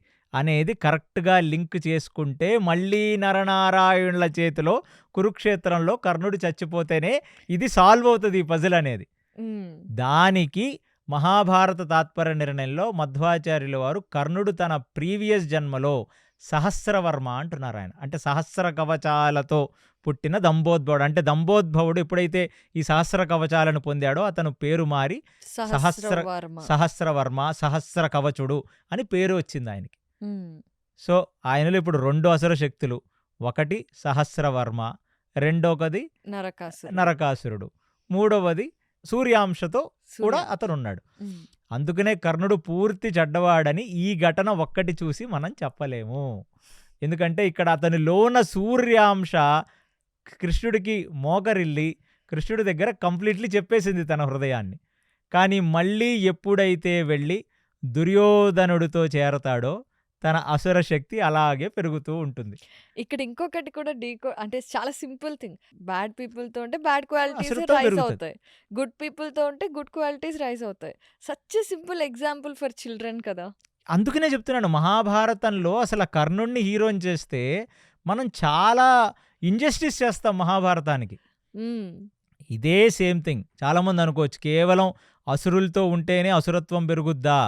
కరెక్ట్గా లింక్ చేసుకుంటే మళ్ళీ నరనారాయణుల చేతిలో కురుక్షేత్రంలో కర్ణుడు చచ్చిపోతేనే ఇది సాల్వ్ అవుతుంది, ఈ పజిల్ అనేది. ఉమ్, దానికి మహాభారత తాత్పర్య నిర్ణయంలో మధ్వాచార్యుల వారు కర్ణుడు తన ప్రీవియస్ జన్మలో సహస్రవర్మ అంటున్నారు ఆయన. అంటే 1000 కవచాలతో పుట్టిన దంభోద్భవుడు. అంటే దంభోద్భవుడు ఎప్పుడైతే ఈ సహస్ర కవచాలను పొందాడో అతను పేరు మారి సహస్రవర్మ. సహస్రవర్మ, సహస్ర కవచుడు అని పేరు వచ్చింది ఆయనకి. ఉమ్, సో ఆయనలో ఇప్పుడు 2 అసుర శక్తులు. ఒకటి సహస్రవర్మ, రెండోకది నరకాసురుడు. నరకాసురుడు, మూడవది సూర్యాంశతో కూడా సూర్య. అతనున్నాడు. ఉమ్, అందుకనే కర్ణుడు పూర్తి చెడ్డవాడని ఈ ఘటన ఒక్కటి చూసి మనం చెప్పలేము. ఎందుకంటే ఇక్కడ అతనిలోన సూర్యాంశ కృష్ణుడికి మోకరిల్లి కృష్ణుడి దగ్గర కంప్లీట్లీ చెప్పేసింది తన హృదయాన్ని. కానీ మళ్ళీ ఎప్పుడైతే వెళ్ళి దుర్యోధనుడితో చేరతాడో తన అసుర శక్తి అలాగే పెరుగుతూ ఉంటుంది. ఇక్కడ ఇంకొకటి కూడా అంటే చాలా సింపుల్ థింగ్. బ్యాడ్ పీపుల్ తో ఉంటే బ్యాడ్ క్వాలిటీస్ అసురత్వం రైజ్ పెరుగుతుంది. అవుతాయి, గుడ్ పీపుల్ తో ఉంటే గుడ్ క్వాలిటీస్ రైజ్ అవుతాయి. Such simple example for children కదా. అందుకనే చెప్తున్నాను, మహాభారతంలో అసలు ఆ కర్ణుడిని హీరోని చేస్తే మనం చాలా ఇంజస్టిస్ చేస్తాం మహాభారతానికి. ఉమ్, ఇదే సేమ్ థింగ్. చాలామంది అనుకోవచ్చు కేవలం అసురులతో ఉంటేనే అసురత్వం పెరుగుద్దా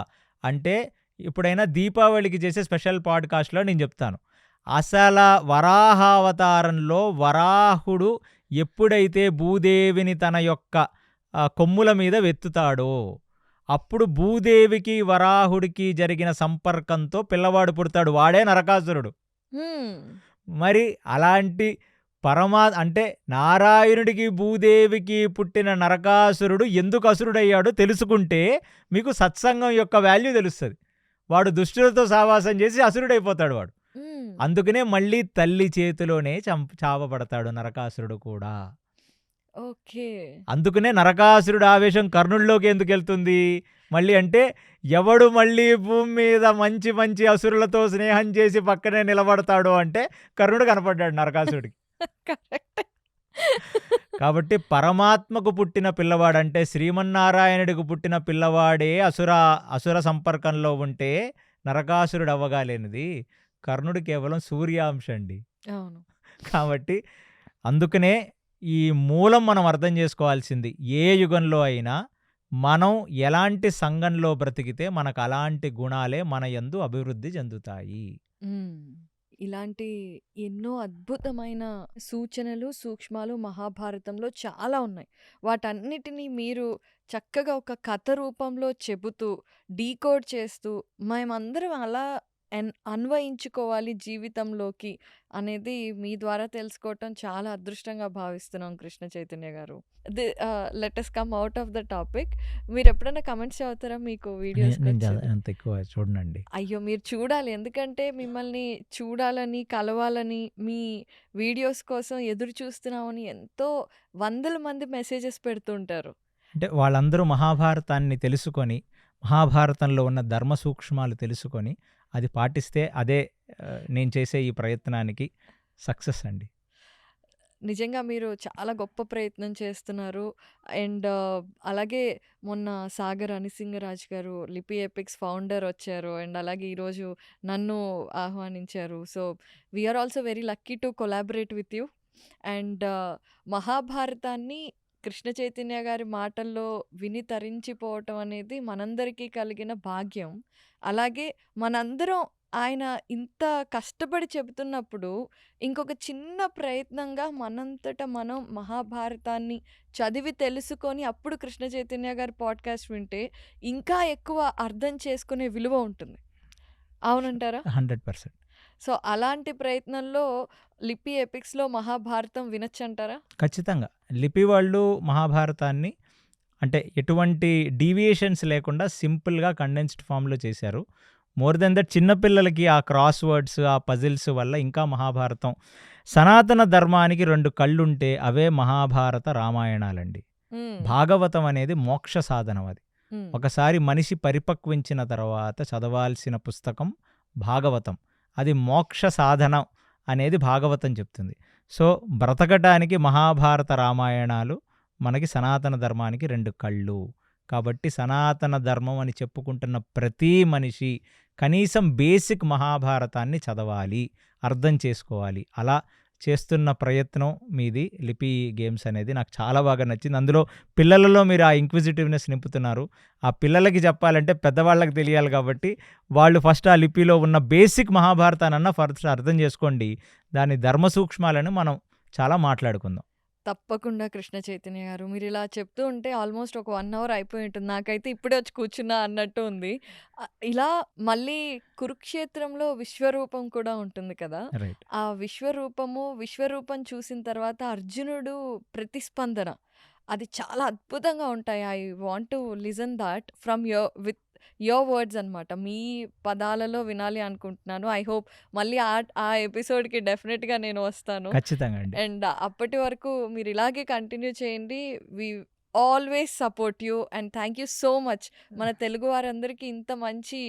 అంటే, ఇప్పుడైనా దీపావళికి చేసే స్పెషల్ పాడ్కాస్ట్లో నేను చెప్తాను. అసలు వరాహావతారంలో వరాహుడు ఎప్పుడైతే భూదేవిని తన యొక్క కొమ్ముల మీద వెత్తుతాడో అప్పుడు భూదేవికి వరాహుడికి జరిగిన సంపర్కంతో పిల్లవాడు పుడతాడు, వాడే నరకాసురుడు. ఉమ్, మరి అలాంటి అంటే నారాయణుడికి భూదేవికి పుట్టిన నరకాసురుడు ఎందుకు అసురుడయ్యాడో తెలుసుకుంటే మీకు సత్సంగం యొక్క వాల్యూ తెలుస్తుంది. వాడు దుష్టులతో సావాసం చేసి అసురుడైపోతాడు వాడు. ఉమ్. అందుకనే మళ్ళీ తల్లి చేతిలోనే చావబడతాడు నరకాసురుడు కూడా. ఓకే. అందుకనే నరకాసురుడు ఆవేశం కర్ణుడిలోకి ఎందుకు వెళ్తుంది మళ్ళీ అంటే, ఎవడు మళ్ళీ భూమి మీద మంచి మంచి అసురులతో స్నేహం చేసి పక్కనే నిలబడతాడు అంటే కర్ణుడు కనపడ్డాడు నరకాసురుడికి. కరెక్ట్. కాబట్టి పరమాత్మకు పుట్టిన పిల్లవాడంటే శ్రీమన్నారాయణుడికి పుట్టిన పిల్లవాడే అసుర సంపర్కంలో ఉంటే నరకాసురుడు అవ్వగాలేనిది. కర్ణుడు కేవలం సూర్యాంశ అండి. అవును. కాబట్టి అందుకనే ఈ మూలం మనం అర్థం చేసుకోవాల్సింది, ఏ యుగంలో అయినా మనం ఎలాంటి సంఘంలో బ్రతికితే మనకు అలాంటి గుణాలే మన యందు అభివృద్ధి చెందుతాయి. ఉమ్. ఇలాంటి ఎన్నో అద్భుతమైన సూచనలు, సూక్ష్మాలు మహాభారతంలో చాలా ఉన్నాయి. వాటన్నిటిని మీరు చక్కగా ఒక కథ రూపంలో చెబుతూ, డీకోడ్ చేస్తూ, మేమందరం అలా అన్వయించుకోవాలి జీవితంలోకి అనేది మీ ద్వారా తెలుసుకోవటం చాలా అదృష్టంగా భావిస్తున్నాం కృష్ణ చైతన్య గారు. Let us come out of the topic. మీరు ఎప్పుడైనా కమెంట్స్ చదువుతారా మీకు వీడియోస్? అంత ఎక్కువ చూడండి. అయ్యో, మీరు చూడాలి. ఎందుకంటే మిమ్మల్ని చూడాలని, కలవాలని, మీ వీడియోస్ కోసం ఎదురు చూస్తున్నామని ఎంతో వందల మంది మెసేజెస్ పెడుతుంటారు. అంటే వాళ్ళందరూ మహాభారతాన్ని తెలుసుకొని, మహాభారతంలో ఉన్న ధర్మ సూక్ష్మాలు తెలుసుకొని అది పాటిస్తే అదే నేను చేసే ఈ ప్రయత్నానికి సక్సెస్ అండి. నిజంగా మీరు చాలా గొప్ప ప్రయత్నం చేస్తున్నారు. అండ్ అలాగే మొన్న సాగర్ అనిసింగరాజ్ గారు లిపి ఎపిక్స్ ఫౌండర్ వచ్చారు. అండ్ అలాగే ఈరోజు నన్ను ఆహ్వానించారు. So we are also very lucky to collaborate with you. And మహాభారతాన్ని కృష్ణ చైతన్య గారి మాటల్లో విని తరించిపోవటం అనేది మనందరికీ కలిగిన భాగ్యం. అలాగే మనందరం ఆయన ఇంత కష్టపడి చెబుతున్నప్పుడు ఇంకొక చిన్న ప్రయత్నంగా మనంతట మనం మహాభారతాన్ని చదివి తెలుసుకొని అప్పుడు కృష్ణ చైతన్య గారి పాడ్కాస్ట్ వింటే ఇంకా ఎక్కువ అర్థం చేసుకునే విలువ ఉంటుంది. అవునంటారా? 100%. సో అలాంటి ప్రయత్నంలో లిపి ఎపిక్స్లో మహాభారతం వినొచ్చంటారా? ఖచ్చితంగా. లిపి వాళ్ళు మహాభారతాన్ని అంటే ఎటువంటి డీవియేషన్స్ లేకుండా సింపుల్గా కండెన్స్డ్ ఫామ్లో చేశారు. మోర్ దెన్ దట్ చిన్నపిల్లలకి ఆ క్రాస్ వర్డ్స్, ఆ పజిల్స్ వల్ల ఇంకా మహాభారతం, సనాతన ధర్మానికి 2 కళ్ళుంటే అవే మహాభారత రామాయణాలండి. భాగవతం అనేది మోక్ష సాధనం. అది ఒకసారి మనిషి పరిపక్వించిన తర్వాత చదవాల్సిన పుస్తకం భాగవతం. అది మోక్ష సాధనం అనేది భాగవతం చెప్తుంది. సో బ్రతకటానికి మహాభారత రామాయణాలు మనకి సనాతన ధర్మానికి 2 కళ్ళు. కాబట్టి సనాతన ధర్మం అని చెప్పుకుంటున్న ప్రతి మనిషి కనీసం బేసిక్ మహాభారతాన్ని చదవాలి, అర్థం చేసుకోవాలి. అలా చేస్తున్న ప్రయత్నం మీది లిపి గేమ్స్ అనేది నాకు చాలా బాగా నచ్చింది. అందులో పిల్లలలో మీరు ఆ ఇంక్విజిటివ్నెస్ నింపుతున్నారు. ఆ పిల్లలకి చెప్పాలంటే పెద్దవాళ్ళకి తెలియాలి కాబట్టి వాళ్ళు ఫస్ట్ ఆ లిపిలో ఉన్న బేసిక్ మహాభారతానన్నా ఫస్ట్ అర్థం చేసుకోండి. దాని ధర్మ సూక్ష్మాలను మనం చాలా మాట్లాడుకుందాం. తప్పకుండా కృష్ణ చైతన్య గారు. మీరిలా చెప్తూ ఉంటే ఆల్మోస్ట్ ఒక 1 అవర్ అయిపోయి ఉంటుంది. నాకైతే ఇప్పుడే వచ్చి కూర్చున్నా అన్నట్టు ఉంది. ఇలా మళ్ళీ కురుక్షేత్రంలో విశ్వరూపం కూడా ఉంటుంది కదా! రైట్. ఆ విశ్వరూపం చూసిన తర్వాత అర్జునుడు ప్రతిస్పందన అది చాలా అద్భుతంగా ఉంటాయి. I want to listen thought from your words అనమాట. మీ పదాలలో వినాలి అనుకుంటున్నాను. ఐ హోప్ మళ్ళీ ఆ ఎపిసోడ్‌కి డెఫినిట్‌గా నేను వస్తాను. ఖచ్చితంగా అండి. అండ్ అప్పటి వరకు మీరు ఇలాగే కంటిన్యూ చేయండి. We always support you and thank you so much. మన తెలుగు వారందరికీ ఇంత మంచి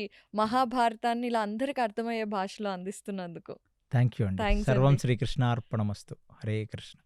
మహాభారతాన్ని ఇలా అందరికి అర్థమయ్యే భాషలో అందిస్తున్నందుకు. థ్యాంక్ యూ అండి. థ్యాంక్స్ సర్వం అండి. శ్రీకృష్ణార్పణమస్తు. హరే కృష్ణ.